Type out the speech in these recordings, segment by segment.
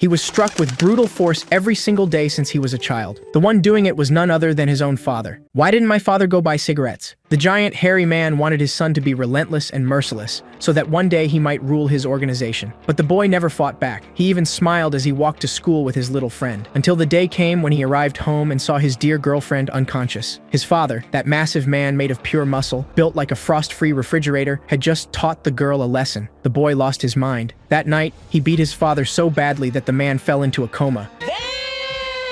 He was struck with brutal force every single day since he was a child. The one doing it was none other than his own father. Why didn't my father go buy cigarettes? The giant, hairy man wanted his son to be relentless and merciless, so that one day he might rule his organization. But the boy never fought back. He even smiled as he walked to school with his little friend, until the day came when he arrived home and saw his dear girlfriend unconscious. His father, that massive man made of pure muscle, built like a frost-free refrigerator, had just taught the girl a lesson. The boy lost his mind. That night, he beat his father so badly that the man fell into a coma.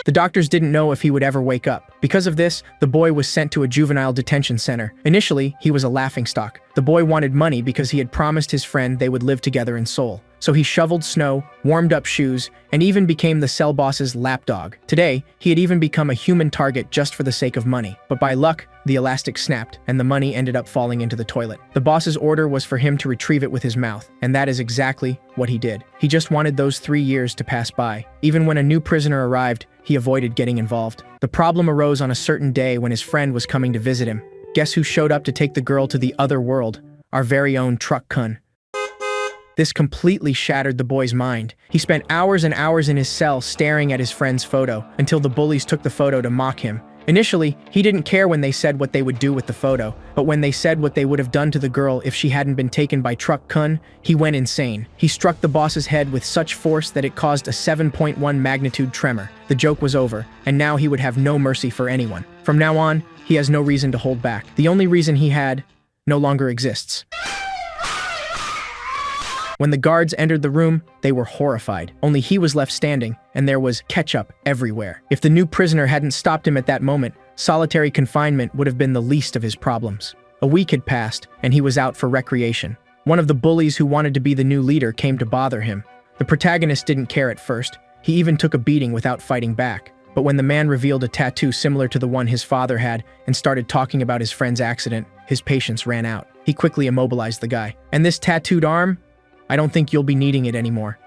The doctors didn't know if he would ever wake up. Because of this, the boy was sent to a juvenile detention center. Initially, he was a laughingstock. The boy wanted money because he had promised his friend they would live together in Seoul. So he shoveled snow, warmed up shoes, and even became the cell boss's lapdog. Today, he had even become a human target just for the sake of money. But by luck, the elastic snapped, and the money ended up falling into the toilet. The boss's order was for him to retrieve it with his mouth, and that is exactly what he did. He just wanted those 3 years to pass by. Even when a new prisoner arrived, he avoided getting involved. The problem arose on a certain day when his friend was coming to visit him. Guess who showed up to take the girl to the other world? Our very own Truck Kun. This completely shattered the boy's mind. He spent hours and hours in his cell staring at his friend's photo, until the bullies took the photo to mock him. Initially, he didn't care when they said what they would do with the photo, but when they said what they would have done to the girl if she hadn't been taken by Truck Kun, he went insane. He struck the boss's head with such force that it caused a 7.1 magnitude tremor. The joke was over, and now he would have no mercy for anyone. From now on, he has no reason to hold back. The only reason he had no longer exists. When the guards entered the room, they were horrified. Only he was left standing, and there was ketchup everywhere. If the new prisoner hadn't stopped him at that moment, solitary confinement would have been the least of his problems. A week had passed, and he was out for recreation. One of the bullies who wanted to be the new leader came to bother him. The protagonist didn't care at first. He even took a beating without fighting back. But when the man revealed a tattoo similar to the one his father had and started talking about his friend's accident, his patience ran out. He quickly immobilized the guy. And this tattooed arm? I don't think you'll be needing it anymore.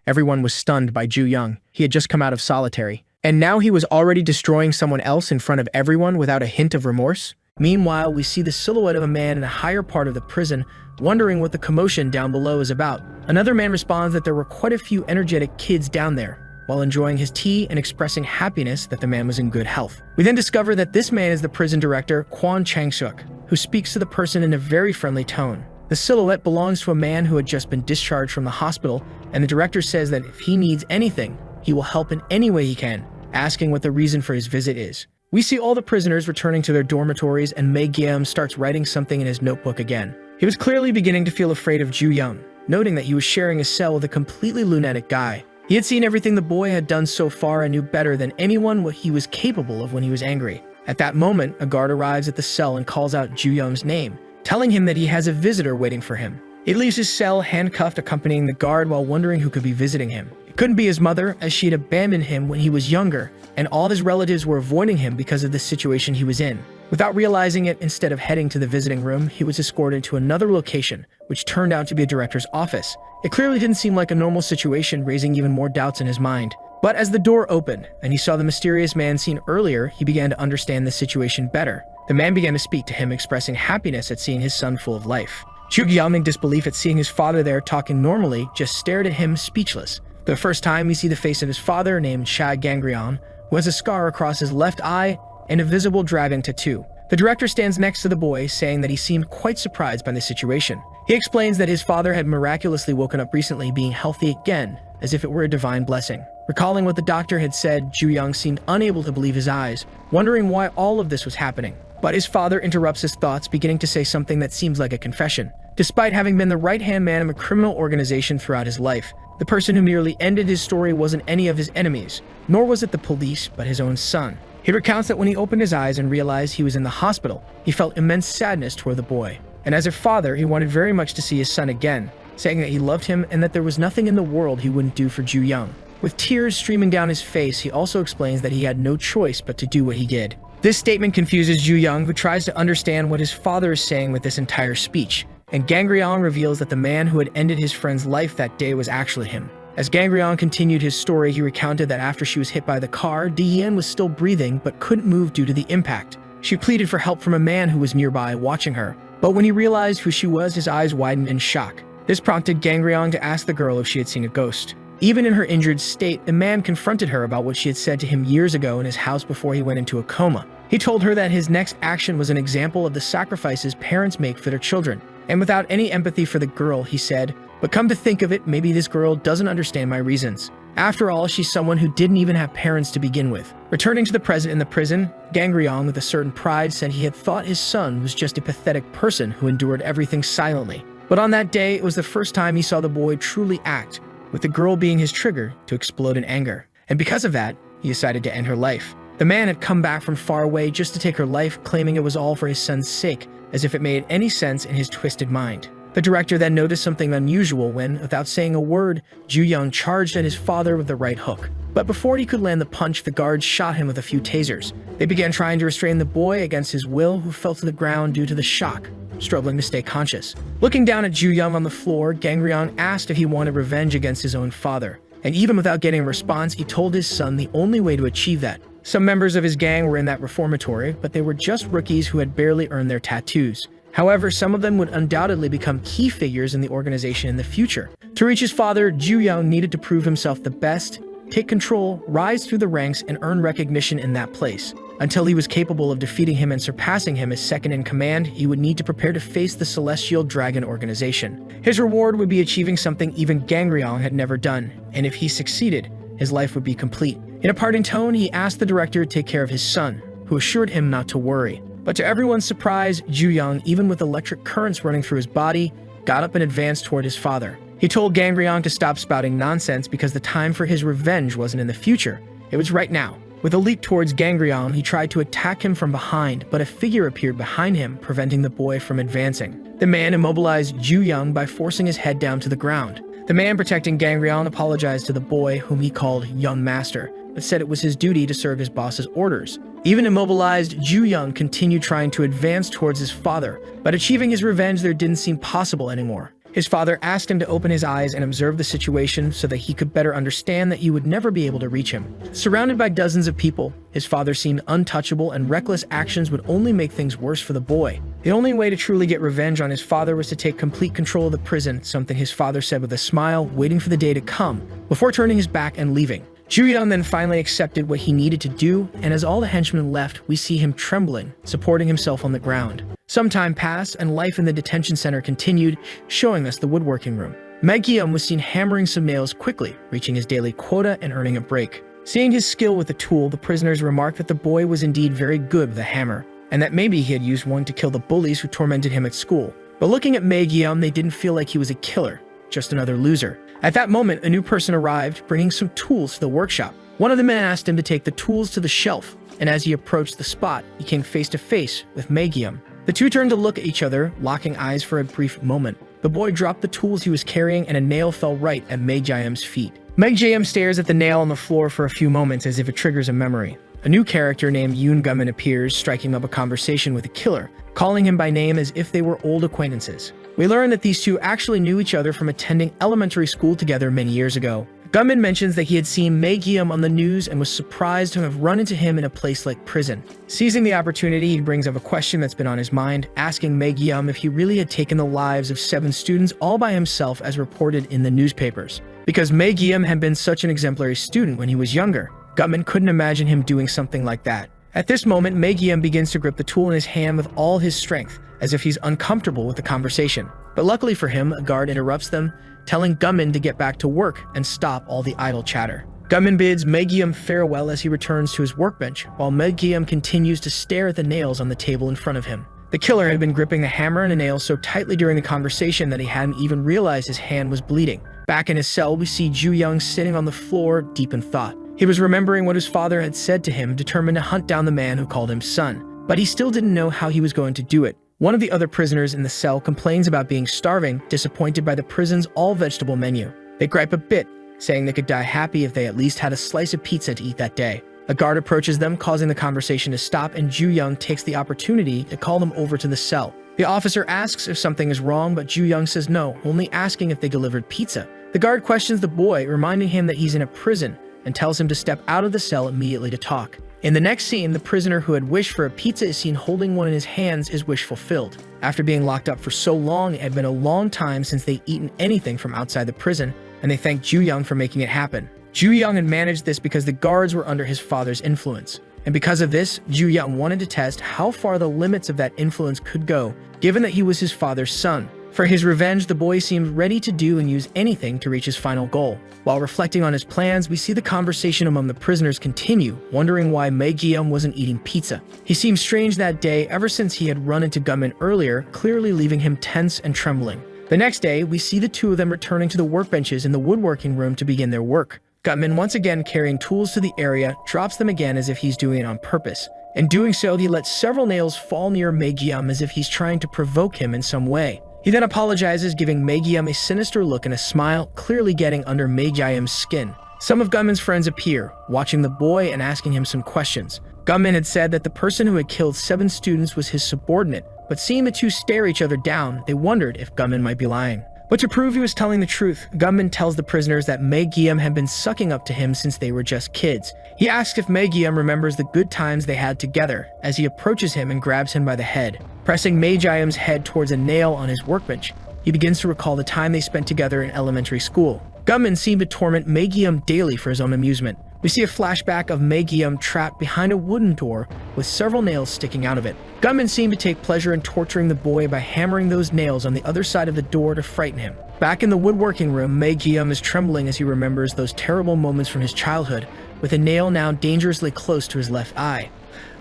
Everyone was stunned by Ju Young. He had just come out of solitary. And now he was already destroying someone else in front of everyone without a hint of remorse? Meanwhile, we see the silhouette of a man in a higher part of the prison, wondering what the commotion down below is about. Another man responds that there were quite a few energetic kids down there, while enjoying his tea and expressing happiness that the man was in good health. We then discover that this man is the prison director, Kwon Chang-suk, who speaks to the person in a very friendly tone. The silhouette belongs to a man who had just been discharged from the hospital, and the director says that if he needs anything, he will help in any way he can, asking what the reason for his visit is. We see all the prisoners returning to their dormitories, and Mae Gyeom starts writing something in his notebook again. He was clearly beginning to feel afraid of Ju Young, noting that he was sharing a cell with a completely lunatic guy. He had seen everything the boy had done so far and knew better than anyone what he was capable of when he was angry. At that moment, a guard arrives at the cell and calls out Ju Young's name, telling him that he has a visitor waiting for him. He leaves his cell handcuffed, accompanying the guard while wondering who could be visiting him. It couldn't be his mother, as she had abandoned him when he was younger, and all his relatives were avoiding him because of the situation he was in. Without realizing it, instead of heading to the visiting room, he was escorted to another location, which turned out to be a director's office. It clearly didn't seem like a normal situation, raising even more doubts in his mind. But as the door opened, and he saw the mysterious man seen earlier, he began to understand the situation better. The man began to speak to him, expressing happiness at seeing his son full of life. Ju Young, in disbelief at seeing his father there talking normally, just stared at him speechless. For the first time, we see the face of his father, named Cha Gangreon, who has a scar across his left eye and a visible dragon tattoo. The director stands next to the boy, saying that he seemed quite surprised by the situation. He explains that his father had miraculously woken up recently, being healthy again, as if it were a divine blessing. Recalling what the doctor had said, Ju Young seemed unable to believe his eyes, wondering why all of this was happening. But his father interrupts his thoughts, beginning to say something that seems like a confession. Despite having been the right-hand man of a criminal organization throughout his life, the person who nearly ended his story wasn't any of his enemies, nor was it the police, but his own son. He recounts that when he opened his eyes and realized he was in the hospital, he felt immense sadness toward the boy. And as a father, he wanted very much to see his son again, saying that he loved him and that there was nothing in the world he wouldn't do for Ju Young. With tears streaming down his face, he also explains that he had no choice but to do what he did. This statement confuses Ju Young, who tries to understand what his father is saying with this entire speech, and Gangreon reveals that the man who had ended his friend's life that day was actually him. As Gangreon continued his story, he recounted that after she was hit by the car, Diane was still breathing but couldn't move due to the impact. She pleaded for help from a man who was nearby watching her, but when he realized who she was, his eyes widened in shock. This prompted Gangreon to ask the girl if she had seen a ghost. Even in her injured state, the man confronted her about what she had said to him years ago in his house before he went into a coma. He told her that his next action was an example of the sacrifices parents make for their children. And without any empathy for the girl, he said, "But come to think of it, maybe this girl doesn't understand my reasons. After all, she's someone who didn't even have parents to begin with." Returning to the present in the prison, Gangryong with a certain pride said he had thought his son was just a pathetic person who endured everything silently. But on that day, it was the first time he saw the boy truly act, with the girl being his trigger to explode in anger. And because of that, he decided to end her life. The man had come back from far away just to take her life, claiming it was all for his son's sake, as if it made any sense in his twisted mind. The director then noticed something unusual when, without saying a word, Ju-young charged at his father with the right hook. But before he could land the punch, the guards shot him with a few tasers. They began trying to restrain the boy against his will, who fell to the ground due to the shock, struggling to stay conscious. Looking down at Ju-young on the floor, Gangryong asked if he wanted revenge against his own father. And even without getting a response, he told his son the only way to achieve that. Some members of his gang were in that reformatory, but they were just rookies who had barely earned their tattoos. However, some of them would undoubtedly become key figures in the organization in the future. To reach his father, Ju-young needed to prove himself the best, take control, rise through the ranks, and earn recognition in that place. Until he was capable of defeating him and surpassing him as second in command, he would need to prepare to face the Celestial Dragon organization. His reward would be achieving something even Gangryong had never done, and if he succeeded, his life would be complete. In a parting tone, he asked the director to take care of his son, who assured him not to worry. But to everyone's surprise, Ju-young, even with electric currents running through his body, got up and advanced toward his father. He told Gangryong to stop spouting nonsense because the time for his revenge wasn't in the future, it was right now. With a leap towards Gangryong, he tried to attack him from behind, but a figure appeared behind him, preventing the boy from advancing. The man immobilized Ju-young by forcing his head down to the ground. The man protecting Gangryong apologized to the boy, whom he called Young Master, but said it was his duty to serve his boss's orders. Even immobilized, Ju-young continued trying to advance towards his father, but achieving his revenge there didn't seem possible anymore. His father asked him to open his eyes and observe the situation so that he could better understand that you would never be able to reach him. Surrounded by dozens of people, his father seemed untouchable, and reckless actions would only make things worse for the boy. The only way to truly get revenge on his father was to take complete control of the prison, something his father said with a smile, waiting for the day to come, before turning his back and leaving. Ju-young then finally accepted what he needed to do, and as all the henchmen left, we see him trembling, supporting himself on the ground. Some time passed, and life in the detention center continued, showing us the woodworking room. Meg-yeom was seen hammering some nails quickly, reaching his daily quota and earning a break. Seeing his skill with the tool, the prisoners remarked that the boy was indeed very good with a hammer, and that maybe he had used one to kill the bullies who tormented him at school. But looking at Meg-yeom, they didn't feel like he was a killer, just another loser. At that moment, a new person arrived, bringing some tools to the workshop. One of the men asked him to take the tools to the shelf, and as he approached the spot, he came face to face with Meg-yeom. The two turned to look at each other, locking eyes for a brief moment. The boy dropped the tools he was carrying, and a nail fell right at Meg-yeom's feet. Meg-yeom stares at the nail on the floor for a few moments as if it triggers a memory. A new character named Yoon Gunmin appears, striking up a conversation with the killer, calling him by name as if they were old acquaintances. We learn that these two actually knew each other from attending elementary school together many years ago. Gunmin mentions that he had seen Meg-yeom on the news and was surprised to have run into him in a place like prison. Seizing the opportunity, he brings up a question that's been on his mind, asking Meg-yeom if he really had taken the lives of 7 students all by himself as reported in the newspapers. Because Meg-yeom had been such an exemplary student when he was younger, Gunmin couldn't imagine him doing something like that. At this moment, Meg-yeom begins to grip the tool in his hand with all his strength, as if he's uncomfortable with the conversation. But luckily for him, a guard interrupts them, telling Gunmin to get back to work and stop all the idle chatter. Gunmin bids Meg-yeom farewell as he returns to his workbench, while Meg-yeom continues to stare at the nails on the table in front of him. The killer had been gripping the hammer and a nail so tightly during the conversation that he hadn't even realized his hand was bleeding. Back in his cell, we see Ju-young sitting on the floor, deep in thought. He was remembering what his father had said to him, determined to hunt down the man who called him son. But he still didn't know how he was going to do it. One of the other prisoners in the cell complains about being starving, disappointed by the prison's all-vegetable menu. They gripe a bit, saying they could die happy if they at least had a slice of pizza to eat that day. A guard approaches them, causing the conversation to stop, and Ju-young takes the opportunity to call them over to the cell. The officer asks if something is wrong, but Ju-young says no, only asking if they delivered pizza. The guard questions the boy, reminding him that he's in a prison, and tells him to step out of the cell immediately to talk. In the next scene, the prisoner who had wished for a pizza is seen holding one in his hands, his wish fulfilled. After being locked up for so long, it had been a long time since they'd eaten anything from outside the prison, and they thanked Ju-young for making it happen. Ju-young had managed this because the guards were under his father's influence. And because of this, Ju-young wanted to test how far the limits of that influence could go, given that he was his father's son. For his revenge, the boy seemed ready to do and use anything to reach his final goal. While reflecting on his plans, we see the conversation among the prisoners continue, wondering why Mae-gyeom wasn't eating pizza. He seemed strange that day ever since he had run into Gunman earlier, clearly leaving him tense and trembling. The next day, we see the two of them returning to the workbenches in the woodworking room to begin their work. Gutman, once again carrying tools to the area, drops them again as if he's doing it on purpose. In doing so, he lets several nails fall near Mae-gyeom as if he's trying to provoke him in some way. He then apologizes, giving Mae-gyeom a sinister look and a smile, clearly getting under Mae-gyeom's skin. Some of Gunman's friends appear, watching the boy and asking him some questions. Gunman had said that the person who had killed 7 students was his subordinate, but seeing the two stare each other down, they wondered if Gunman might be lying. But to prove he was telling the truth, Gunman tells the prisoners that Mae-gyeom had been sucking up to him since they were just kids. He asks if Mae-gyeom remembers the good times they had together, as he approaches him and grabs him by the head. Pressing Mae-gyeom's head towards a nail on his workbench, he begins to recall the time they spent together in elementary school. Gunman seemed to torment Mae-gyeom daily for his own amusement. We see a flashback of Mae-gyeom trapped behind a wooden door with several nails sticking out of it. Gunman seemed to take pleasure in torturing the boy by hammering those nails on the other side of the door to frighten him. Back in the woodworking room, Mae-gyeom is trembling as he remembers those terrible moments from his childhood, with a nail now dangerously close to his left eye.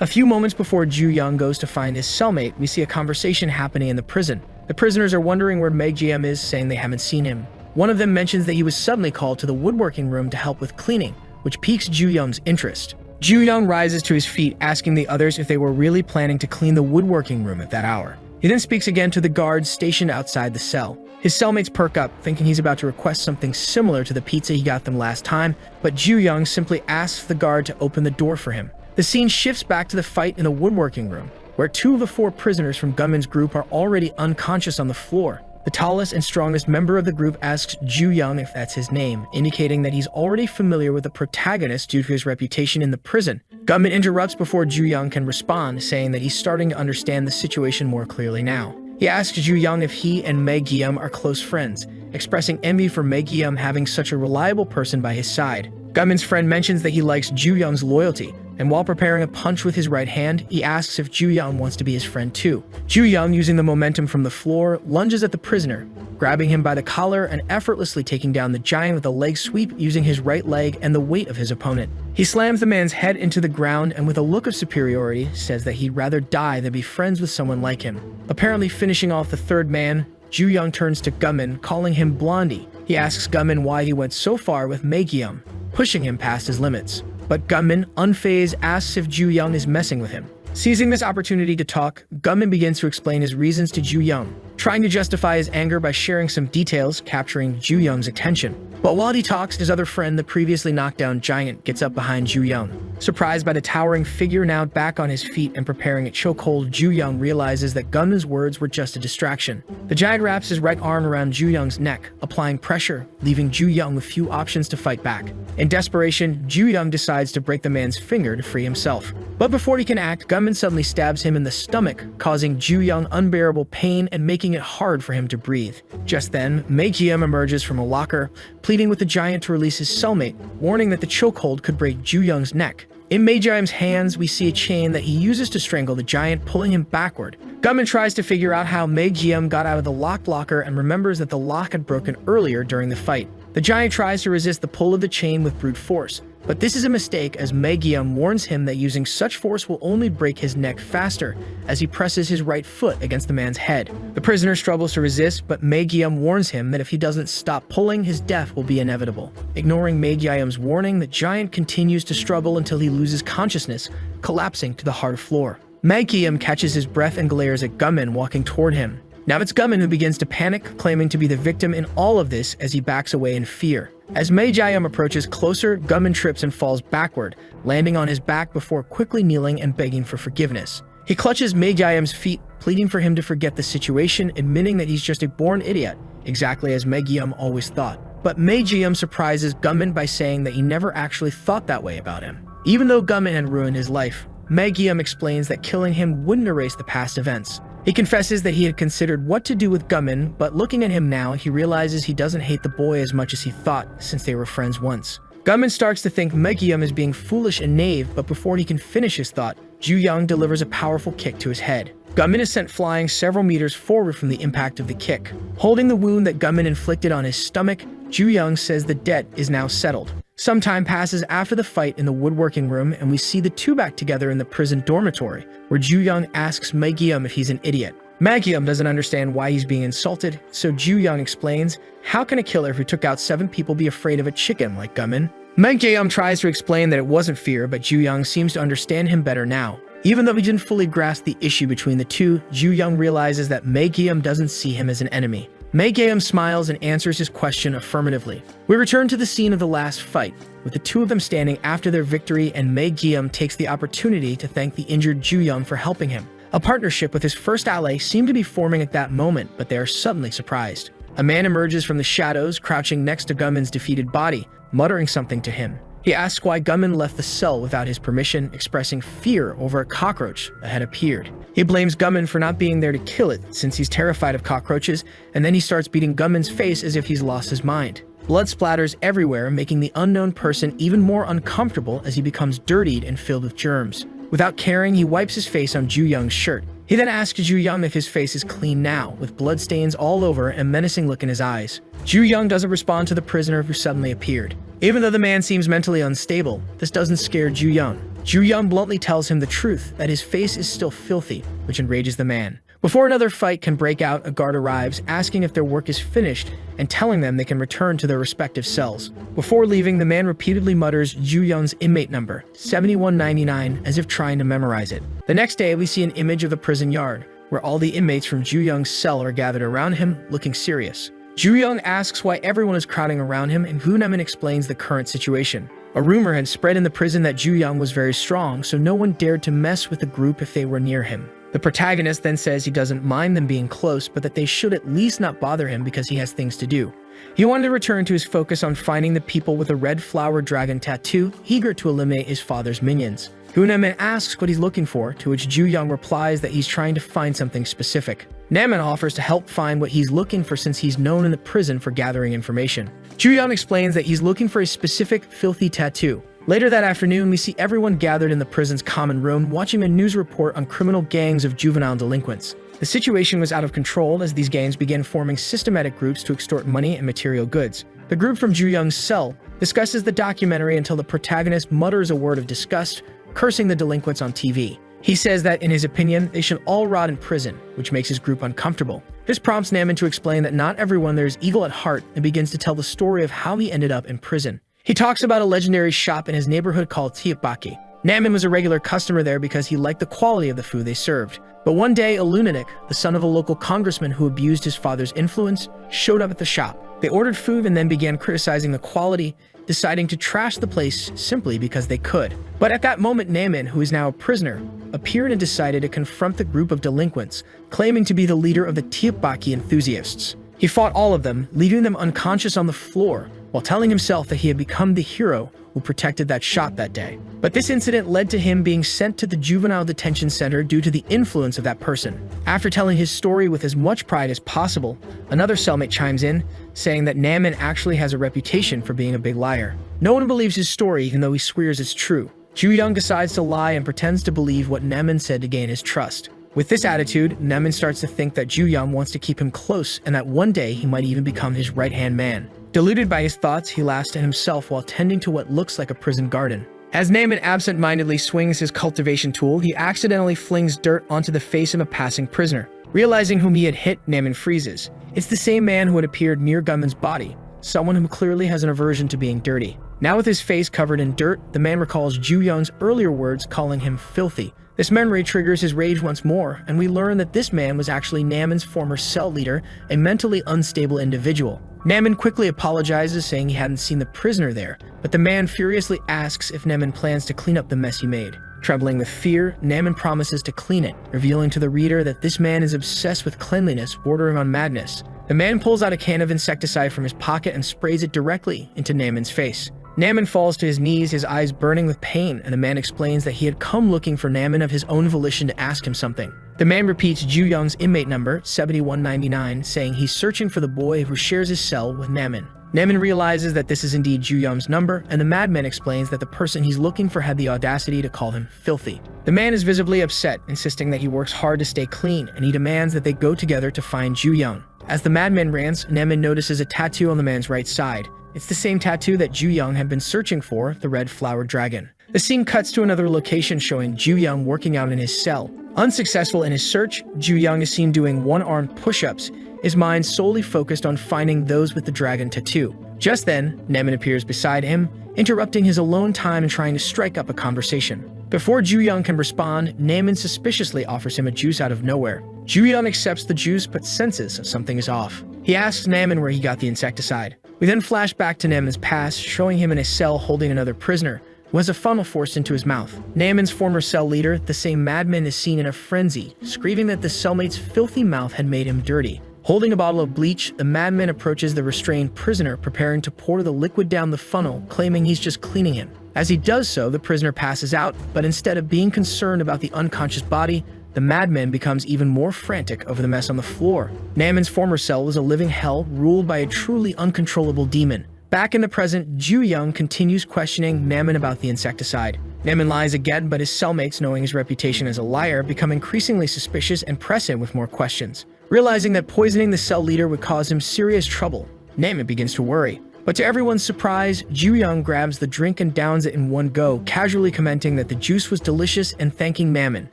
A few moments before Ju-young goes to find his cellmate, we see a conversation happening in the prison. The prisoners are wondering where Mae-gyeom is, saying they haven't seen him. One of them mentions that he was suddenly called to the woodworking room to help with cleaning, which piques Ju-young's interest. Ju-young rises to his feet, asking the others if they were really planning to clean the woodworking room at that hour. He then speaks again to the guards stationed outside the cell. His cellmates perk up, thinking he's about to request something similar to the pizza he got them last time, but Ju-young simply asks the guard to open the door for him. The scene shifts back to the fight in the woodworking room, where 2 of the 4 prisoners from Gunman's group are already unconscious on the floor. The tallest and strongest member of the group asks Ju-young if that's his name, indicating that he's already familiar with the protagonist due to his reputation in the prison. Gunman interrupts before Ju-young can respond, saying that he's starting to understand the situation more clearly now. He asks Ju-young if he and Mae-gyeom are close friends, expressing envy for Mae-gyeom having such a reliable person by his side. Gunman's friend mentions that he likes Ju-young's loyalty, and while preparing a punch with his right hand, he asks if Ju-young wants to be his friend too. Ju-young, using the momentum from the floor, lunges at the prisoner, grabbing him by the collar and effortlessly taking down the giant with a leg sweep using his right leg and the weight of his opponent. He slams the man's head into the ground and with a look of superiority says that he'd rather die than be friends with someone like him. Apparently finishing off the third man, Ju-young turns to Gunman, calling him Blondie. He asks Gunman why he went so far with Mae-gyeom, pushing him past his limits. But Gunman, unfazed, asks if Ju-young is messing with him. Seizing this opportunity to talk, Gunman begins to explain his reasons to Ju-young, trying to justify his anger by sharing some details, capturing Ju-young's attention. But while he talks, his other friend, the previously knocked down giant, gets up behind Ju-young. Surprised by the towering figure now back on his feet and preparing a chokehold, Ju-young realizes that Gunman's words were just a distraction. The giant wraps his right arm around Ju-young's neck, applying pressure, leaving Ju-young with few options to fight back. In desperation, Ju-young decides to break the man's finger to free himself. But before he can act, Gunman suddenly stabs him in the stomach, causing Ju-young unbearable pain and making it hard for him to breathe. Just then, Mae-gyeom emerges from a locker, pleading with the giant to release his cellmate, warning that the chokehold could break Ju-young's neck. In Mae-gyeom's hands, we see a chain that he uses to strangle the giant, pulling him backward. Gunman tries to figure out how Mae-gyeom got out of the locked locker and remembers that the lock had broken earlier during the fight. The giant tries to resist the pull of the chain with brute force, but this is a mistake as Mae-gyeom warns him that using such force will only break his neck faster as he presses his right foot against the man's head. The prisoner struggles to resist, but Mae-gyeom warns him that if he doesn't stop pulling, his death will be inevitable. Ignoring Mae-gyeom's warning, the giant continues to struggle until he loses consciousness, collapsing to the hard floor. Mae-gyeom catches his breath and glares at Gunman walking toward him. Now it's Gunman who begins to panic, claiming to be the victim in all of this as he backs away in fear. As Mae-gyeom approaches closer, Gunman trips and falls backward, landing on his back before quickly kneeling and begging for forgiveness. He clutches Mae-gyeom's feet, pleading for him to forget the situation, admitting that he's just a born idiot, exactly as Mae-gyeom always thought. But Mae-gyeom surprises Gunman by saying that he never actually thought that way about him. Even though Gunman had ruined his life, Mae-gyeom explains that killing him wouldn't erase the past events. He confesses that he had considered what to do with Gunman, but looking at him now, he realizes he doesn't hate the boy as much as he thought, since they were friends once. Gunman starts to think Megiyum is being foolish and naive, but before he can finish his thought, Ju Young delivers a powerful kick to his head. Gunman is sent flying several meters forward from the impact of the kick. Holding the wound that Gunman inflicted on his stomach, Ju Young says the debt is now settled. Some time passes after the fight in the woodworking room, and we see the two back together in the prison dormitory, where Ju Young asks Megiyum if he's an idiot. Megiyum doesn't understand why he's being insulted, so Ju Young explains, how can a killer who took out 7 people be afraid of a chicken like Gunman? Megiyum tries to explain that it wasn't fear, but Ju Young seems to understand him better now. Even though he didn't fully grasp the issue between the two, Ju Young realizes that Megiyum doesn't see him as an enemy. Megiyum smiles and answers his question affirmatively. We return to the scene of the last fight, with the two of them standing after their victory, and Megiyum takes the opportunity to thank the injured Ju Young for helping him. A partnership with his first ally seemed to be forming at that moment, but they are suddenly surprised. A man emerges from the shadows, crouching next to Gunman's defeated body, muttering something to him. He asks why Gunman left the cell without his permission, expressing fear over a cockroach that had appeared. He blames Gunman for not being there to kill it, since he's terrified of cockroaches, and then he starts beating Gunman's face as if he's lost his mind. Blood splatters everywhere, making the unknown person even more uncomfortable as he becomes dirtied and filled with germs. Without caring, he wipes his face on Ju Young's shirt. He then asks Ju Young if his face is clean now, with blood stains all over and a menacing look in his eyes. Ju Young doesn't respond to the prisoner who suddenly appeared. Even though the man seems mentally unstable, this doesn't scare Ju Young. Ju Young bluntly tells him the truth, that his face is still filthy, which enrages the man. Before another fight can break out, a guard arrives, asking if their work is finished and telling them they can return to their respective cells. Before leaving, the man repeatedly mutters Ju Young's inmate number, 7199, as if trying to memorize it. The next day, we see an image of the prison yard, where all the inmates from Ju Young's cell are gathered around him, looking serious. Ju Young asks why everyone is crowding around him, and Hunaman explains the current situation. A rumor had spread in the prison that Ju Young was very strong, so no one dared to mess with the group if they were near him. The protagonist then says he doesn't mind them being close, but that they should at least not bother him because he has things to do. He wanted to return to his focus on finding the people with a red flower dragon tattoo, eager to eliminate his father's minions. Hunaman asks what he's looking for, to which Ju Young replies that he's trying to find something specific. Naman offers to help find what he's looking for since he's known in the prison for gathering information. Ju Young explains that he's looking for a specific filthy tattoo. Later that afternoon, we see everyone gathered in the prison's common room watching a news report on criminal gangs of juvenile delinquents. The situation was out of control as these gangs began forming systematic groups to extort money and material goods. The group from Ju Young's cell discusses the documentary until the protagonist mutters a word of disgust, cursing the delinquents on TV. He says that, in his opinion, they should all rot in prison, which makes his group uncomfortable. This prompts Naman to explain that not everyone there is evil at heart and begins to tell the story of how he ended up in prison. He talks about a legendary shop in his neighborhood called Tiapaki. Naman was a regular customer there because he liked the quality of the food they served. But one day, a lunatic, the son of a local congressman who abused his father's influence, showed up at the shop. They ordered food and then began criticizing the quality, deciding to trash the place simply because they could. But at that moment, Naman, who is now a prisoner, appeared and decided to confront the group of delinquents, claiming to be the leader of the Tiapaki enthusiasts. He fought all of them, leaving them unconscious on the floor, while telling himself that he had become the hero who protected that shop that day. But this incident led to him being sent to the Juvenile Detention Center due to the influence of that person. After telling his story with as much pride as possible, another cellmate chimes in, saying that Naman actually has a reputation for being a big liar. No one believes his story even though he swears it's true. Ju Young decides to lie and pretends to believe what Naman said to gain his trust. With this attitude, Naman starts to think that Ju Young wants to keep him close and that one day he might even become his right-hand man. Deluded by his thoughts, he laughs at himself while tending to what looks like a prison garden. As Naman absent-mindedly swings his cultivation tool, he accidentally flings dirt onto the face of a passing prisoner. Realizing whom he had hit, Naman freezes. It's the same man who had appeared near Gunman's body, someone who clearly has an aversion to being dirty. Now with his face covered in dirt, the man recalls Ju Young's earlier words calling him filthy. This memory triggers his rage once more, and we learn that this man was actually Naman's former cell leader, a mentally unstable individual. Naman quickly apologizes, saying he hadn't seen the prisoner there, but the man furiously asks if Naman plans to clean up the mess he made. Trembling with fear, Naman promises to clean it, revealing to the reader that this man is obsessed with cleanliness, bordering on madness. The man pulls out a can of insecticide from his pocket and sprays it directly into Naman's face. Naman falls to his knees, his eyes burning with pain, and the man explains that he had come looking for Naman of his own volition to ask him something. The man repeats Ju Young's inmate number, 7199, saying he's searching for the boy who shares his cell with Namin. Namin realizes that this is indeed Ju Young's number, and the madman explains that the person he's looking for had the audacity to call him filthy. The man is visibly upset, insisting that he works hard to stay clean, and he demands that they go together to find Ju Young. As the madman rants, Namin notices a tattoo on the man's right side. It's the same tattoo that Ju Young had been searching for, the red flowered dragon. The scene cuts to another location showing Ju Young working out in his cell. Unsuccessful in his search, Ju Young is seen doing one-armed push-ups, his mind solely focused on finding those with the dragon tattoo. Just then, Namin appears beside him, interrupting his alone time and trying to strike up a conversation. Before Ju Young can respond, Namin suspiciously offers him a juice out of nowhere. Ju Young accepts the juice but senses something is off. He asks Namin where he got the insecticide. We then flash back to Namin's past, showing him in a cell holding another prisoner, who has a funnel forced into his mouth. Namin's former cell leader, the same madman, is seen in a frenzy, screaming that the cellmate's filthy mouth had made him dirty. Holding a bottle of bleach, the madman approaches the restrained prisoner, preparing to pour the liquid down the funnel, claiming he's just cleaning him. As he does so, the prisoner passes out, but instead of being concerned about the unconscious body, the madman becomes even more frantic over the mess on the floor. Namin's former cell was a living hell ruled by a truly uncontrollable demon. Back in the present, Ju Young continues questioning Namin about the insecticide. Namin lies again, but his cellmates, knowing his reputation as a liar, become increasingly suspicious and press him with more questions. Realizing that poisoning the cell leader would cause him serious trouble, Namin begins to worry. But to everyone's surprise, Ju Young grabs the drink and downs it in one go, casually commenting that the juice was delicious and thanking Namin.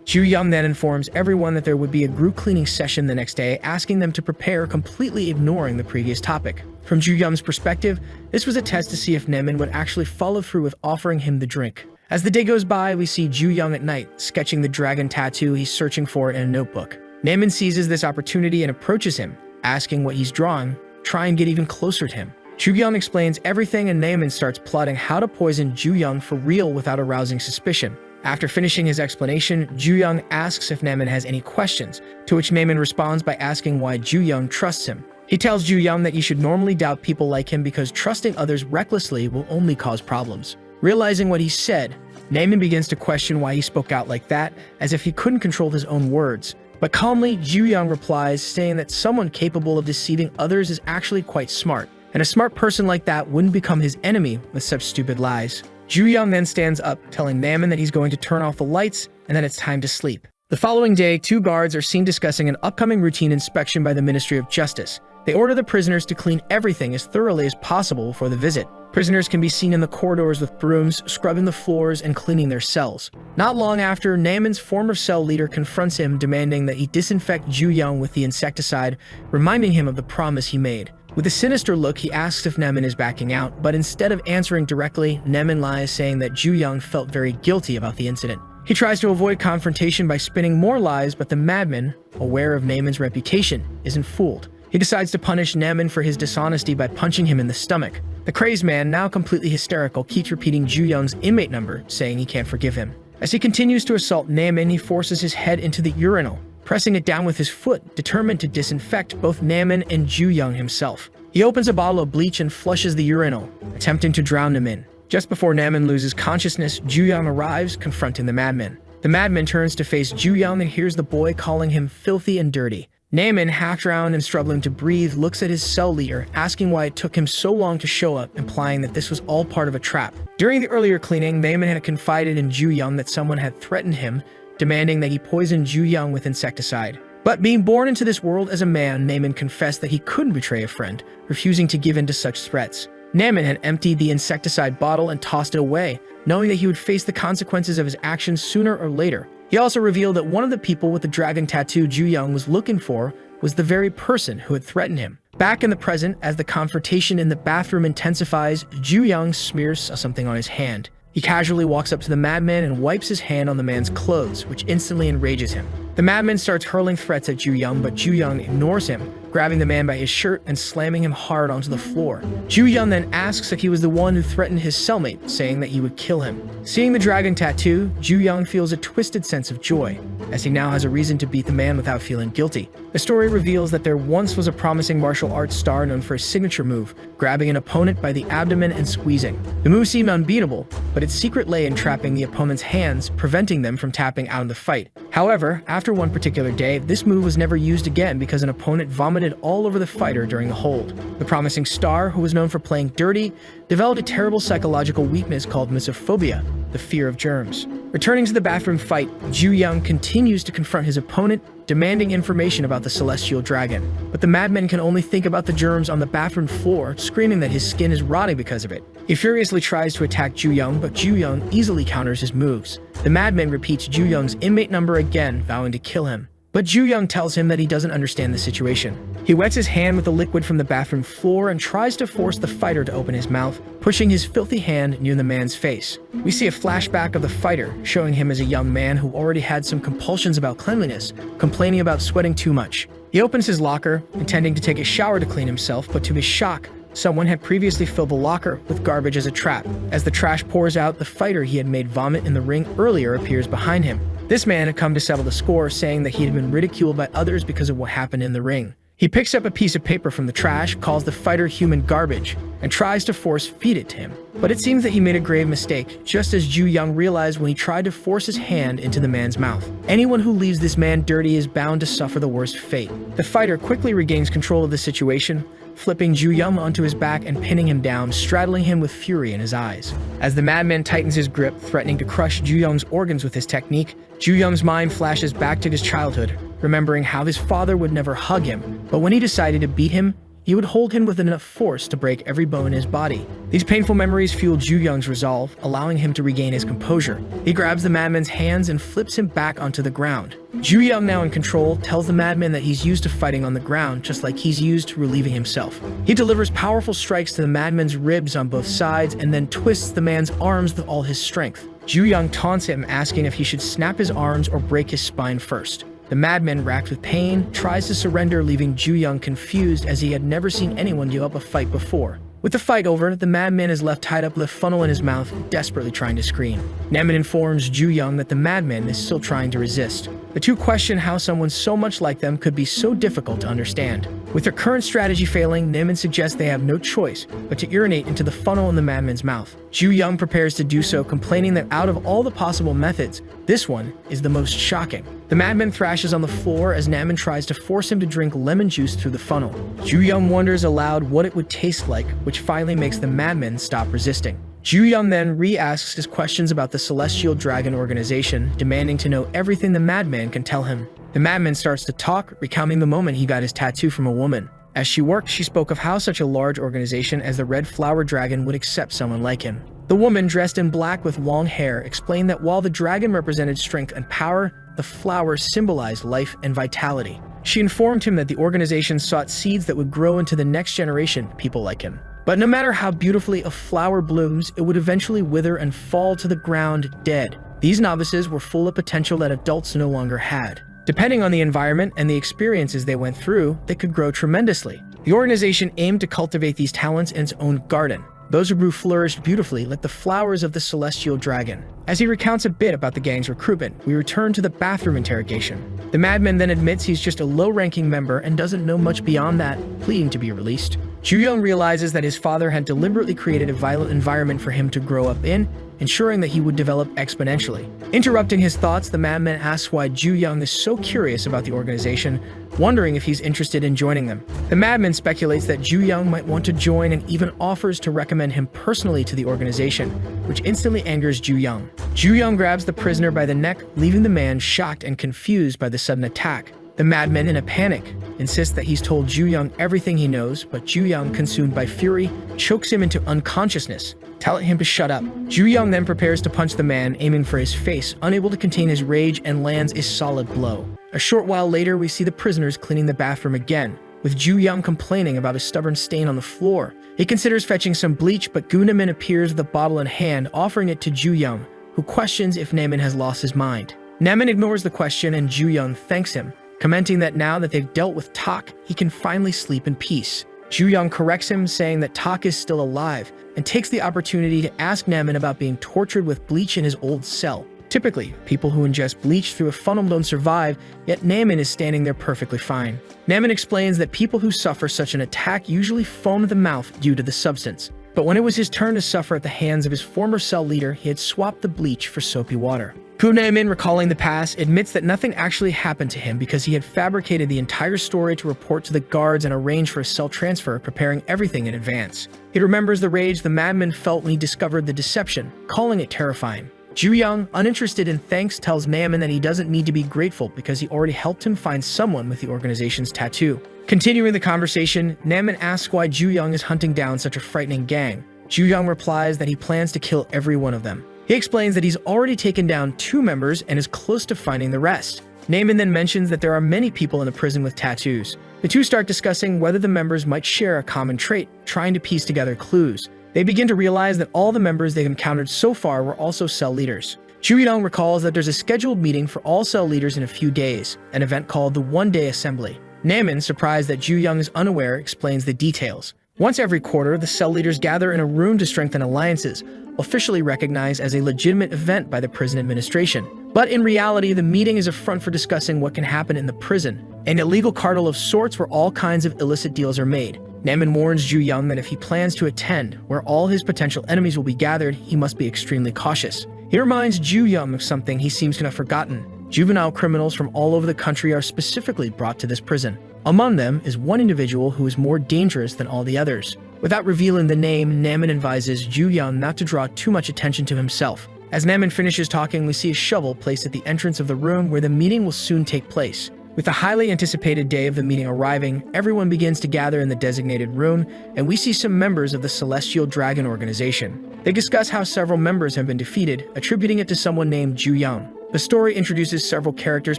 Ju Young then informs everyone that there would be a group cleaning session the next day, asking them to prepare, completely ignoring the previous topic. From Ju Young's perspective, this was a test to see if Namin would actually follow through with offering him the drink. As the day goes by, we see Ju Young at night, sketching the dragon tattoo he's searching for in a notebook. Namin seizes this opportunity and approaches him, asking what he's drawing, try and get even closer to him. Ju Young explains everything and Namin starts plotting how to poison Ju Young for real without arousing suspicion. After finishing his explanation, Ju Young asks if Namin has any questions, to which Namin responds by asking why Ju Young trusts him. He tells Ju Young that he should normally doubt people like him because trusting others recklessly will only cause problems. Realizing what he said, Namin begins to question why he spoke out like that, as if he couldn't control his own words. But calmly, Ju Young replies, saying that someone capable of deceiving others is actually quite smart, and a smart person like that wouldn't become his enemy with such stupid lies. Ju Young then stands up, telling Namin that he's going to turn off the lights and that it's time to sleep. The following day, two guards are seen discussing an upcoming routine inspection by the Ministry of Justice. They order the prisoners to clean everything as thoroughly as possible before the visit. Prisoners can be seen in the corridors with brooms, scrubbing the floors and cleaning their cells. Not long after, Namin's former cell leader confronts him, demanding that he disinfect Ju Young with the insecticide, reminding him of the promise he made. With a sinister look, he asks if Namin is backing out, but instead of answering directly, Namin lies, saying that Ju Young felt very guilty about the incident. He tries to avoid confrontation by spinning more lies, but the madman, aware of Namin's reputation, isn't fooled. He decides to punish Namin for his dishonesty by punching him in the stomach. The crazed man, now completely hysterical, keeps repeating Ju Young's inmate number, saying he can't forgive him. As he continues to assault Namin, he forces his head into the urinal, pressing it down with his foot, determined to disinfect both Namin and Ju Young himself. He opens a bottle of bleach and flushes the urinal, attempting to drown him in. Just before Namin loses consciousness, Ju Young arrives, confronting the madman. The madman turns to face Ju Young and hears the boy calling him filthy and dirty. Namin, half-drowned and struggling to breathe, looks at his cell leader, asking why it took him so long to show up, implying that this was all part of a trap. During the earlier cleaning, Namin had confided in Ju Young that someone had threatened him, demanding that he poison Ju Young with insecticide. But being born into this world as a man, Namin confessed that he couldn't betray a friend, refusing to give in to such threats. Namin had emptied the insecticide bottle and tossed it away, knowing that he would face the consequences of his actions sooner or later. He also revealed that one of the people with the dragon tattoo Ju Young was looking for was the very person who had threatened him. Back in the present, as the confrontation in the bathroom intensifies, Ju Young smears something on his hand. He casually walks up to the madman and wipes his hand on the man's clothes, which instantly enrages him. The madman starts hurling threats at Ju Young, but Ju Young ignores him, grabbing the man by his shirt and slamming him hard onto the floor. Ju Young then asks if he was the one who threatened his cellmate, saying that he would kill him. Seeing the dragon tattoo, Ju Young feels a twisted sense of joy. as he now has a reason to beat the man without feeling guilty. The story reveals that there once was a promising martial arts star known for his signature move, grabbing an opponent by the abdomen and squeezing. The move seemed unbeatable, but its secret lay in trapping the opponent's hands, preventing them from tapping out in the fight. However, after one particular day, this move was never used again because an opponent vomited all over the fighter during the hold. The promising star, who was known for playing dirty, developed a terrible psychological weakness called misophobia, the fear of germs. Returning to the bathroom fight, Ju Young continues to confront his opponent, demanding information about the celestial dragon. But the madman can only think about the germs on the bathroom floor, screaming that his skin is rotting because of it. He furiously tries to attack Ju Young, but Ju Young easily counters his moves. The madman repeats Ju Young's inmate number again, vowing to kill him. But Ju Young tells him that he doesn't understand the situation. He wets his hand with the liquid from the bathroom floor and tries to force the fighter to open his mouth, pushing his filthy hand near the man's face. We see a flashback of the fighter, showing him as a young man who already had some compulsions about cleanliness, complaining about sweating too much. He opens his locker, intending to take a shower to clean himself, but to his shock, someone had previously filled the locker with garbage as a trap. As the trash pours out, the fighter he had made vomit in the ring earlier appears behind him. This man had come to settle the score, saying that he had been ridiculed by others because of what happened in the ring. He picks up a piece of paper from the trash, calls the fighter human garbage, and tries to force feed it to him. But it seems that he made a grave mistake, just as Ju Young realized when he tried to force his hand into the man's mouth. Anyone who leaves this man dirty is bound to suffer the worst fate. The fighter quickly regains control of the situation, flipping Ju Young onto his back and pinning him down, straddling him with fury in his eyes. As the madman tightens his grip, threatening to crush Ju Young's organs with his technique, Ju Young's mind flashes back to his childhood, remembering how his father would never hug him, but when he decided to beat him, he would hold him with enough force to break every bone in his body. These painful memories fuel Ju Young's resolve, allowing him to regain his composure. He grabs the madman's hands and flips him back onto the ground. Ju Young, now in control, tells the madman that he's used to fighting on the ground, just like he's used to relieving himself. He delivers powerful strikes to the madman's ribs on both sides and then twists the man's arms with all his strength. Ju Young taunts him, asking if he should snap his arms or break his spine first. The madman, racked with pain, tries to surrender, leaving Ju Young confused as he had never seen anyone give up a fight before. With the fight over, the madman is left tied up with a funnel in his mouth, desperately trying to scream. Namin informs Ju Young that the madman is still trying to resist. The two question how someone so much like them could be so difficult to understand. With their current strategy failing, Namin suggests they have no choice but to urinate into the funnel in the madman's mouth. Ju Young prepares to do so, complaining that out of all the possible methods, this one is the most shocking. The madman thrashes on the floor as Namin tries to force him to drink lemon juice through the funnel. Ju Young wonders aloud what it would taste like, which finally makes the madman stop resisting. Ju Young then re-asks his questions about the Celestial Dragon Organization, demanding to know everything the madman can tell him. The madman starts to talk, recounting the moment he got his tattoo from a woman. As she worked, she spoke of how such a large organization as the Red Flower Dragon would accept someone like him. The woman, dressed in black with long hair, explained that while the dragon represented strength and power, the flowers symbolized life and vitality. She informed him that the organization sought seeds that would grow into the next generation, people like him. But no matter how beautifully a flower blooms, it would eventually wither and fall to the ground dead. These novices were full of potential that adults no longer had. Depending on the environment and the experiences they went through, they could grow tremendously. The organization aimed to cultivate these talents in its own garden. Those who grew flourished beautifully like the flowers of the celestial dragon. As he recounts a bit about the gang's recruitment, we return to the bathroom interrogation. The madman then admits he's just a low-ranking member and doesn't know much beyond that, pleading to be released. Ju Young realizes that his father had deliberately created a violent environment for him to grow up in, ensuring that he would develop exponentially. Interrupting his thoughts, the madman asks why Ju Young is so curious about the organization, wondering if he's interested in joining them. The madman speculates that Ju Young might want to join and even offers to recommend him personally to the organization, which instantly angers Ju Young. Ju Young grabs the prisoner by the neck, leaving the man shocked and confused by the sudden attack. The madman, in a panic, insists that he's told Ju Young everything he knows, but Ju Young, consumed by fury, chokes him into unconsciousness, telling him to shut up. Ju Young then prepares to punch the man, aiming for his face, unable to contain his rage, and lands a solid blow. A short while later, we see the prisoners cleaning the bathroom again, with Ju Young complaining about a stubborn stain on the floor. He considers fetching some bleach, but Gunamin appears with a bottle in hand, offering it to Ju Young, who questions if Namin has lost his mind. Namin ignores the question, and Ju Young thanks him, commenting that now that they've dealt with Tak, he can finally sleep in peace. Ju Young corrects him, saying that Tak is still alive, and takes the opportunity to ask Namin about being tortured with bleach in his old cell. Typically, people who ingest bleach through a funnel don't survive, yet Namin is standing there perfectly fine. Namin explains that people who suffer such an attack usually foam at the mouth due to the substance. But when it was his turn to suffer at the hands of his former cell leader, he had swapped the bleach for soapy water. Namin, recalling the past, admits that nothing actually happened to him because he had fabricated the entire story to report to the guards and arrange for a cell transfer, preparing everything in advance. He remembers the rage the madman felt when he discovered the deception, calling it terrifying. Ju-young, uninterested in thanks, tells Namin that he doesn't need to be grateful because he already helped him find someone with the organization's tattoo. Continuing the conversation, Namin asks why Ju-young is hunting down such a frightening gang. Ju-young replies that he plans to kill every one of them. He explains that he's already taken down 2 members and is close to finding the rest. Namin then mentions that there are many people in the prison with tattoos. The two start discussing whether the members might share a common trait, trying to piece together clues. They begin to realize that all the members they've encountered so far were also cell leaders. Ju-young recalls that there's a scheduled meeting for all cell leaders in a few days, an event called the One-Day Assembly. Namin, surprised that Ju-young is unaware, explains the details. Once every quarter, the cell leaders gather in a room to strengthen alliances, officially recognized as a legitimate event by the prison administration. But in reality, the meeting is a front for discussing what can happen in the prison, an illegal cartel of sorts where all kinds of illicit deals are made. Namin warns Ju-young that if he plans to attend, where all his potential enemies will be gathered, he must be extremely cautious. He reminds Ju-young of something he seems to have forgotten. Juvenile criminals from all over the country are specifically brought to this prison. Among them is one individual who is more dangerous than all the others. Without revealing the name, Namin advises Ju-young not to draw too much attention to himself. As Namin finishes talking, we see a shovel placed at the entrance of the room where the meeting will soon take place. With the highly anticipated day of the meeting arriving, everyone begins to gather in the designated room, and we see some members of the Celestial Dragon organization. They discuss how several members have been defeated, attributing it to someone named Ju-young. The story introduces several characters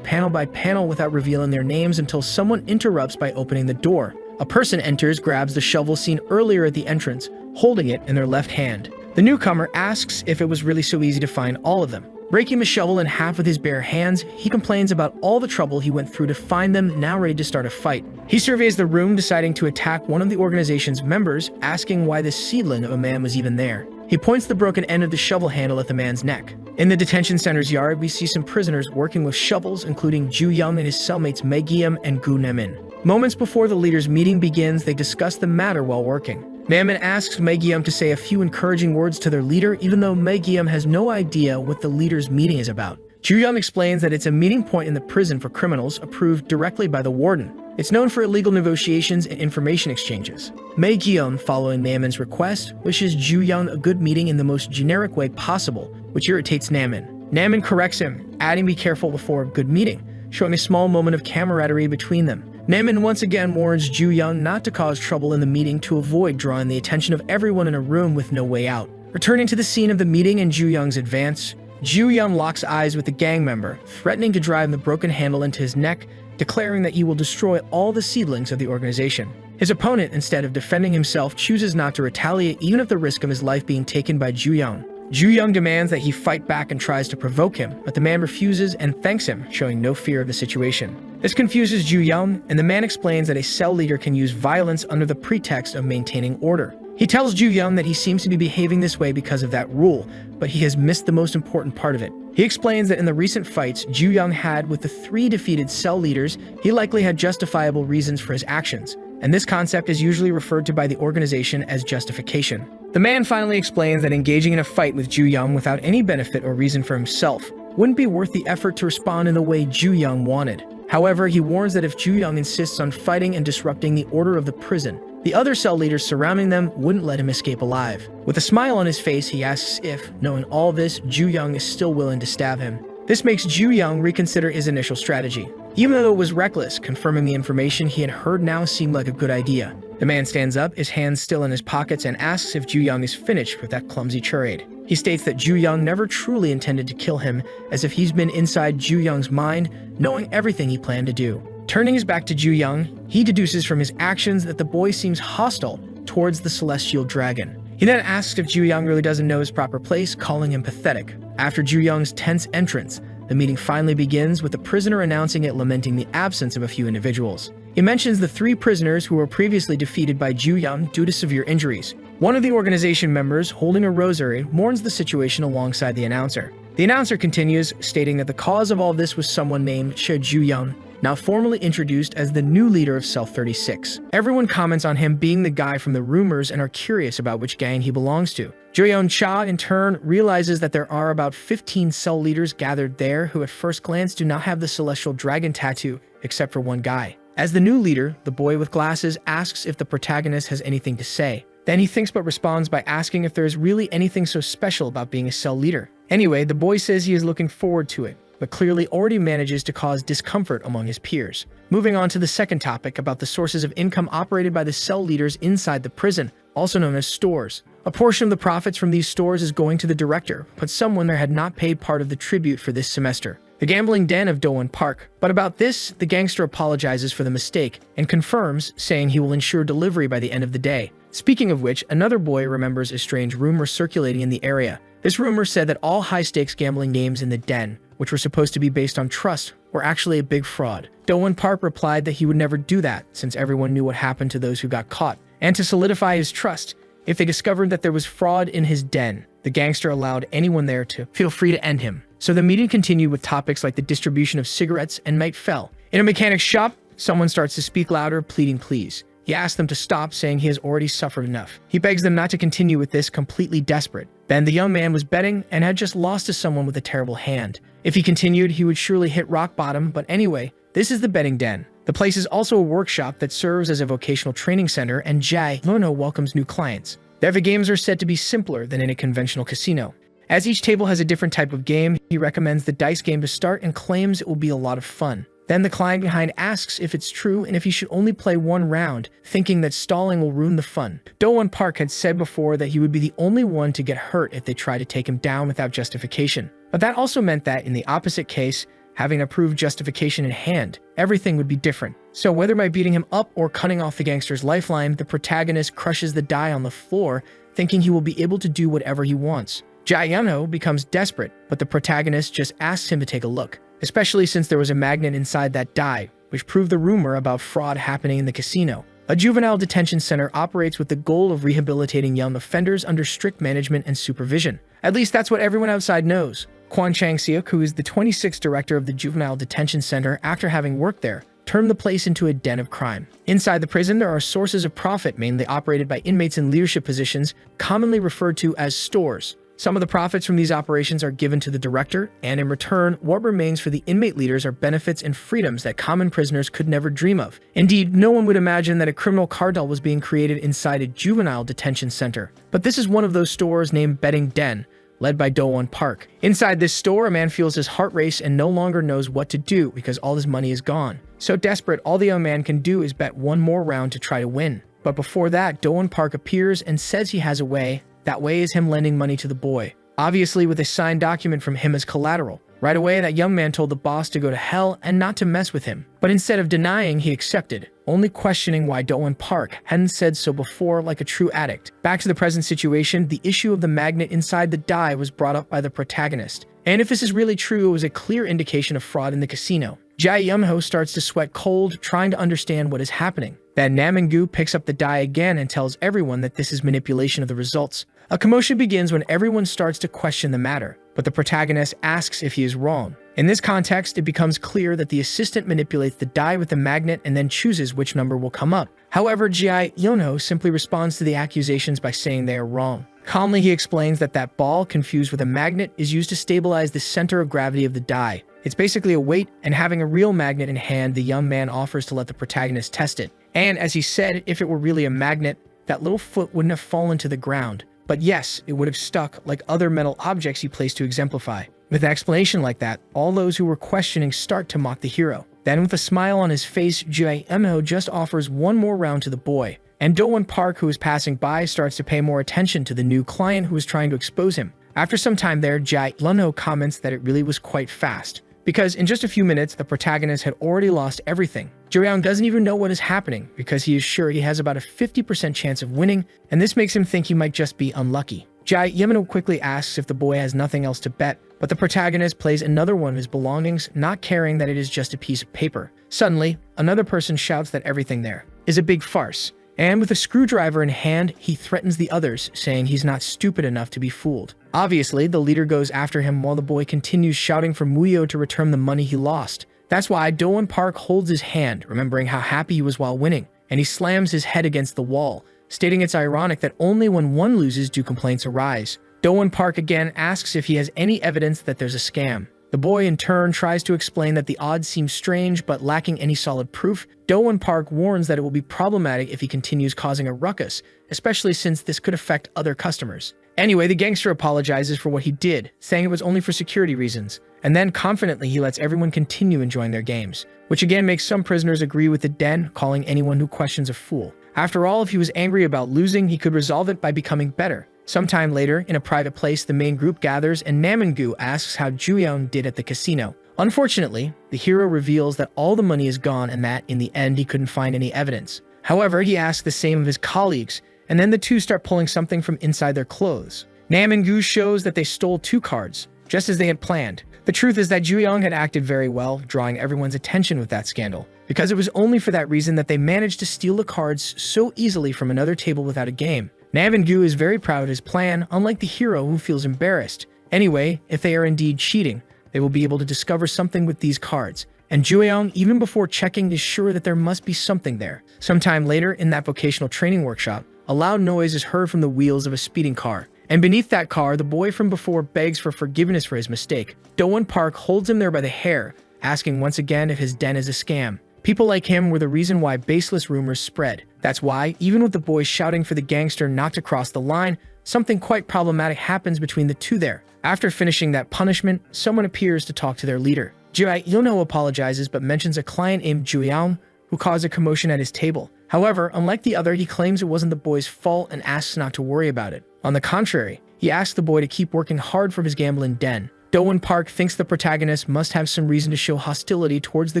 panel by panel without revealing their names until someone interrupts by opening the door. A person enters, grabs the shovel seen earlier at the entrance, holding it in their left hand. The newcomer asks if it was really so easy to find all of them. Breaking the shovel in half with his bare hands, he complains about all the trouble he went through to find them, now ready to start a fight. He surveys the room, deciding to attack one of the organization's members, asking why this seedling of a man was even there. He points the broken end of the shovel handle at the man's neck. In the detention center's yard, we see some prisoners working with shovels, including Ju-young and his cellmates Mae-gyeom and Namin. Moments before the leaders' meeting begins, they discuss the matter while working. Namin asks Mae-gyeom to say a few encouraging words to their leader, even though Mae-gyeom has no idea what the leaders' meeting is about. Ju-young explains that it's a meeting point in the prison for criminals approved directly by the warden. It's known for illegal negotiations and information exchanges. Mae-gyeom, following Namin's request, wishes Ju-young a good meeting in the most generic way possible, which irritates Namin. Namin corrects him, adding be careful before a good meeting, showing a small moment of camaraderie between them. Namin once again warns Ju-young not to cause trouble in the meeting to avoid drawing the attention of everyone in a room with no way out. Returning to the scene of the meeting and Ju-young's advance, Ju-young locks eyes with the gang member, threatening to drive the broken handle into his neck, declaring that he will destroy all the seedlings of the organization. His opponent, instead of defending himself, chooses not to retaliate even at the risk of his life being taken by Ju-young. Ju-young demands that he fight back and tries to provoke him, but the man refuses and thanks him, showing no fear of the situation. This confuses Ju-young, and the man explains that a cell leader can use violence under the pretext of maintaining order. He tells Ju-young that he seems to be behaving this way because of that rule, but he has missed the most important part of it. He explains that in the recent fights Ju-young had with the 3 defeated cell leaders, he likely had justifiable reasons for his actions, and this concept is usually referred to by the organization as justification. The man finally explains that engaging in a fight with Ju-young without any benefit or reason for himself wouldn't be worth the effort to respond in the way Ju-young wanted. However, he warns that if Ju-young insists on fighting and disrupting the order of the prison, the other cell leaders surrounding them wouldn't let him escape alive. With a smile on his face, he asks if, knowing all this, Ju-young is still willing to stab him. This makes Ju-young reconsider his initial strategy. Even though it was reckless, confirming the information he had heard now seemed like a good idea. The man stands up, his hands still in his pockets, and asks if Ju-young is finished with that clumsy charade. He states that Ju-young never truly intended to kill him, as if he's been inside Ju-young's mind, knowing everything he planned to do. Turning his back to Ju-young, he deduces from his actions that the boy seems hostile towards the Celestial Dragon. He then asks if Ju-young really doesn't know his proper place, calling him pathetic. After Ju-young's tense entrance, the meeting finally begins with the prisoner announcing it, lamenting the absence of a few individuals. He mentions the 3 prisoners who were previously defeated by Ju-young due to severe injuries. One of the organization members, holding a rosary, mourns the situation alongside the announcer. The announcer continues, stating that the cause of all this was someone named She Ju-young, now formally introduced as the new leader of Cell 36. Everyone comments on him being the guy from the rumors and are curious about which gang he belongs to. Joyeon Cha, in turn, realizes that there are about 15 cell leaders gathered there who at first glance do not have the celestial dragon tattoo, except for one guy. As the new leader, the boy with glasses asks if the protagonist has anything to say. Then he thinks but responds by asking if there is really anything so special about being a cell leader. Anyway, the boy says he is looking forward to it, but clearly already manages to cause discomfort among his peers. Moving on to the second topic about the sources of income operated by the cell leaders inside the prison, also known as stores. A portion of the profits from these stores is going to the director, but someone there had not paid part of the tribute for this semester. The gambling den of Doan Park. But about this, the gangster apologizes for the mistake and confirms, saying he will ensure delivery by the end of the day. Speaking of which, another boy remembers a strange rumor circulating in the area. This rumor said that all high-stakes gambling games in the den, which were supposed to be based on trust, were actually a big fraud. Doan Park replied that he would never do that, since everyone knew what happened to those who got caught. And to solidify his trust, if they discovered that there was fraud in his den, the gangster allowed anyone there to feel free to end him. So the meeting continued with topics like the distribution of cigarettes and night fell. In a mechanic's shop, someone starts to speak louder, pleading please. He asks them to stop, saying he has already suffered enough. He begs them not to continue with this, completely desperate. Then the young man was betting and had just lost to someone with a terrible hand. If he continued, he would surely hit rock bottom, but anyway, this is the betting den. The place is also a workshop that serves as a vocational training center, and Yahello welcomes new clients. There the games are said to be simpler than in a conventional casino. As each table has a different type of game, he recommends the dice game to start and claims it will be a lot of fun. Then the client behind asks if it's true and if he should only play one round, thinking that stalling will ruin the fun. Doan Park had said before that he would be the only one to get hurt if they tried to take him down without justification. But that also meant that in the opposite case, having a proved justification in hand, everything would be different. So whether by beating him up or cutting off the gangster's lifeline, the protagonist crushes the die on the floor, thinking he will be able to do whatever he wants. Yahello becomes desperate, but the protagonist just asks him to take a look, especially since there was a magnet inside that die, which proved the rumor about fraud happening in the casino. A juvenile detention center operates with the goal of rehabilitating young offenders under strict management and supervision. At least that's what everyone outside knows. Kwon Chang-seok, who is the 26th director of the Juvenile Detention Center after having worked there, turned the place into a den of crime. Inside the prison, there are sources of profit mainly operated by inmates in leadership positions, commonly referred to as stores. Some of the profits from these operations are given to the director, and in return, what remains for the inmate leaders are benefits and freedoms that common prisoners could never dream of. Indeed, no one would imagine that a criminal cartel was being created inside a juvenile detention center. But this is one of those stores named Betting Den, led by Doan Park. Inside this store, a man feels his heart race and no longer knows what to do because all his money is gone. So desperate, all the young man can do is bet one more round to try to win. But before that, Doan Park appears and says he has a way. That way is him lending money to the boy, obviously with a signed document from him as collateral. Right away, that young man told the boss to go to hell and not to mess with him. But instead of denying, he accepted, only questioning why Doan Park hadn't said so before like a true addict. Back to the present situation, the issue of the magnet inside the die was brought up by the protagonist. And if this is really true, it was a clear indication of fraud in the casino. Yahello starts to sweat cold, trying to understand what is happening. Then Namingu picks up the die again and tells everyone that this is manipulation of the results. A commotion begins when everyone starts to question the matter, but the protagonist asks if he is wrong. In this context, it becomes clear that the assistant manipulates the die with the magnet and then chooses which number will come up. However, Yahello simply responds to the accusations by saying they are wrong. Calmly, he explains that that ball, confused with a magnet, is used to stabilize the center of gravity of the die. It's basically a weight, and having a real magnet in hand, the young man offers to let the protagonist test it. And as he said, if it were really a magnet, that little foot wouldn't have fallen to the ground. But yes, it would have stuck like other metal objects he placed to exemplify. With an explanation like that, all those who were questioning start to mock the hero. Then with a smile on his face, Yahello just offers one more round to the boy. And Doan Park, who is passing by, starts to pay more attention to the new client who is trying to expose him. After some time there, Yahello comments that it really was quite fast, because in just a few minutes, the protagonist had already lost everything. Joyeon doesn't even know what is happening because he is sure he has about a 50% chance of winning, and this makes him think he might just be unlucky. Yahello quickly asks if the boy has nothing else to bet, but the protagonist plays another one of his belongings, not caring that it is just a piece of paper. Suddenly, another person shouts that everything there is a big farce, And with a screwdriver in hand, he threatens the others, saying he's not stupid enough to be fooled. Obviously, the leader goes after him while the boy continues shouting for Muyo to return the money he lost. That's why Do-won Park holds his hand, remembering how happy he was while winning, and he slams his head against the wall, stating it's ironic that only when one loses do complaints arise. Do-won Park again asks if he has any evidence that there's a scam. The boy in turn tries to explain that the odds seem strange, but lacking any solid proof, Do-won Park warns that it will be problematic if he continues causing a ruckus, especially since this could affect other customers. Anyway, the gangster apologizes for what he did, saying it was only for security reasons, and then confidently he lets everyone continue enjoying their games, which again makes some prisoners agree with the den, calling anyone who questions a fool. After all, if he was angry about losing, he could resolve it by becoming better. Sometime later, in a private place, the main group gathers and Namingu asks how Juyeon did at the casino. Unfortunately, the hero reveals that all the money is gone and that, in the end, he couldn't find any evidence. However, he asks the same of his colleagues, and then the two start pulling something from inside their clothes. Namingu shows that they stole 2 cards, just as they had planned. The truth is that Juyeon had acted very well, drawing everyone's attention with that scandal, because it was only for that reason that they managed to steal the cards so easily from another table without a game. Namingu is very proud of his plan, unlike the hero who feels embarrassed. Anyway, if they are indeed cheating, they will be able to discover something with these cards, and Juyeon, even before checking, is sure that there must be something there. Sometime later, in that vocational training workshop, a loud noise is heard from the wheels of a speeding car, and beneath that car, the boy from before begs for forgiveness for his mistake. Do-won Park holds him there by the hair, asking once again if his den is a scam. People like him were the reason why baseless rumors spread. That's why, even with the boy shouting for the gangster not to cross the line, something quite problematic happens between the two there. After finishing that punishment, someone appears to talk to their leader. Yahello apologizes but mentions a client named Juyeon who caused a commotion at his table. However, unlike the other, he claims it wasn't the boy's fault and asks not to worry about it. On the contrary, he asks the boy to keep working hard for his gambling den. Do-won Park thinks the protagonist must have some reason to show hostility towards the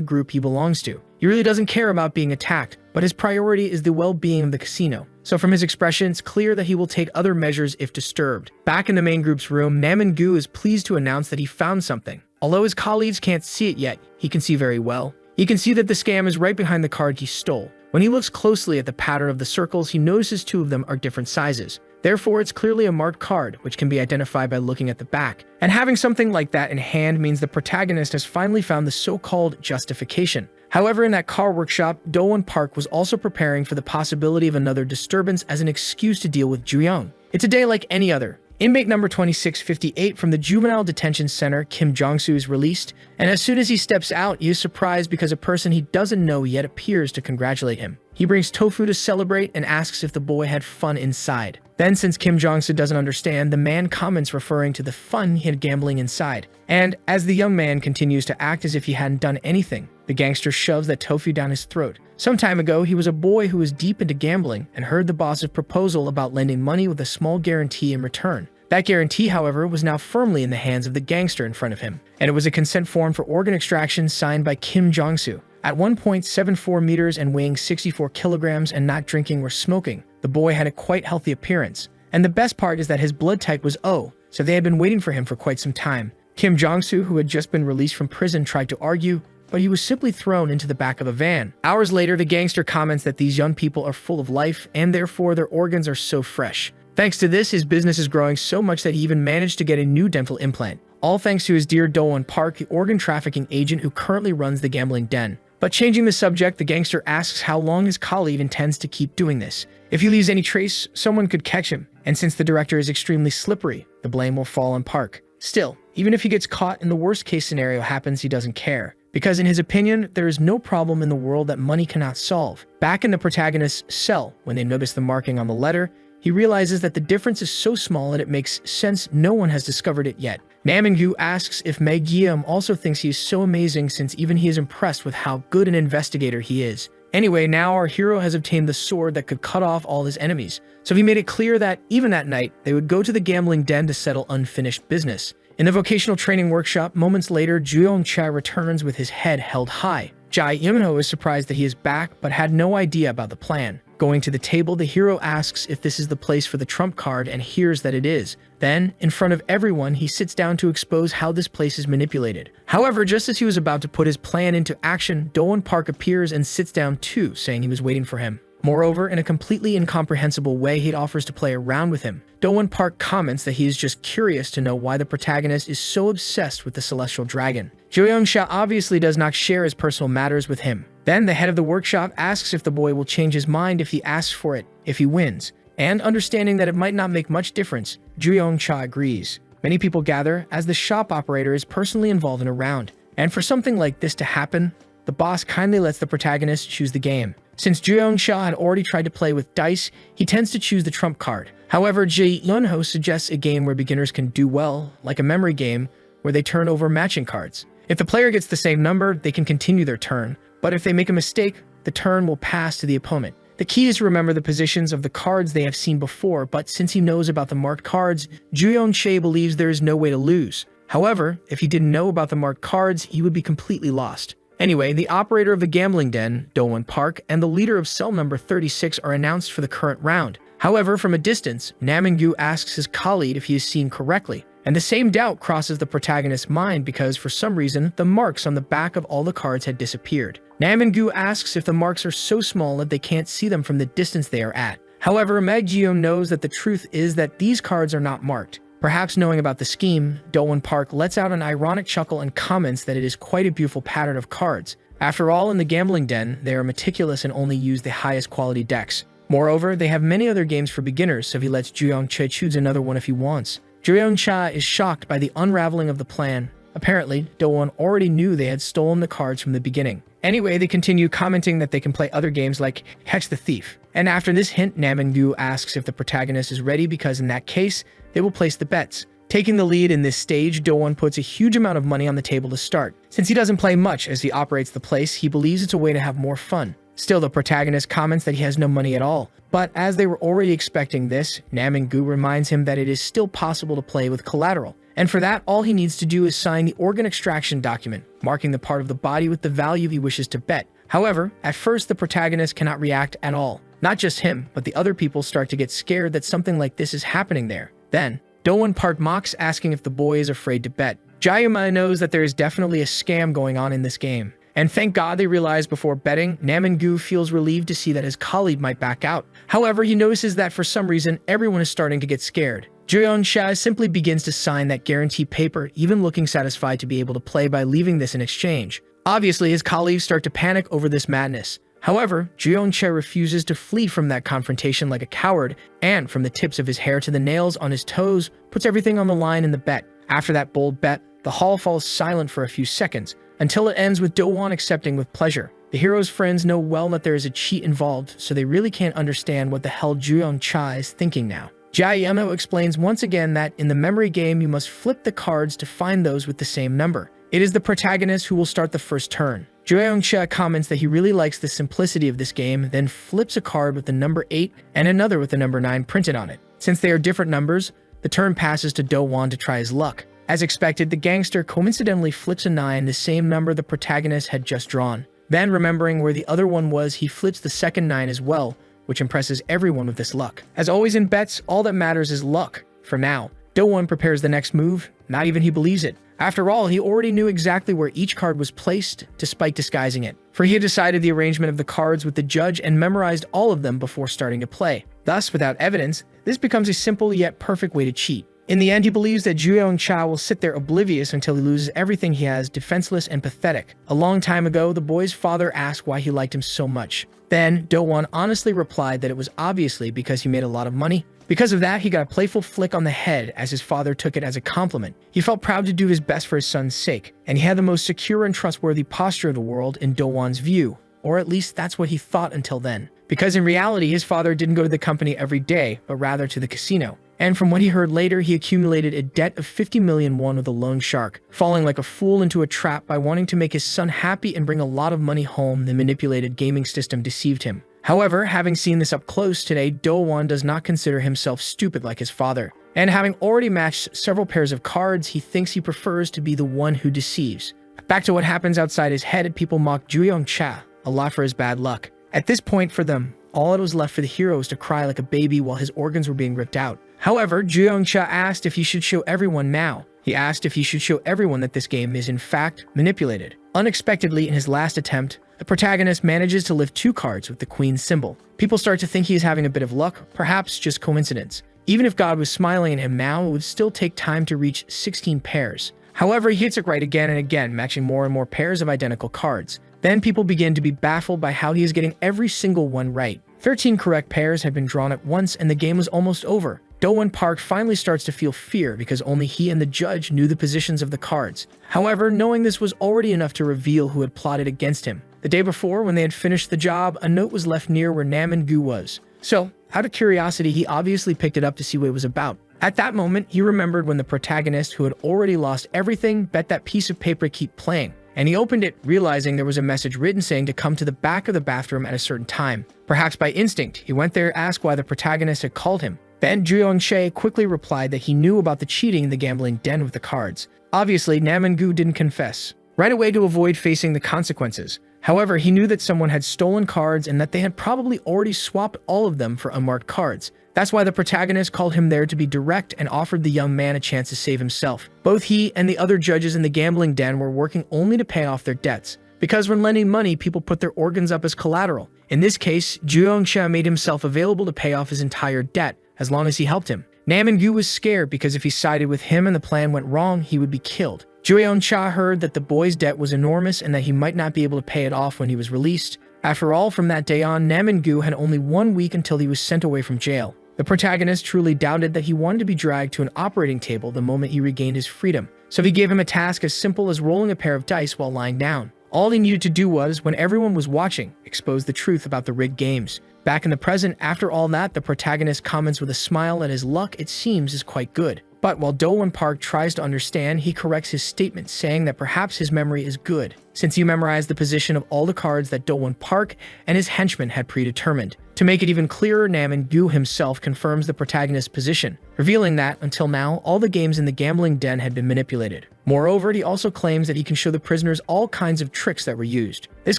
group he belongs to. He really doesn't care about being attacked, but his priority is the well-being of the casino. So from his expression, it's clear that he will take other measures if disturbed. Back in the main group's room, Namingu is pleased to announce that he found something. Although his colleagues can't see it yet, he can see very well. He can see that the scam is right behind the card he stole. When he looks closely at the pattern of the circles, he notices 2 of them are different sizes. Therefore, it's clearly a marked card, which can be identified by looking at the back. And having something like that in hand means the protagonist has finally found the so-called justification. However, in that car workshop, Do-won Park was also preparing for the possibility of another disturbance as an excuse to deal with Juyeon. It's a day like any other. Inmate number 2658 from the Juvenile Detention Center, Kim Jong-soo, is released, and as soon as he steps out, he is surprised because a person he doesn't know yet appears to congratulate him. He brings tofu to celebrate and asks if the boy had fun inside. Then, since Kim Jong-soo doesn't understand, the man comments referring to the fun he had gambling inside. And as the young man continues to act as if he hadn't done anything, the gangster shoves that tofu down his throat. Some time ago, he was a boy who was deep into gambling and heard the boss's proposal about lending money with a small guarantee in return. That guarantee, however, was now firmly in the hands of the gangster in front of him, and it was a consent form for organ extraction signed by Kim Jong-soo. At 1.74 meters and weighing 64 kilograms and not drinking or smoking, the boy had a quite healthy appearance. And the best part is that his blood type was O, so they had been waiting for him for quite some time. Kim Jong-soo, who had just been released from prison, tried to argue, but he was simply thrown into the back of a van. Hours later, the gangster comments that these young people are full of life and therefore their organs are so fresh. Thanks to this, his business is growing so much that he even managed to get a new dental implant. All thanks to his dear Do-won Park, the organ trafficking agent who currently runs the gambling den. But changing the subject, the gangster asks how long his colleague intends to keep doing this. If he leaves any trace, someone could catch him, and since the director is extremely slippery, the blame will fall on Park. Still, even if he gets caught and the worst case scenario happens, he doesn't care. Because in his opinion, there is no problem in the world that money cannot solve. Back in the protagonist's cell, when they notice the marking on the letter, he realizes that the difference is so small that it makes sense no one has discovered it yet. Namingu asks if Mae-gyeom also thinks he is so amazing since even he is impressed with how good an investigator he is. Anyway, now our hero has obtained the sword that could cut off all his enemies, so he made it clear that, even that night, they would go to the gambling den to settle unfinished business. In the vocational training workshop, moments later, Juyeon-cha returns with his head held high. Jae-eun-ho is surprised that he is back, but had no idea about the plan. Going to the table, the hero asks if this is the place for the trump card and hears that it is. Then, in front of everyone, he sits down to expose how this place is manipulated. However, just as he was about to put his plan into action, Do-won Park appears and sits down too, saying he was waiting for him. Moreover, in a completely incomprehensible way, he offers to play around with him. Do-won Park comments that he is just curious to know why the protagonist is so obsessed with the celestial dragon. Jo-young-sha obviously does not share his personal matters with him. Then the head of the workshop asks if the boy will change his mind if he asks for it, if he wins. And understanding that it might not make much difference, Jo-young-sha agrees. Many people gather as the shop operator is personally involved in a round. And for something like this to happen, the boss kindly lets the protagonist choose the game. Since Jo-young-sha had already tried to play with dice, he tends to choose the trump card. However, Ji-Yunho suggests a game where beginners can do well, like a memory game, where they turn over matching cards. If the player gets the same number, they can continue their turn, but if they make a mistake, the turn will pass to the opponent. The key is to remember the positions of the cards they have seen before, but since he knows about the marked cards, Jo-young-sha believes there is no way to lose. However, if he didn't know about the marked cards, he would be completely lost. Anyway, the operator of the gambling den, Do-won Park, and the leader of cell number 36 are announced for the current round. However, from a distance, Nam-in-gu asks his colleague if he is seen correctly, and the same doubt crosses the protagonist's mind because for some reason, the marks on the back of all the cards had disappeared. Nam-in-gu asks if the marks are so small that they can't see them from the distance they are at. However, Meg-jeon knows that the truth is that these cards are not marked. Perhaps knowing about the scheme, Do-won Park lets out an ironic chuckle and comments that it is quite a beautiful pattern of cards. After all, in the gambling den, they are meticulous and only use the highest quality decks. Moreover, they have many other games for beginners, so he lets Jo-young-sha choose another one if he wants. Jo-young-sha is shocked by the unraveling of the plan. Apparently, Do-won already knew they had stolen the cards from the beginning. Anyway, they continue commenting that they can play other games like Catch the Thief. And after this hint, Nam-in-gu asks if the protagonist is ready because in that case, they will place the bets. Taking the lead in this stage, Do-won puts a huge amount of money on the table to start. Since he doesn't play much as he operates the place, he believes it's a way to have more fun. Still, the protagonist comments that he has no money at all. But as they were already expecting this, Nam-in-gu reminds him that it is still possible to play with collateral. And for that, all he needs to do is sign the organ extraction document, marking the part of the body with the value he wishes to bet. However, at first the protagonist cannot react at all. Not just him, but the other people start to get scared that something like this is happening there. Then, Do-won Park mocks asking if the boy is afraid to bet. Jayuma knows that there is definitely a scam going on in this game. And thank God they realized before betting, Nam-in-gu feels relieved to see that his colleague might back out. However, he notices that for some reason, everyone is starting to get scared. Jo-young-sha simply begins to sign that guarantee paper, even looking satisfied to be able to play by leaving this in exchange. Obviously, his colleagues start to panic over this madness. However, Jo-young-sha refuses to flee from that confrontation like a coward, and from the tips of his hair to the nails on his toes, puts everything on the line in the bet. After that bold bet, the hall falls silent for a few seconds, until it ends with Do-won accepting with pleasure. The hero's friends know well that there is a cheat involved, so they really can't understand what the hell Jo-young-sha is thinking now. Jae-yemo explains once again that in the memory game you must flip the cards to find those with the same number. It is the protagonist who will start the first turn. Jo-young-sha comments that he really likes the simplicity of this game, then flips a card with the number 8 and another with the number 9 printed on it. Since they are different numbers, the turn passes to Do-won to try his luck. As expected, the gangster coincidentally flips a 9, the same number the protagonist had just drawn. Then, remembering where the other one was, he flips the second 9 as well, which impresses everyone with this luck. As always in bets, all that matters is luck. For now, Do-won prepares the next move, not even he believes it. After all, he already knew exactly where each card was placed, despite disguising it. For he had decided the arrangement of the cards with the judge and memorized all of them before starting to play. Thus, without evidence, this becomes a simple yet perfect way to cheat. In the end, he believes that Jo-young-sha will sit there oblivious until he loses everything he has, defenseless and pathetic. A long time ago, the boy's father asked why he liked him so much. Then, Do-won honestly replied that it was obviously because he made a lot of money. Because of that, he got a playful flick on the head as his father took it as a compliment. He felt proud to do his best for his son's sake, and he had the most secure and trustworthy posture of the world in Do-won's view, or at least that's what he thought until then. Because in reality, his father didn't go to the company every day, but rather to the casino. And from what he heard later, he accumulated a debt of 50 million won with a loan shark. Falling like a fool into a trap by wanting to make his son happy and bring a lot of money home, the manipulated gaming system deceived him. However, having seen this up close today, Do-won does not consider himself stupid like his father. And having already matched several pairs of cards, he thinks he prefers to be the one who deceives. Back to what happens outside his head, people mock Jo-young-sha a lot for his bad luck. At this point for them, all it was left for the hero was to cry like a baby while his organs were being ripped out. However, Jo-young-sha asked if he should show everyone now. He asked if he should show everyone that this game is in fact manipulated. Unexpectedly, in his last attempt, The protagonist manages to lift 2 cards with the queen symbol. People start to think he is having a bit of luck, perhaps just coincidence. Even if God was smiling at him now, it would still take time to reach 16 pairs. However, he hits it right again and again, matching more and more pairs of identical cards. Then people begin to be baffled by how he is getting every single one right. 13 correct pairs had been drawn at once and the game was almost over. Do-won Park finally starts to feel fear because only he and the judge knew the positions of the cards. However, knowing this was already enough to reveal who had plotted against him. The day before, when they had finished the job, a note was left near where Naman-gu was. So, out of curiosity, he obviously picked it up to see what it was about. At that moment, he remembered when the protagonist, who had already lost everything, bet that piece of paper keep playing. And he opened it, realizing there was a message written saying to come to the back of the bathroom at a certain time. Perhaps by instinct, he went there to ask why the protagonist had called him. Then Jeong-chae quickly replied that he knew about the cheating in the gambling den with the cards. Obviously, Naman-gu didn't confess right away to avoid facing the consequences. However, he knew that someone had stolen cards and that they had probably already swapped all of them for unmarked cards. That's why the protagonist called him there to be direct and offered the young man a chance to save himself. Both he and the other judges in the gambling den were working only to pay off their debts. Because when lending money, people put their organs up as collateral. In this case, Jeong-chae made himself available to pay off his entire debt, as long as he helped him. Naman-gu was scared because if he sided with him and the plan went wrong, he would be killed. Jeong-chae heard that the boy's debt was enormous and that he might not be able to pay it off when he was released. After all, from that day on, Naman-gu had only 1 week until he was sent away from jail. The protagonist truly doubted that he wanted to be dragged to an operating table the moment he regained his freedom, so he gave him a task as simple as rolling a pair of dice while lying down. All he needed to do was, when everyone was watching, expose the truth about the rigged games. Back in the present, after all that, the protagonist comments with a smile that his luck, it seems, is quite good. But while Do-won Park tries to understand, he corrects his statement, saying that perhaps his memory is good, since he memorized the position of all the cards that Do-won Park and his henchmen had predetermined. To make it even clearer, Naman-gu himself confirms the protagonist's position, revealing that, until now, all the games in the gambling den had been manipulated. Moreover, he also claims that he can show the prisoners all kinds of tricks that were used. This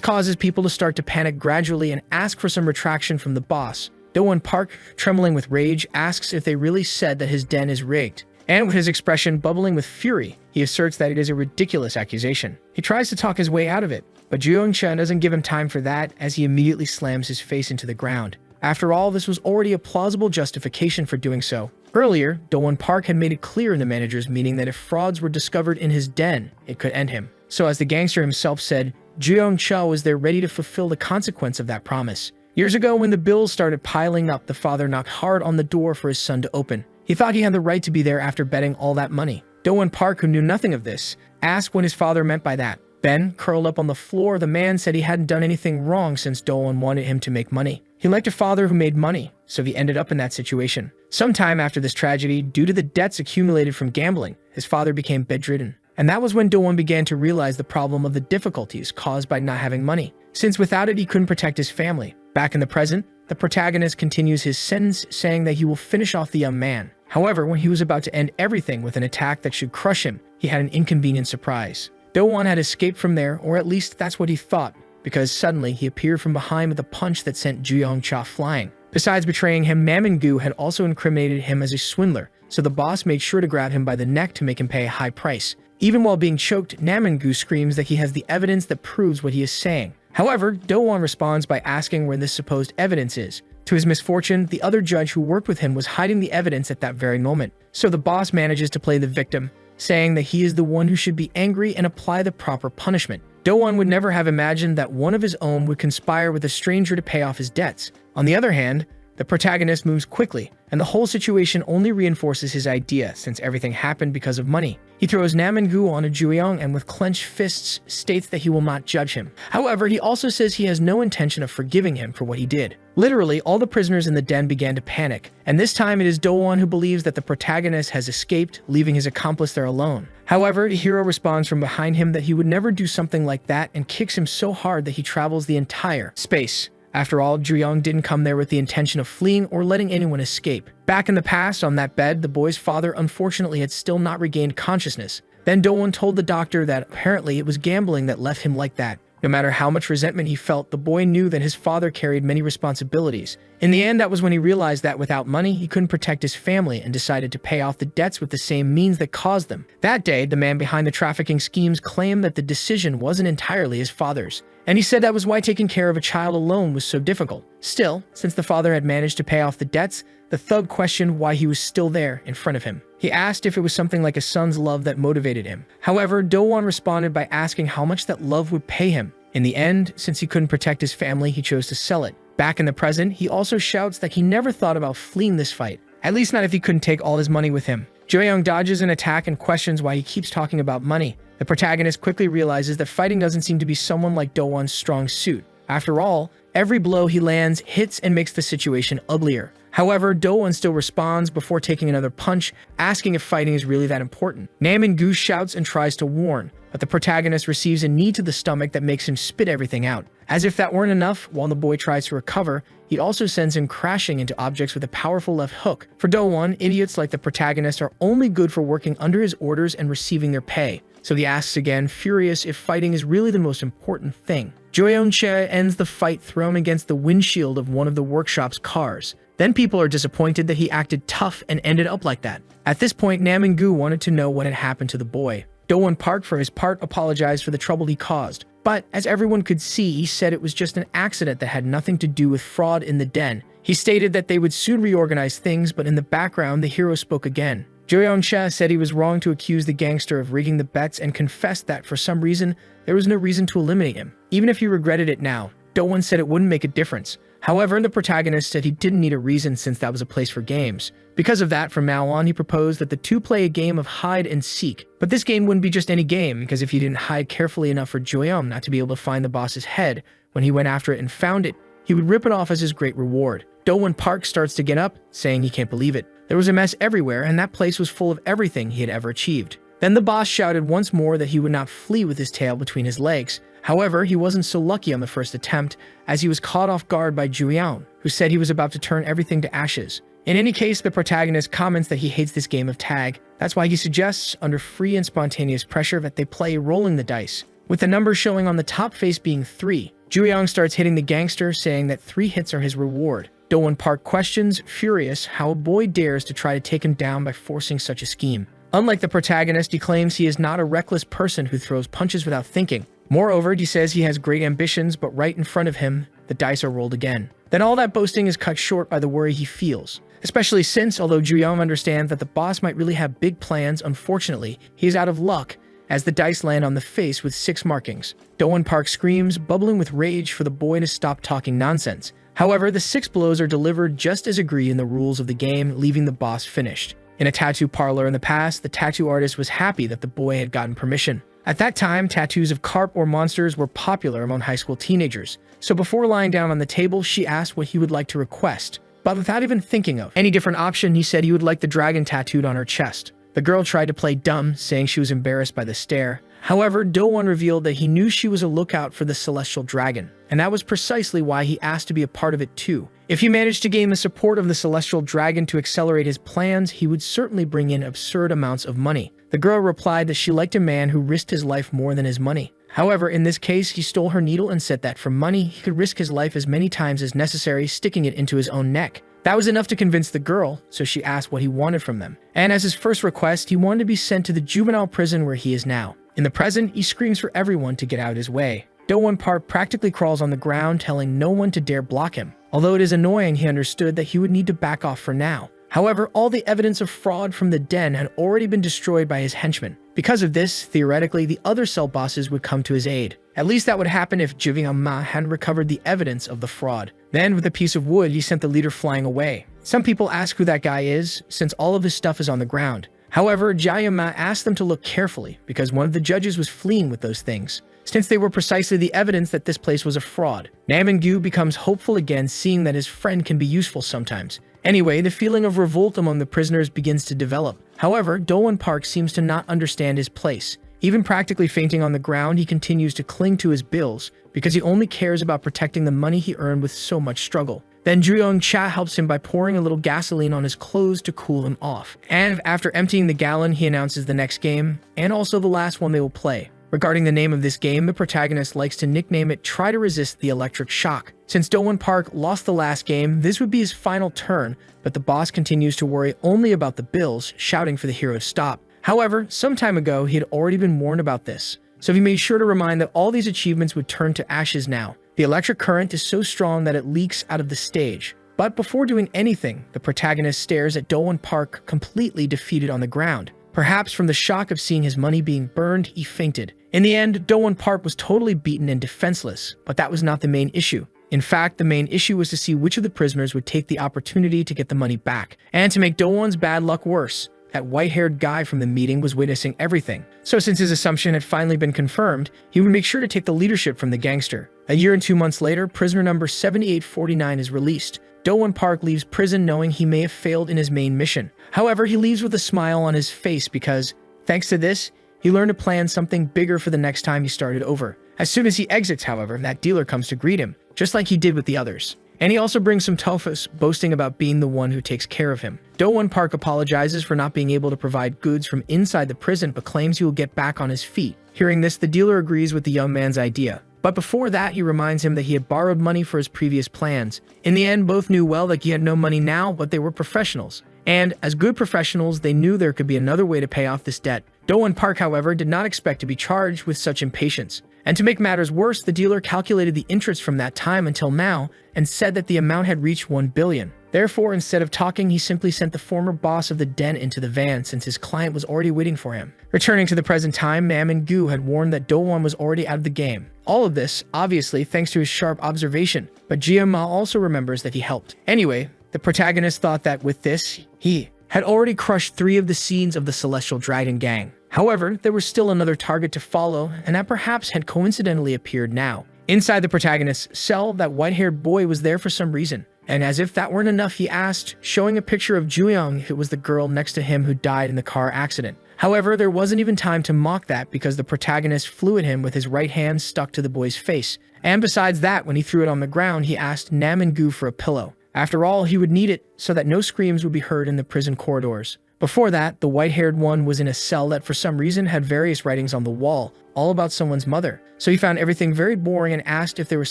causes people to start to panic gradually and ask for some retraction from the boss. Do-won Park, trembling with rage, asks if they really said that his den is rigged. And with his expression bubbling with fury, he asserts that it is a ridiculous accusation. He tries to talk his way out of it, but Jeong-chae doesn't give him time for that as he immediately slams his face into the ground. After all, this was already a plausible justification for doing so. Earlier, Do-won Park had made it clear in the manager's meeting that if frauds were discovered in his den, it could end him. So as the gangster himself said, Jeong-chae was there ready to fulfill the consequence of that promise. Years ago, when the bills started piling up, the father knocked hard on the door for his son to open. He thought he had the right to be there after betting all that money. Do-won Park, who knew nothing of this, asked what his father meant by that. Then, curled up on the floor, the man said he hadn't done anything wrong since Do-won wanted him to make money. He liked a father who made money, so he ended up in that situation. Sometime after this tragedy, due to the debts accumulated from gambling, his father became bedridden. And that was when Do-won began to realize the problem of the difficulties caused by not having money, since without it he couldn't protect his family. Back in the present, the protagonist continues his sentence, saying that he will finish off the young man. However, when he was about to end everything with an attack that should crush him, he had an inconvenient surprise. Do-won had escaped from there, or at least that's what he thought, because suddenly he appeared from behind with a punch that sent Jeong-chae flying. Besides betraying him, Naman-gu had also incriminated him as a swindler, so the boss made sure to grab him by the neck to make him pay a high price. Even while being choked, Naman-gu screams that he has the evidence that proves what he is saying. However, Do-won responds by asking where this supposed evidence is. To his misfortune, the other judge who worked with him was hiding the evidence at that very moment. So the boss manages to play the victim, saying that he is the one who should be angry and apply the proper punishment. Do-won would never have imagined that one of his own would conspire with a stranger to pay off his debts. On the other hand, the protagonist moves quickly, and the whole situation only reinforces his idea since everything happened because of money. He throws Naman-gu on a Juyeong and with clenched fists states that he will not judge him. However, he also says he has no intention of forgiving him for what he did. Literally, all the prisoners in the den began to panic, and this time it is Do-won who believes that the protagonist has escaped, leaving his accomplice there alone. However, the hero responds from behind him that he would never do something like that and kicks him so hard that he travels the entire space. After all, Juyeong didn't come there with the intention of fleeing or letting anyone escape. Back in the past, on that bed, the boy's father unfortunately had still not regained consciousness. Then Do-won told the doctor that apparently it was gambling that left him like that. No matter how much resentment he felt, the boy knew that his father carried many responsibilities. In the end, that was when he realized that without money, he couldn't protect his family and decided to pay off the debts with the same means that caused them. That day, the man behind the trafficking schemes claimed that the decision wasn't entirely his father's, and he said that was why taking care of a child alone was so difficult. Still, since the father had managed to pay off the debts, the thug questioned why he was still there in front of him. He asked if it was something like a son's love that motivated him. However, Do-won responded by asking how much that love would pay him. In the end, since he couldn't protect his family, he chose to sell it. Back in the present, he also shouts that he never thought about fleeing this fight, at least not if he couldn't take all his money with him. Jo-young dodges an attack and questions why he keeps talking about money. The protagonist quickly realizes that fighting doesn't seem to be someone like Do-won's strong suit. After all, every blow he lands hits and makes the situation uglier. However, Do-won still responds before taking another punch, asking if fighting is really that important. Namin-gu shouts and tries to warn, but the protagonist receives a knee to the stomach that makes him spit everything out. As if that weren't enough, while the boy tries to recover, he also sends him crashing into objects with a powerful left hook. For Do-won, idiots like the protagonist are only good for working under his orders and receiving their pay. So he asks again, furious if fighting is really the most important thing. Jo-young-che ends the fight thrown against the windshield of one of the workshop's cars. Then people are disappointed that he acted tough and ended up like that. At this point, Namin-gu wanted to know what had happened to the boy. Do-won Park, for his part, apologized for the trouble he caused. But, as everyone could see, he said it was just an accident that had nothing to do with fraud in the den. He stated that they would soon reorganize things, but in the background, the hero spoke again. Jo-young-che said he was wrong to accuse the gangster of rigging the bets and confessed that, for some reason, there was no reason to eliminate him. Even if he regretted it now, Do-won said it wouldn't make a difference. However, the protagonist said he didn't need a reason since that was a place for games. Because of that, from now on, he proposed that the two play a game of hide and seek. But this game wouldn't be just any game, because if he didn't hide carefully enough for Jo-young not to be able to find the boss's head, when he went after it and found it, he would rip it off as his great reward. Do-won Park starts to get up, saying he can't believe it. There was a mess everywhere, and that place was full of everything he had ever achieved. Then the boss shouted once more that he would not flee with his tail between his legs. However, he wasn't so lucky on the first attempt, as he was caught off guard by Jo-young, who said he was about to turn everything to ashes. In any case, the protagonist comments that he hates this game of tag. That's why he suggests, under free and spontaneous pressure, that they play rolling the dice, with the number showing on the top face being 3. Jo-young starts hitting the gangster, saying that 3 hits are his reward. Do-won Park questions, furious, how a boy dares to try to take him down by forcing such a scheme. Unlike the protagonist, he claims he is not a reckless person who throws punches without thinking. Moreover, he says he has great ambitions, but right in front of him, the dice are rolled again. Then all that boasting is cut short by the worry he feels. Especially since, although Jo-young understands that the boss might really have big plans, unfortunately, he is out of luck, as the dice land on the face with 6 markings. Do-won Park screams, bubbling with rage for the boy to stop talking nonsense. However, the 6 blows are delivered just as agreed in the rules of the game, leaving the boss finished. In a tattoo parlor in the past, the tattoo artist was happy that the boy had gotten permission. At that time, tattoos of carp or monsters were popular among high school teenagers, so before lying down on the table, she asked what he would like to request. But without even thinking of any different option, he said he would like the dragon tattooed on her chest. The girl tried to play dumb, saying she was embarrassed by the stare. However, Do-won revealed that he knew she was a lookout for the celestial dragon, and that was precisely why he asked to be a part of it too. If he managed to gain the support of the celestial dragon to accelerate his plans, he would certainly bring in absurd amounts of money. The girl replied that she liked a man who risked his life more than his money. However, in this case, he stole her needle and said that for money, he could risk his life as many times as necessary, sticking it into his own neck. That was enough to convince the girl, so she asked what he wanted from them. And as his first request, he wanted to be sent to the juvenile prison where he is now. In the present, he screams for everyone to get out of his way. Do-won Park practically crawls on the ground, telling no one to dare block him. Although it is annoying, he understood that he would need to back off for now. However, all the evidence of fraud from the den had already been destroyed by his henchmen. Because of this, theoretically, the other cell bosses would come to his aid. At least that would happen if Jivyang-ma hadn't recovered the evidence of the fraud. Then, with a piece of wood, he sent the leader flying away. Some people ask who that guy is, since all of his stuff is on the ground. However, Jivyang-ma asked them to look carefully, because one of the judges was fleeing with those things, since they were precisely the evidence that this place was a fraud. Namin-gu becomes hopeful again, seeing that his friend can be useful sometimes. Anyway, the feeling of revolt among the prisoners begins to develop. However, Do-won Park seems to not understand his place. Even practically fainting on the ground, he continues to cling to his bills, because he only cares about protecting the money he earned with so much struggle. Then Jo-young-cha helps him by pouring a little gasoline on his clothes to cool him off. And after emptying the gallon, he announces the next game, and also the last one they will play. Regarding the name of this game, the protagonist likes to nickname it Try to Resist the Electric Shock. Since Do-won Park lost the last game, this would be his final turn, but the boss continues to worry only about the bills, shouting for the hero to stop. However, some time ago, he had already been warned about this. so he made sure to remind that all these achievements would turn to ashes now. The electric current is so strong that it leaks out of the stage. But before doing anything, the protagonist stares at Do-won Park completely defeated on the ground. Perhaps from the shock of seeing his money being burned, he fainted. In the end, Do-won Park was totally beaten and defenseless, but that was not the main issue. In fact, the main issue was to see which of the prisoners would take the opportunity to get the money back. And to make Do-won's bad luck worse, that white-haired guy from the meeting was witnessing everything. So since his assumption had finally been confirmed, he would make sure to take the leadership from the gangster. A year and 2 months later, prisoner number 7849 is released. Do-won Park leaves prison knowing he may have failed in his main mission. However, he leaves with a smile on his face because, thanks to this, he learned to plan something bigger for the next time he started over. As soon as he exits, however, that dealer comes to greet him, just like he did with the others. And he also brings some tofu's, boasting about being the one who takes care of him. Do-won Park apologizes for not being able to provide goods from inside the prison, but claims he will get back on his feet. Hearing this, the dealer agrees with the young man's idea. But before that, he reminds him that he had borrowed money for his previous plans. In the end, both knew well that he had no money now, but they were professionals. And as good professionals, they knew there could be another way to pay off this debt. Do-won Park, however, did not expect to be charged with such impatience. And to make matters worse, the dealer calculated the interest from that time until now and said that the amount had reached 1 billion. Therefore, instead of talking, he simply sent the former boss of the den into the van since his client was already waiting for him. Returning to the present time, Mam and Gu had warned that Do-won was already out of the game. All of this, obviously, thanks to his sharp observation, but Jia-ma also remembers that he helped. Anyway, the protagonist thought that with this, he had already crushed 3 of the seeds of the Celestial Dragon Gang. However, there was still another target to follow, and that perhaps had coincidentally appeared now. Inside the protagonist's cell, that white-haired boy was there for some reason. And as if that weren't enough, he asked, showing a picture of Juyoung if it was the girl next to him who died in the car accident. However, there wasn't even time to mock that because the protagonist flew at him with his right hand stuck to the boy's face. And besides that, when he threw it on the ground, he asked Nam and Gu for a pillow. After all, he would need it so that no screams would be heard in the prison corridors. Before that, the white-haired one was in a cell that for some reason had various writings on the wall, all about someone's mother. So he found everything very boring and asked if there was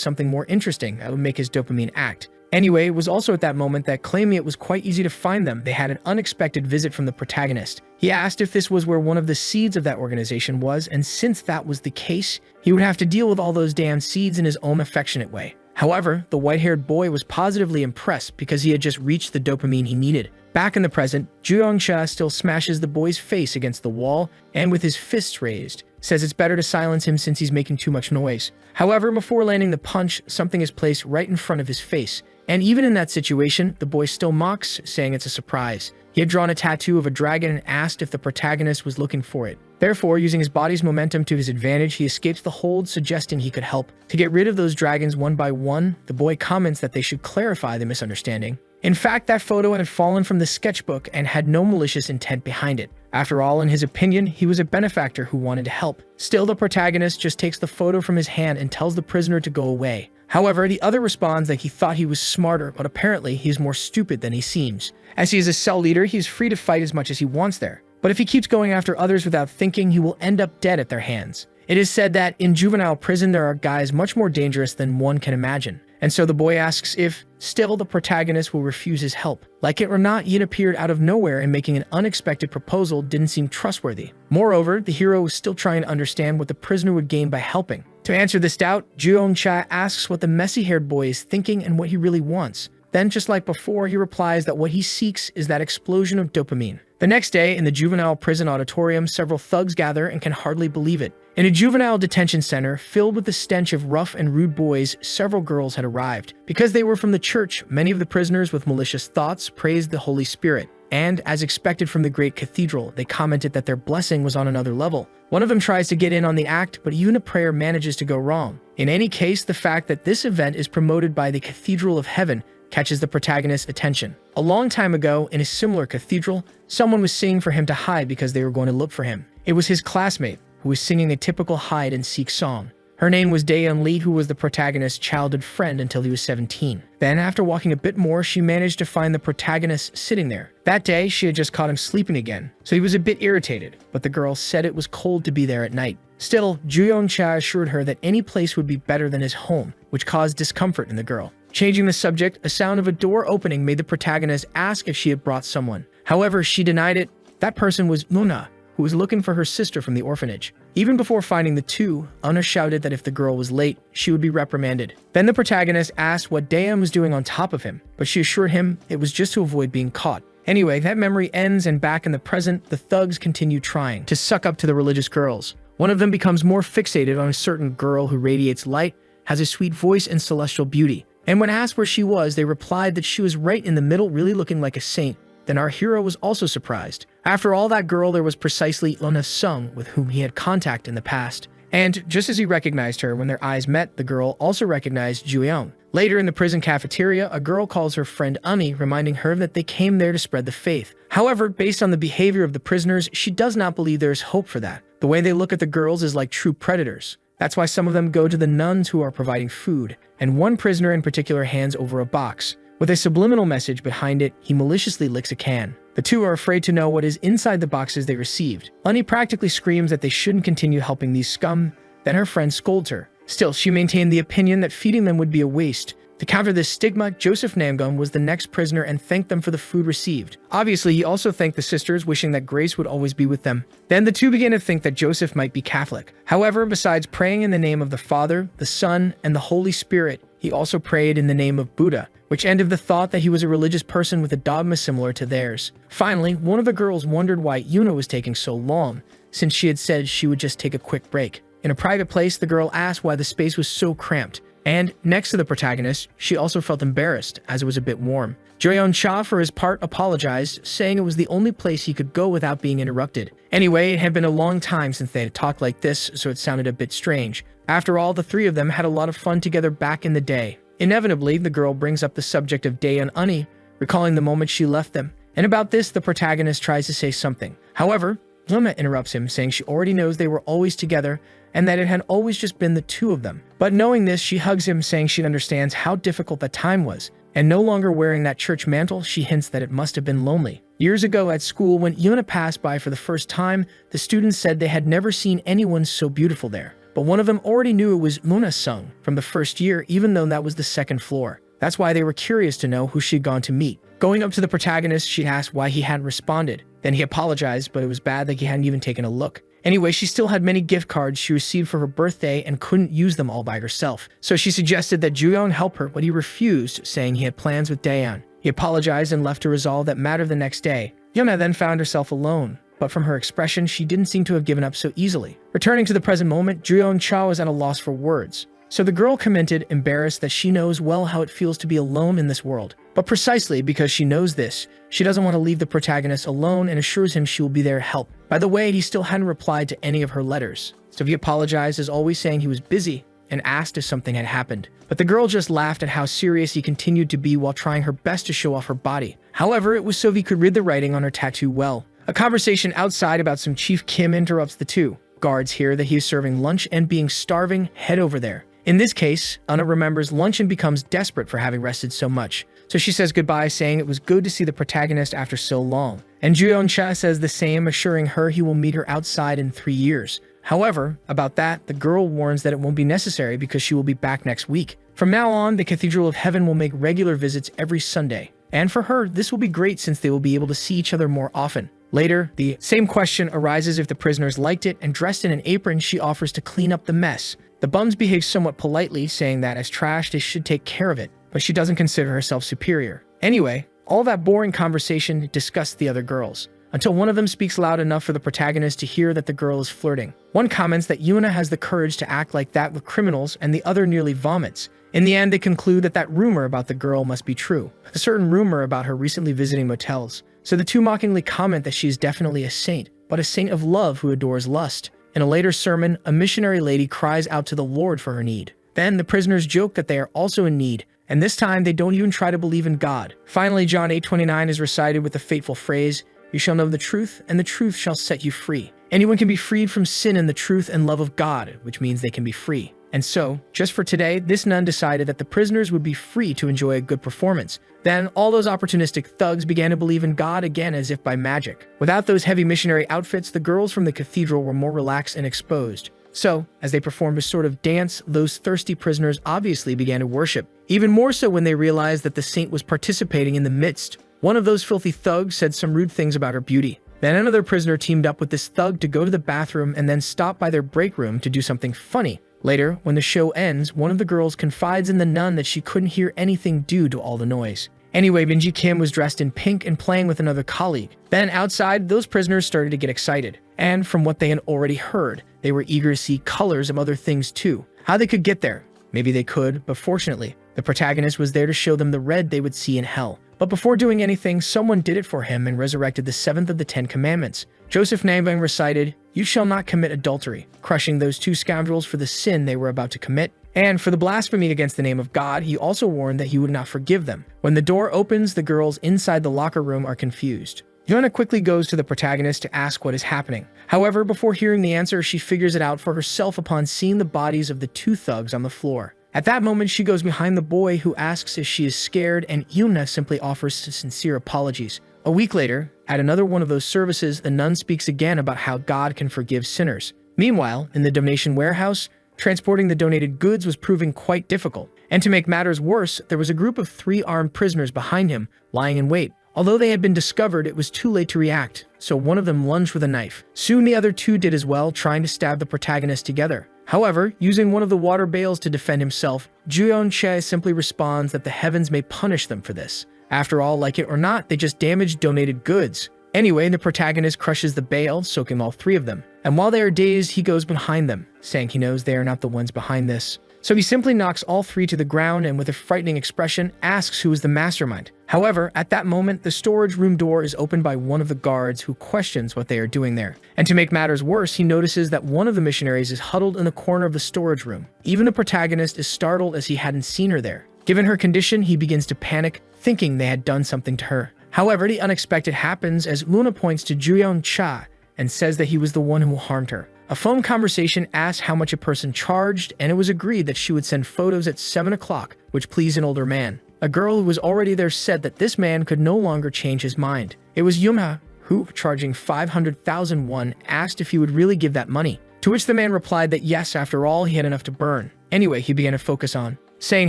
something more interesting that would make his dopamine act. Anyway, it was also at that moment that claiming it was quite easy to find them, they had an unexpected visit from the protagonist. He asked if this was where one of the seeds of that organization was, and since that was the case, he would have to deal with all those damn seeds in his own affectionate way. However, the white-haired boy was positively impressed because he had just reached the dopamine he needed. Back in the present, Juyoung-cha still smashes the boy's face against the wall and with his fists raised, says it's better to silence him since he's making too much noise. However, before landing the punch, something is placed right in front of his face. And even in that situation, the boy still mocks, saying it's a surprise. He had drawn a tattoo of a dragon and asked if the protagonist was looking for it. Therefore, using his body's momentum to his advantage, he escapes the hold, suggesting he could help. To get rid of those dragons one by one, the boy comments that they should clarify the misunderstanding. In fact, that photo had fallen from the sketchbook and had no malicious intent behind it. After all, in his opinion, he was a benefactor who wanted to help. Still, the protagonist just takes the photo from his hand and tells the prisoner to go away. However, the other responds that he thought he was smarter, but apparently he's more stupid than he seems. As he is a cell leader, he's free to fight as much as he wants there. But if he keeps going after others without thinking, he will end up dead at their hands. It is said that in juvenile prison there are guys much more dangerous than one can imagine. And so the boy asks if, still, the protagonist will refuse his help. Like it or not, he had appeared out of nowhere and making an unexpected proposal didn't seem trustworthy. Moreover, the hero was still trying to understand what the prisoner would gain by helping. To answer this doubt, Juyoung-cha asks what the messy-haired boy is thinking and what he really wants. Then, just like before, he replies that what he seeks is that explosion of dopamine. The next day, in the juvenile prison auditorium, several thugs gather and can hardly believe it. In a juvenile detention center, filled with the stench of rough and rude boys, several girls had arrived. Because they were from the church, many of the prisoners with malicious thoughts praised the Holy Spirit. And, as expected from the great cathedral, they commented that their blessing was on another level. One of them tries to get in on the act, but even a prayer manages to go wrong. In any case, the fact that this event is promoted by the Cathedral of Heaven catches the protagonist's attention. A long time ago, in a similar cathedral, someone was singing for him to hide because they were going to look for him. It was his classmate, who was singing a typical hide-and-seek song. Her name was Daeyeon Lee, who was the protagonist's childhood friend until he was 17. Then, after walking a bit more, she managed to find the protagonist sitting there. That day, she had just caught him sleeping again, so he was a bit irritated, but the girl said it was cold to be there at night. Still, Juyoung-cha assured her that any place would be better than his home, which caused discomfort in the girl. Changing the subject, a sound of a door opening made the protagonist ask if she had brought someone. However, she denied it. That person was Luna, who was looking for her sister from the orphanage. Even before finding the two, Una shouted that if the girl was late, she would be reprimanded. Then the protagonist asked what Daeyeon was doing on top of him, but she assured him it was just to avoid being caught. Anyway, that memory ends, and back in the present, the thugs continue trying to suck up to the religious girls. One of them becomes more fixated on a certain girl who radiates light, has a sweet voice and celestial beauty. And when asked where she was, they replied that she was right in the middle, really looking like a saint. Then our hero was also surprised. After all, that girl there was precisely Lona Sung, with whom he had contact in the past. And just as he recognized her, when their eyes met, the girl also recognized Juyeon. Later in the prison cafeteria, a girl calls her friend Uni, reminding her that they came there to spread the faith. However, based on the behavior of the prisoners, she does not believe there is hope for that. The way they look at the girls is like true predators. That's why some of them go to the nuns who are providing food, and one prisoner in particular hands over a box. With a subliminal message behind it, he maliciously licks a can. The two are afraid to know what is inside the boxes they received. Uni practically screams that they shouldn't continue helping these scum, then her friend scolds her. Still, she maintained the opinion that feeding them would be a waste. To counter this stigma, Joseph Namgum was the next prisoner and thanked them for the food received. Obviously, he also thanked the sisters, wishing that grace would always be with them. Then the two began to think that Joseph might be Catholic. However, besides praying in the name of the Father, the Son, and the Holy Spirit, he also prayed in the name of Buddha, which ended the thought that he was a religious person with a dogma similar to theirs. Finally, one of the girls wondered why Yuna was taking so long, since she had said she would just take a quick break. In a private place, the girl asked why the space was so cramped. And next to the protagonist, she also felt embarrassed, as it was a bit warm. Joyeon Cha, for his part, apologized, saying it was the only place he could go without being interrupted. Anyway, it had been a long time since they had talked like this, so it sounded a bit strange. After all, the three of them had a lot of fun together back in the day. Inevitably, the girl brings up the subject of Daeyeon Uni, recalling the moment she left them. And about this, the protagonist tries to say something. However, Luna interrupts him, saying she already knows they were always together and that it had always just been the two of them. But knowing this, she hugs him, saying she understands how difficult that time was. And no longer wearing that church mantle, she hints that it must have been lonely. Years ago at school, when Yuna passed by for the first time, the students said they had never seen anyone so beautiful there. But one of them already knew it was Luna Sung from the first year, even though that was the second floor. That's why they were curious to know who she'd gone to meet. Going up to the protagonist, she asked why he hadn't responded. Then he apologized, but it was bad that he hadn't even taken a look. Anyway, she still had many gift cards she received for her birthday and couldn't use them all by herself. So she suggested that Juyeon help her, but he refused, saying he had plans with Daeyeon. He apologized and left to resolve that matter the next day. Yuna then found herself alone, but from her expression, she didn't seem to have given up so easily. Returning to the present moment, Juyeon Cha was at a loss for words. So the girl commented, embarrassed, that she knows well how it feels to be alone in this world. But precisely because she knows this, she doesn't want to leave the protagonist alone and assures him she will be there to help. By the way, he still hadn't replied to any of her letters. So he apologized, as always, saying he was busy, and asked if something had happened. But the girl just laughed at how serious he continued to be while trying her best to show off her body. However, it was so he could read the writing on her tattoo well. A conversation outside about some Chief Kim interrupts the two. Guards hear that he is serving lunch and being starving, head over there. In this case, Una remembers lunch and becomes desperate for having rested so much. So she says goodbye, saying it was good to see the protagonist after so long. And Juyeon Cha says the same, assuring her he will meet her outside in 3 years. However, about that, the girl warns that it won't be necessary because she will be back next week. From now on, the Cathedral of Heaven will make regular visits every Sunday. And for her, this will be great since they will be able to see each other more often. Later, the same question arises if the prisoners liked it, and dressed in an apron, she offers to clean up the mess. The bums behave somewhat politely, saying that as trash, they should take care of it, but she doesn't consider herself superior. Anyway, all that boring conversation disgusts the other girls, until one of them speaks loud enough for the protagonist to hear that the girl is flirting. One comments that Yuna has the courage to act like that with criminals, and the other nearly vomits. In the end, they conclude that that rumor about the girl must be true, a certain rumor about her recently visiting motels. So the two mockingly comment that she is definitely a saint, but a saint of love who adores lust. In a later sermon, a missionary lady cries out to the Lord for her need. Then the prisoners joke that they are also in need, and this time they don't even try to believe in God. Finally, John 8:29 is recited with the fateful phrase, "You shall know the truth, and the truth shall set you free." Anyone can be freed from sin in the truth and love of God, which means they can be free. And so, just for today, this nun decided that the prisoners would be free to enjoy a good performance. Then, all those opportunistic thugs began to believe in God again as if by magic. Without those heavy missionary outfits, the girls from the cathedral were more relaxed and exposed. So, as they performed a sort of dance, those thirsty prisoners obviously began to worship. Even more so when they realized that the saint was participating in the midst. One of those filthy thugs said some rude things about her beauty. Then another prisoner teamed up with this thug to go to the bathroom and then stop by their break room to do something funny. Later, when the show ends, one of the girls confides in the nun that she couldn't hear anything due to all the noise. Anyway, Minji Kim was dressed in pink and playing with another colleague. Then outside, those prisoners started to get excited. And from what they had already heard, they were eager to see colors of other things too. How they could get there? Maybe they could, but fortunately, the protagonist was there to show them the red they would see in hell. But before doing anything, someone did it for him and resurrected the 7th of the 10 Commandments. Joseph Nangbang recited, "You shall not commit adultery," crushing those two scoundrels for the sin they were about to commit. And for the blasphemy against the name of God, he also warned that he would not forgive them. When the door opens, the girls inside the locker room are confused. Yuna quickly goes to the protagonist to ask what is happening. However, before hearing the answer, she figures it out for herself upon seeing the bodies of the two thugs on the floor. At that moment, she goes behind the boy who asks if she is scared, and Yuna simply offers sincere apologies. A week later, at another one of those services, the nun speaks again about how God can forgive sinners. Meanwhile, in the donation warehouse, transporting the donated goods was proving quite difficult. And to make matters worse, there was a group of 3 armed prisoners behind him, lying in wait. Although they had been discovered, it was too late to react, so one of them lunged with a knife. Soon the other 2 did as well, trying to stab the protagonist together. However, using one of the water bales to defend himself, Juyeon Chae simply responds that the heavens may punish them for this. After all, like it or not, they just damaged donated goods. Anyway, the protagonist crushes the bale, soaking all 3 of them. And while they are dazed, he goes behind them, saying he knows they are not the ones behind this. So he simply knocks all 3 to the ground and with a frightening expression asks who is the mastermind. However, at that moment, the storage room door is opened by one of the guards who questions what they are doing there. And to make matters worse, he notices that one of the missionaries is huddled in the corner of the storage room. Even the protagonist is startled as he hadn't seen her there. Given her condition, he begins to panic, thinking they had done something to her. However, the unexpected happens as Luna points to Juyeon Cha and says that he was the one who harmed her. A phone conversation asked how much a person charged, and it was agreed that she would send photos at 7 o'clock, which pleased an older man. A girl who was already there said that this man could no longer change his mind. It was Yumha who, charging 500,000 won, asked if he would really give that money. To which the man replied that yes, after all, he had enough to burn. Anyway, he began to focus on, saying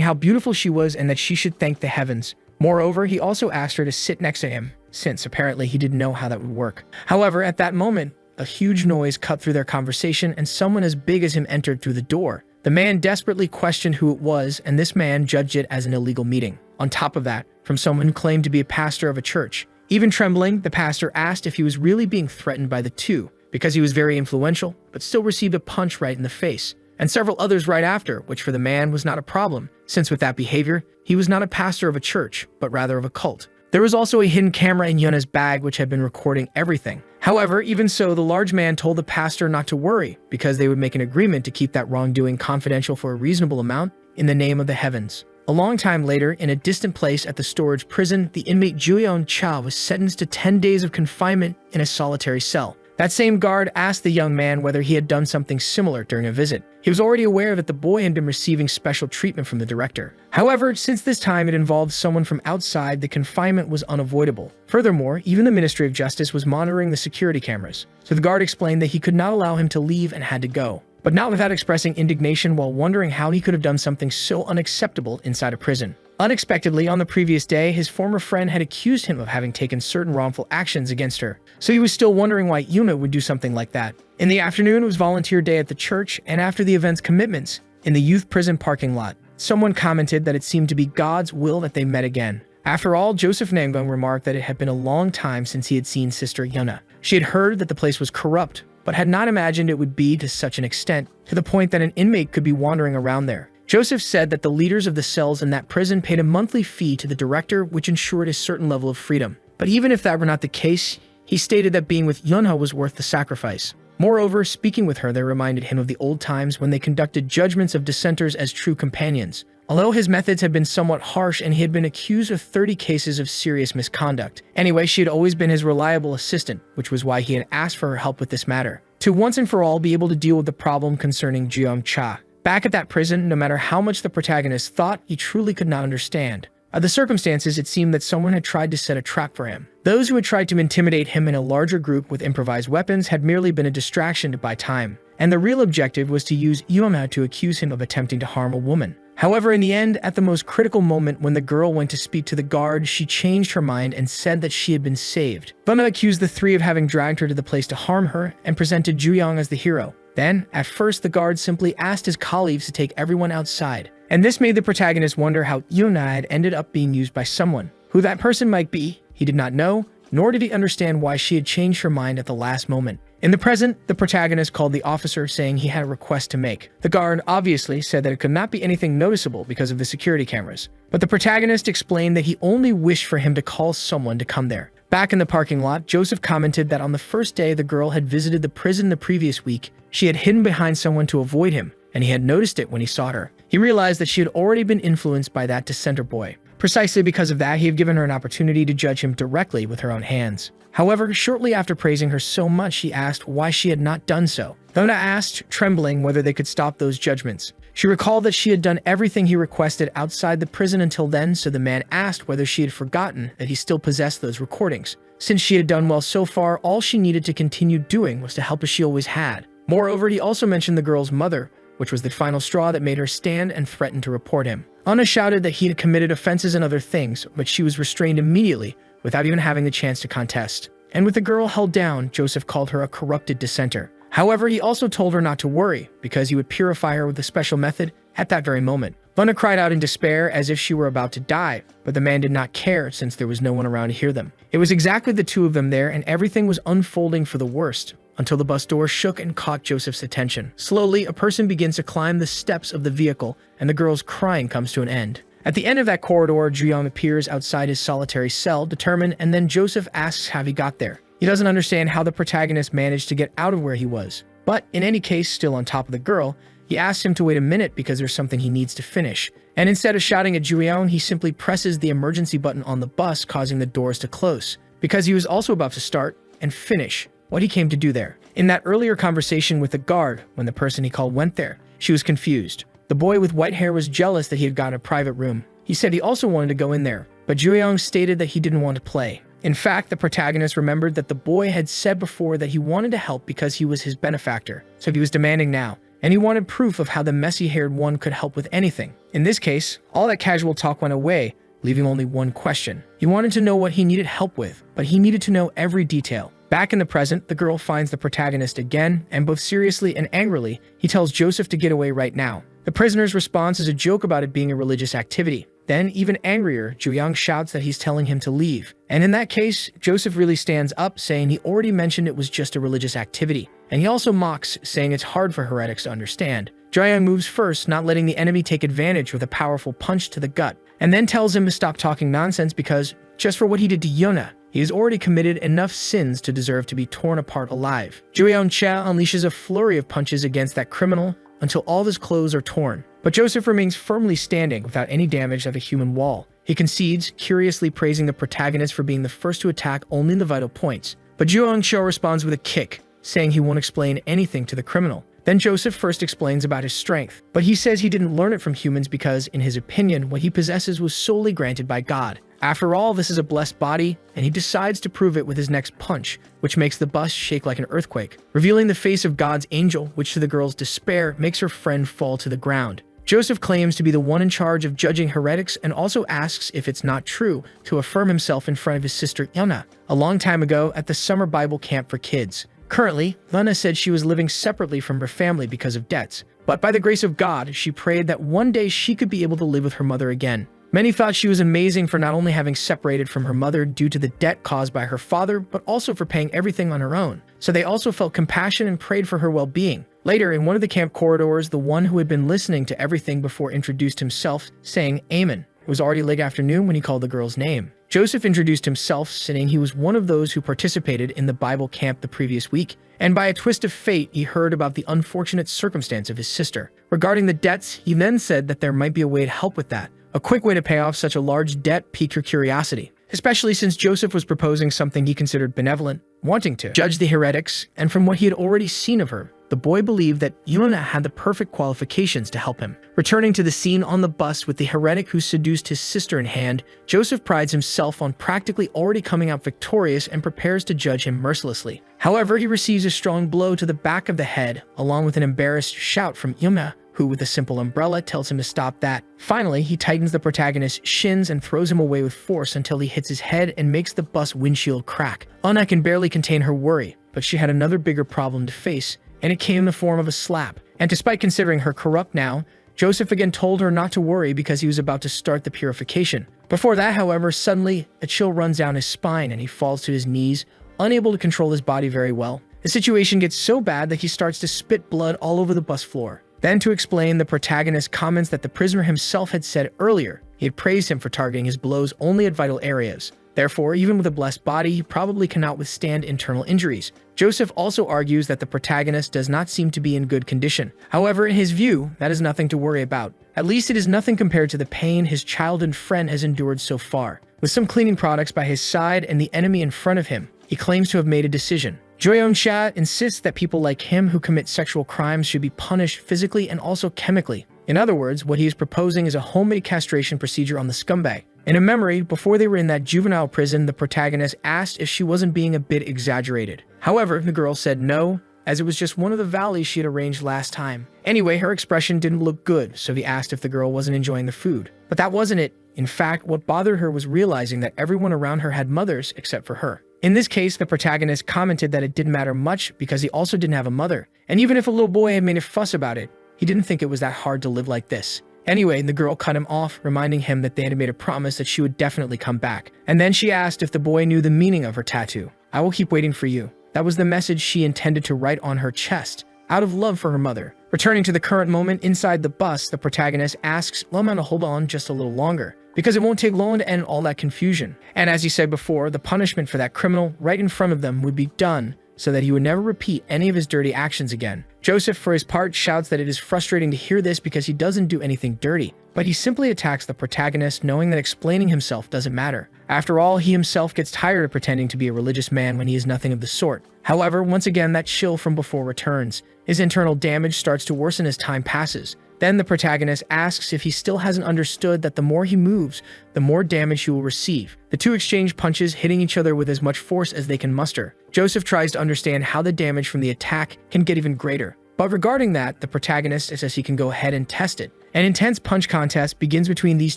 how beautiful she was and that she should thank the heavens. Moreover, he also asked her to sit next to him, since apparently he didn't know how that would work. However, at that moment, a huge noise cut through their conversation and someone as big as him entered through the door. The man desperately questioned who it was, and this man judged it as an illegal meeting. On top of that, from someone who claimed to be a pastor of a church. Even trembling, the pastor asked if he was really being threatened by the two, because he was very influential, but still received a punch right in the face, and several others right after, which for the man was not a problem, since with that behavior, he was not a pastor of a church, but rather of a cult. There was also a hidden camera in Yuna's bag which had been recording everything. However, even so, the large man told the pastor not to worry, because they would make an agreement to keep that wrongdoing confidential for a reasonable amount in the name of the heavens. A long time later, in a distant place at the storage prison, the inmate Juyeon Cha was sentenced to 10 days of confinement in a solitary cell. That same guard asked the young man whether he had done something similar during a visit. He was already aware that the boy had been receiving special treatment from the director. However, since this time it involved someone from outside, the confinement was unavoidable. Furthermore, even the Ministry of Justice was monitoring the security cameras. So the guard explained that he could not allow him to leave and had to go, but not without expressing indignation while wondering how he could have done something so unacceptable inside a prison. Unexpectedly, on the previous day, his former friend had accused him of having taken certain wrongful actions against her, so he was still wondering why Yuna would do something like that. In the afternoon, it was volunteer day at the church, and after the event's commitments, in the youth prison parking lot, someone commented that it seemed to be God's will that they met again. After all, Joseph Nangbang remarked that it had been a long time since he had seen Sister Yuna. She had heard that the place was corrupt, but had not imagined it would be to such an extent, to the point that an inmate could be wandering around there. Joseph said that the leaders of the cells in that prison paid a monthly fee to the director, which ensured a certain level of freedom. But even if that were not the case, he stated that being with Yunha was worth the sacrifice. Moreover, speaking with her, they reminded him of the old times when they conducted judgments of dissenters as true companions. Although his methods had been somewhat harsh and he had been accused of 30 cases of serious misconduct. Anyway, she had always been his reliable assistant, which was why he had asked for her help with this matter, to once and for all be able to deal with the problem concerning Jeong Cha. Back at that prison, no matter how much the protagonist thought, he truly could not understand. The circumstances, it seemed that someone had tried to set a trap for him. Those who had tried to intimidate him in a larger group with improvised weapons had merely been a distraction to buy time, and the real objective was to use Yuama to accuse him of attempting to harm a woman. However, in the end, at the most critical moment when the girl went to speak to the guard, she changed her mind and said that she had been saved. Vana accused the three of having dragged her to the place to harm her and presented Juyong as the hero. Then, at first, the guard simply asked his colleagues to take everyone outside. And this made the protagonist wonder how Yuna had ended up being used by someone. Who that person might be, he did not know, nor did he understand why she had changed her mind at the last moment. In the present, the protagonist called the officer saying he had a request to make. The guard obviously said that it could not be anything noticeable because of the security cameras. But the protagonist explained that he only wished for him to call someone to come there. Back in the parking lot, Joseph commented that on the first day the girl had visited the prison the previous week, she had hidden behind someone to avoid him, and he had noticed it when he saw her. He realized that she had already been influenced by that dissenter boy. Precisely because of that, he had given her an opportunity to judge him directly with her own hands. However, shortly after praising her so much, he asked why she had not done so. Thona asked, trembling, whether they could stop those judgments. She recalled that she had done everything he requested outside the prison until then, so the man asked whether she had forgotten that he still possessed those recordings. Since she had done well so far, all she needed to continue doing was to help as she always had. Moreover, he also mentioned the girl's mother, which was the final straw that made her stand and threaten to report him. Anna shouted that he had committed offenses and other things, but she was restrained immediately without even having the chance to contest. And with the girl held down, Joseph called her a corrupted dissenter. However, he also told her not to worry, because he would purify her with a special method at that very moment. Vanna cried out in despair as if she were about to die, but the man did not care since there was no one around to hear them. It was exactly the two of them there, and everything was unfolding for the worst, until the bus door shook and caught Joseph's attention. Slowly, a person begins to climb the steps of the vehicle, and the girl's crying comes to an end. At the end of that corridor, Juyong appears outside his solitary cell, determined, and then Joseph asks how he got there. He doesn't understand how the protagonist managed to get out of where he was. But, in any case, still on top of the girl, he asks him to wait a minute because there's something he needs to finish. And instead of shouting at Juyong, he simply presses the emergency button on the bus, causing the doors to close, because he was also about to start and finish what he came to do there. In that earlier conversation with the guard, when the person he called went there, she was confused. The boy with white hair was jealous that he had gotten a private room. He said he also wanted to go in there, but Juyong stated that he didn't want to play. In fact, the protagonist remembered that the boy had said before that he wanted to help because he was his benefactor, so he was demanding now, and he wanted proof of how the messy-haired one could help with anything. In this case, all that casual talk went away, leaving only one question. He wanted to know what he needed help with, but he needed to know every detail. Back in the present, the girl finds the protagonist again, and both seriously and angrily, he tells Joseph to get away right now. The prisoner's response is a joke about it being a religious activity. Then, even angrier, Juyong shouts that he's telling him to leave. And in that case, Joseph really stands up, saying he already mentioned it was just a religious activity. And he also mocks, saying it's hard for heretics to understand. Juyong moves first, not letting the enemy take advantage with a powerful punch to the gut, and then tells him to stop talking nonsense because, just for what he did to Yuna, he has already committed enough sins to deserve to be torn apart alive. Juyong Cha unleashes a flurry of punches against that criminal until all of his clothes are torn. But Joseph remains firmly standing without any damage of a human wall. He concedes, curiously praising the protagonist for being the first to attack only the vital points. But Juyong Cha responds with a kick, saying he won't explain anything to the criminal. Then Joseph first explains about his strength, but he says he didn't learn it from humans because, in his opinion, what he possesses was solely granted by God. After all, this is a blessed body, and he decides to prove it with his next punch, which makes the bus shake like an earthquake, revealing the face of God's angel, which to the girl's despair makes her friend fall to the ground. Joseph claims to be the one in charge of judging heretics and also asks if it's not true to affirm himself in front of his sister Yuna, a long time ago at the summer Bible camp for kids. Currently, Luna said she was living separately from her family because of debts, but by the grace of God, she prayed that one day she could be able to live with her mother again. Many thought she was amazing for not only having separated from her mother due to the debt caused by her father, but also for paying everything on her own. So they also felt compassion and prayed for her well-being. Later, in one of the camp corridors, the one who had been listening to everything before introduced himself, saying Amen. It was already late afternoon when he called the girl's name. Joseph introduced himself, saying he was one of those who participated in the Bible camp the previous week, and by a twist of fate, he heard about the unfortunate circumstance of his sister. Regarding the debts, he then said that there might be a way to help with that. A quick way to pay off such a large debt piqued her curiosity, especially since Joseph was proposing something he considered benevolent, wanting to judge the heretics, and from what he had already seen of her, the boy believed that Yuna had the perfect qualifications to help him. Returning to the scene on the bus with the heretic who seduced his sister in hand, Joseph prides himself on practically already coming out victorious and prepares to judge him mercilessly. However, he receives a strong blow to the back of the head, along with an embarrassed shout from Yuna, who who with a simple umbrella tells him to stop that. Finally, he tightens the protagonist's shins and throws him away with force until he hits his head and makes the bus windshield crack. Anna can barely contain her worry, but she had another bigger problem to face, and it came in the form of a slap. And despite considering her corrupt now, Joseph again told her not to worry because he was about to start the purification. Before that, however, suddenly a chill runs down his spine and he falls to his knees, unable to control his body very well. The situation gets so bad that he starts to spit blood all over the bus floor. Then, to explain, the protagonist comments that the prisoner himself had said earlier he had praised him for targeting his blows only at vital areas. Therefore, even with a blessed body, he probably cannot withstand internal injuries. Joseph also argues that the protagonist does not seem to be in good condition. However, in his view, that is nothing to worry about. At least it is nothing compared to the pain his childhood friend has endured so far. With some cleaning products by his side and the enemy in front of him, he claims to have made a decision. Joyeon-cha insists that people like him who commit sexual crimes should be punished physically and also chemically. In other words, what he is proposing is a homemade castration procedure on the scumbag. In a memory, before they were in that juvenile prison, the protagonist asked if she wasn't being a bit exaggerated. However, the girl said no, as it was just one of the valleys she had arranged last time. Anyway, her expression didn't look good, so he asked if the girl wasn't enjoying the food. But that wasn't it. In fact, what bothered her was realizing that everyone around her had mothers except for her. In this case, the protagonist commented that it didn't matter much because he also didn't have a mother. And even if a little boy had made a fuss about it, he didn't think it was that hard to live like this. Anyway, the girl cut him off, reminding him that they had made a promise that she would definitely come back. And then she asked if the boy knew the meaning of her tattoo. "I will keep waiting for you." That was the message she intended to write on her chest, out of love for her mother. Returning to the current moment inside the bus, the protagonist asks Loman to hold on just a little longer, because it won't take long to end all that confusion. And as he said before, the punishment for that criminal right in front of them would be done so that he would never repeat any of his dirty actions again. Joseph, for his part, shouts that it is frustrating to hear this because he doesn't do anything dirty, but he simply attacks the protagonist, knowing that explaining himself doesn't matter. After all, he himself gets tired of pretending to be a religious man when he is nothing of the sort. However, once again, that chill from before returns. His internal damage starts to worsen as time passes. Then the protagonist asks if he still hasn't understood that the more he moves, the more damage he will receive. The two exchange punches, hitting each other with as much force as they can muster. Joseph tries to understand how the damage from the attack can get even greater. But regarding that, the protagonist says he can go ahead and test it. An intense punch contest begins between these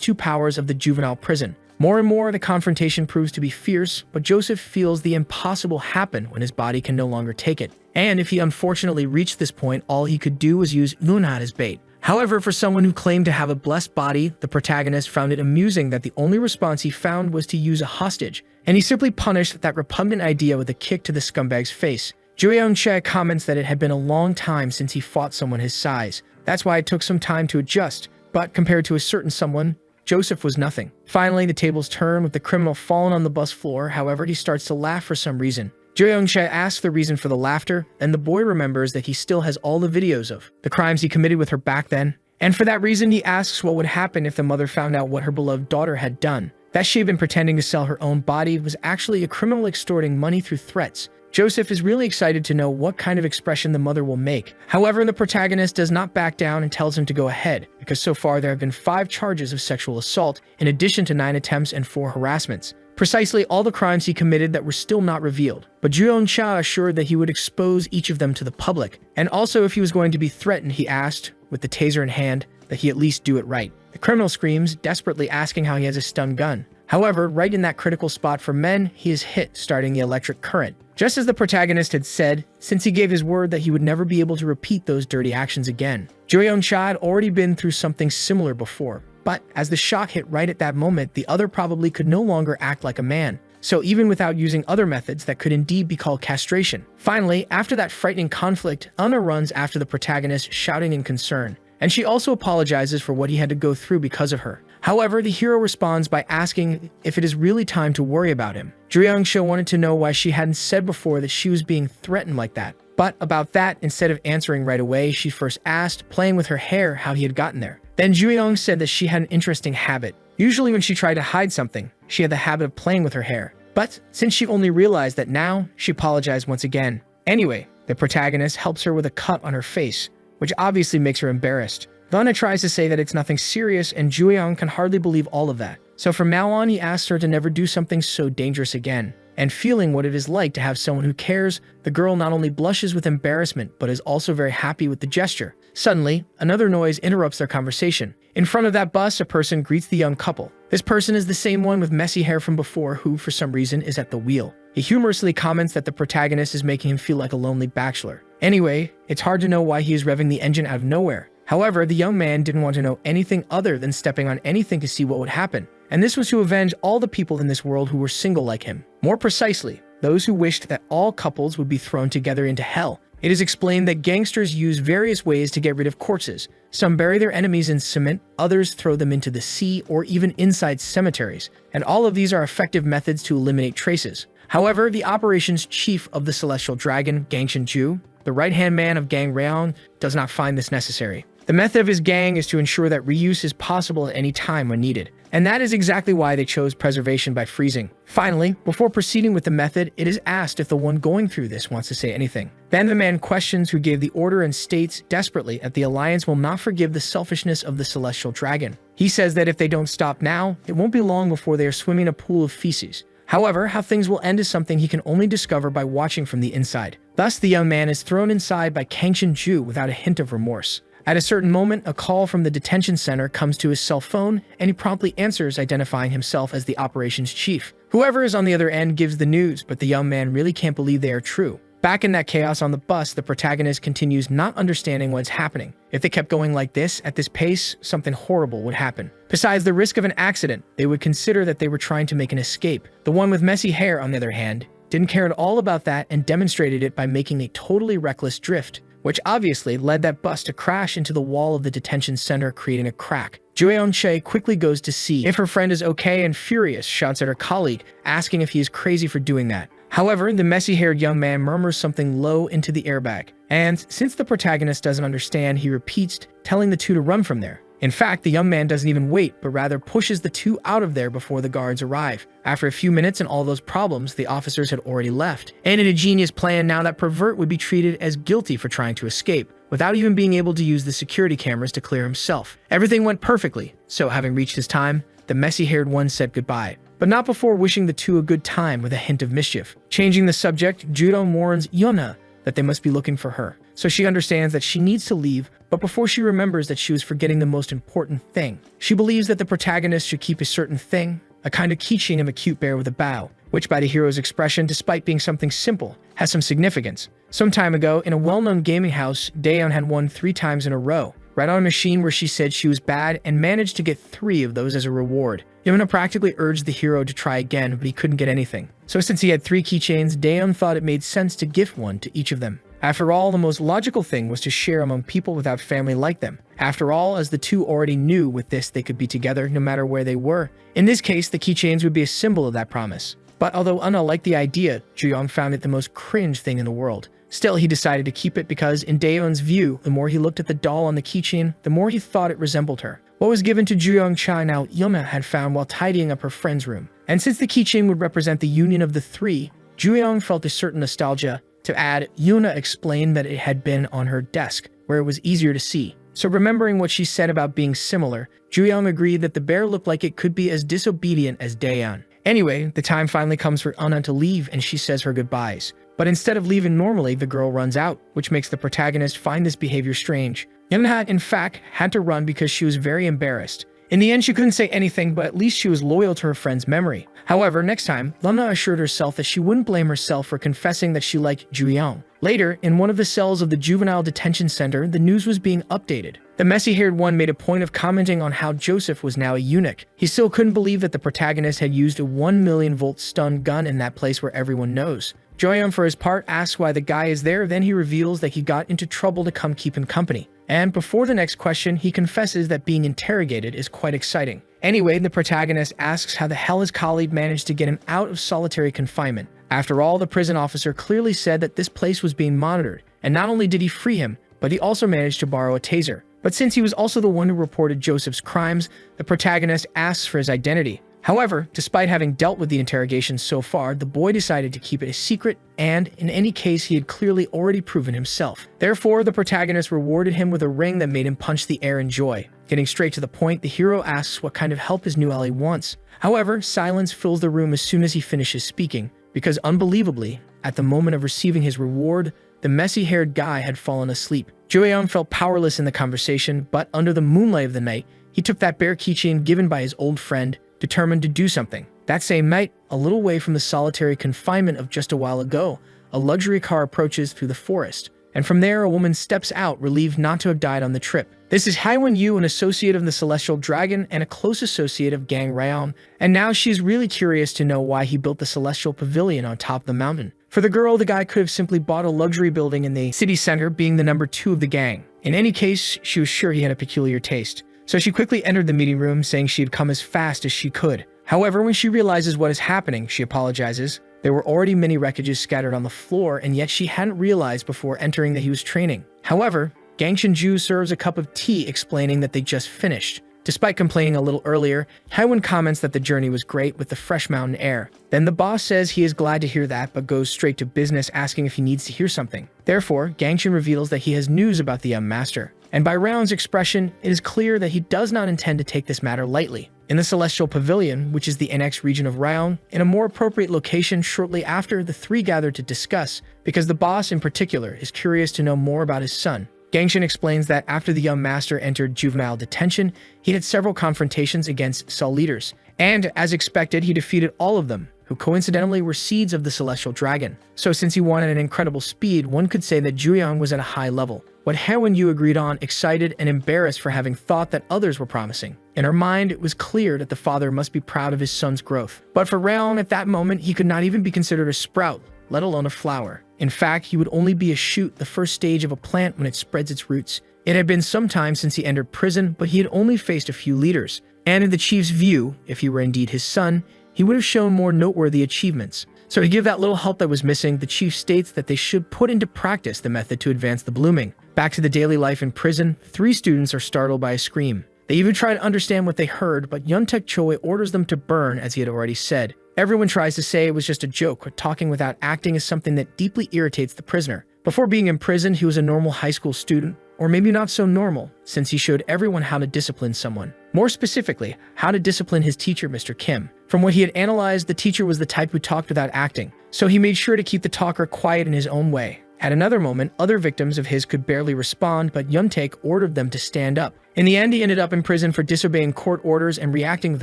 two powers of the juvenile prison. More and more, the confrontation proves to be fierce, but Joseph feels the impossible happen when his body can no longer take it. And if he unfortunately reached this point, all he could do was use Luna as bait. However, for someone who claimed to have a blessed body, the protagonist found it amusing that the only response he found was to use a hostage, and he simply punished that repugnant idea with a kick to the scumbag's face. Juyeon-che comments that it had been a long time since he fought someone his size. That's why it took some time to adjust, but compared to a certain someone, Joseph was nothing. Finally, the tables turn with the criminal fallen on the bus floor. However, he starts to laugh for some reason. Juyeon-che asks the reason for the laughter, and the boy remembers that he still has all the videos of the crimes he committed with her back then. And for that reason, he asks what would happen if the mother found out what her beloved daughter had done. That she had been pretending to sell her own body was actually a criminal extorting money through threats. Joseph is really excited to know what kind of expression the mother will make. However, the protagonist does not back down and tells him to go ahead, because so far there have been 5 charges of sexual assault, in addition to 9 attempts and 4 harassments. Precisely all the crimes he committed that were still not revealed. But Juyeon-cha assured that he would expose each of them to the public. And also, if he was going to be threatened, he asked, with the taser in hand, that he at least do it right. The criminal screams, desperately asking how he has a stun gun. However, right in that critical spot for men, he is hit, starting the electric current. Just as the protagonist had said, since he gave his word that he would never be able to repeat those dirty actions again. Juyeon-cha had already been through something similar before. But as the shock hit right at that moment, the other probably could no longer act like a man. So even without using other methods that could indeed be called castration. Finally, after that frightening conflict, Anna runs after the protagonist, shouting in concern. And she also apologizes for what he had to go through because of her. However, the hero responds by asking if it is really time to worry about him. Juyeon-cha wanted to know why she hadn't said before that she was being threatened like that. But about that, instead of answering right away, she first asked, playing with her hair, how he had gotten there. Then Juyeon said that she had an interesting habit. Usually when she tried to hide something, she had the habit of playing with her hair. But since she only realized that now, she apologized once again. Anyway, the protagonist helps her with a cut on her face, which obviously makes her embarrassed. Vanna tries to say that it's nothing serious, and Juyeon can hardly believe all of that. So from now on, he asks her to never do something so dangerous again. and feeling what it is like to have someone who cares, the girl not only blushes with embarrassment but is also very happy with the gesture. Suddenly, another noise interrupts their conversation. In front of that bus, a person greets the young couple. This person is the same one with messy hair from before who, for some reason, is at the wheel. He humorously comments that the protagonist is making him feel like a lonely bachelor. Anyway, it's hard to know why he is revving the engine out of nowhere. However, the young man didn't want to know anything other than stepping on anything to see what would happen. And this was to avenge all the people in this world who were single like him. More precisely, those who wished that all couples would be thrown together into hell. It is explained that gangsters use various ways to get rid of corpses. Some bury their enemies in cement, others throw them into the sea or even inside cemeteries, and all of these are effective methods to eliminate traces. However, the operations chief of the Celestial Dragon, Gang Shinju, the right-hand man of Gang Raon, does not find this necessary. The method of his gang is to ensure that reuse is possible at any time when needed, and that is exactly why they chose preservation by freezing. Finally, before proceeding with the method, it is asked if the one going through this wants to say anything. Then the man questions who gave the order and states desperately that the Alliance will not forgive the selfishness of the Celestial Dragon. He says that if they don't stop now, it won't be long before they are swimming in a pool of feces. However, how things will end is something he can only discover by watching from the inside. Thus, the young man is thrown inside by Kang Shin-ju without a hint of remorse. At a certain moment, a call from the detention center comes to his cell phone, and he promptly answers, identifying himself as the operations chief. Whoever is on the other end gives the news, but the young man really can't believe they are true. Back in that chaos on the bus, the protagonist continues not understanding what's happening. If they kept going like this, at this pace, something horrible would happen. Besides the risk of an accident, they would consider that they were trying to make an escape. The one with messy hair, on the other hand, didn't care at all about that and demonstrated it by making a totally reckless drift, which obviously led that bus to crash into the wall of the detention center, creating a crack. Jueon-chae quickly goes to see if her friend is okay and furious shouts at her colleague, asking if he is crazy for doing that. However, the messy-haired young man murmurs something low into the airbag, and since the protagonist doesn't understand, he repeats, telling the two to run from there. In fact, the young man doesn't even wait, but rather pushes the two out of there before the guards arrive. After a few minutes and all those problems, the officers had already left. And in a genius plan, now that pervert would be treated as guilty for trying to escape, without even being able to use the security cameras to clear himself. Everything went perfectly, so having reached his time, the messy-haired one said goodbye. But not before wishing the two a good time with a hint of mischief. Changing the subject, Judo warns Yuna that they must be looking for her. So she understands that she needs to leave, but before she remembers that she was forgetting the most important thing. She believes that the protagonist should keep a certain thing, a kind of keychain of a cute bear with a bow, which by the hero's expression, despite being something simple, has some significance. Some time ago, in a well-known gaming house, Daeon had won 3 times in a row, right on a machine where she said she was bad and managed to get 3 of those as a reward. Yuna practically urged the hero to try again, but he couldn't get anything. So since he had 3 keychains, Daeon thought it made sense to gift one to each of them. After all, the most logical thing was to share among people without family like them. After all, as the two already knew with this they could be together no matter where they were. In this case, the keychains would be a symbol of that promise. But although Anna liked the idea, Juyong found it the most cringe thing in the world. Still, he decided to keep it because, in Daeon's view, the more he looked at the doll on the keychain, the more he thought it resembled her. What was given to Juyong-cha now Yuna had found while tidying up her friend's room. And since the keychain would represent the union of the 3, Juyong felt a certain nostalgia. To add, Yuna explained that it had been on her desk, where it was easier to see. So remembering what she said about being similar, Juyong agreed that the bear looked like it could be as disobedient as Daeon. Anyway, the time finally comes for Anna to leave and she says her goodbyes. But instead of leaving normally, the girl runs out, which makes the protagonist find this behavior strange. Yuna, in fact, had to run because she was very embarrassed. In the end, she couldn't say anything, but at least she was loyal to her friend's memory. However, next time, Luna assured herself that she wouldn't blame herself for confessing that she liked Juyong. Later, in one of the cells of the Juvenile Detention Center, the news was being updated. The messy-haired one made a point of commenting on how Joseph was now a eunuch. He still couldn't believe that the protagonist had used a 1 million volt stun gun in that place where everyone knows. Joyeon, for his part, asks why the guy is there, then he reveals that he got into trouble to come keep him company. And before the next question, he confesses that being interrogated is quite exciting. Anyway, the protagonist asks how the hell his colleague managed to get him out of solitary confinement. After all, the prison officer clearly said that this place was being monitored, and not only did he free him, but he also managed to borrow a taser. But since he was also the one who reported Joseph's crimes, the protagonist asks for his identity. However, despite having dealt with the interrogation so far, the boy decided to keep it a secret, and in any case, he had clearly already proven himself. Therefore, the protagonist rewarded him with a ring that made him punch the air in joy. Getting straight to the point, the hero asks what kind of help his new ally wants. However, silence fills the room as soon as he finishes speaking. because unbelievably, at the moment of receiving his reward, the messy-haired guy had fallen asleep. Jueyoung felt powerless in the conversation, but under the moonlight of the night, he took that bear keychain given by his old friend, determined to do something. That same night, a little way from the solitary confinement of just a while ago, a luxury car approaches through the forest. And from there, a woman steps out, relieved not to have died on the trip. This is Haiwen Yu, an associate of the Celestial Dragon and a close associate of Gang Ryan, and now she's really curious to know why he built the Celestial Pavilion on top of the mountain. For the girl, the guy could have simply bought a luxury building in the city center, being the number 2 of the gang. In any case, she was sure he had a peculiar taste. So she quickly entered the meeting room, saying she had come as fast as she could. However, when she realizes what is happening, she apologizes. There were already many wreckages scattered on the floor, and yet she hadn't realized before entering that he was training. However, Gang Shinju serves a cup of tea, explaining that they just finished. Despite complaining a little earlier, Haiwen comments that the journey was great with the fresh mountain air. Then the boss says he is glad to hear that, but goes straight to business, asking if he needs to hear something. Therefore, Gangshin reveals that he has news about the young master. And by Raon's expression, it is clear that he does not intend to take this matter lightly. In the Celestial Pavilion, which is the NX region of Raon, in a more appropriate location shortly after, the three gather to discuss, because the boss in particular is curious to know more about his son. Gangshin explains that after the young master entered juvenile detention, he had several confrontations against cell leaders, and as expected, he defeated all of them, who coincidentally were seeds of the Celestial Dragon. So since he won at an incredible speed, one could say that Jueyoung was at a high level. What Haiwen Yu agreed on, excited and embarrassed for having thought that others were promising. In her mind, it was clear that the father must be proud of his son's growth. But for Raon, at that moment, he could not even be considered a sprout, let alone a flower. In fact, he would only be a shoot, the first stage of a plant when it spreads its roots. It had been some time since he entered prison, but he had only faced a few leaders. And in the chief's view, if he were indeed his son, he would have shown more noteworthy achievements. So to give that little help that was missing, the chief states that they should put into practice the method to advance the blooming. Back to the daily life in prison, 3 students are startled by a scream. They even try to understand what they heard, but Yuntek Choi orders them to burn, as he had already said. Everyone tries to say it was just a joke, but talking without acting is something that deeply irritates the prisoner. Before being imprisoned, he was a normal high school student, or maybe not so normal, since he showed everyone how to discipline someone. More specifically, how to discipline his teacher, Mr. Kim. From what he had analyzed, the teacher was the type who talked without acting, so he made sure to keep the talker quiet in his own way. At another moment, other victims of his could barely respond, but Yuntaek ordered them to stand up. In the end, he ended up in prison for disobeying court orders and reacting with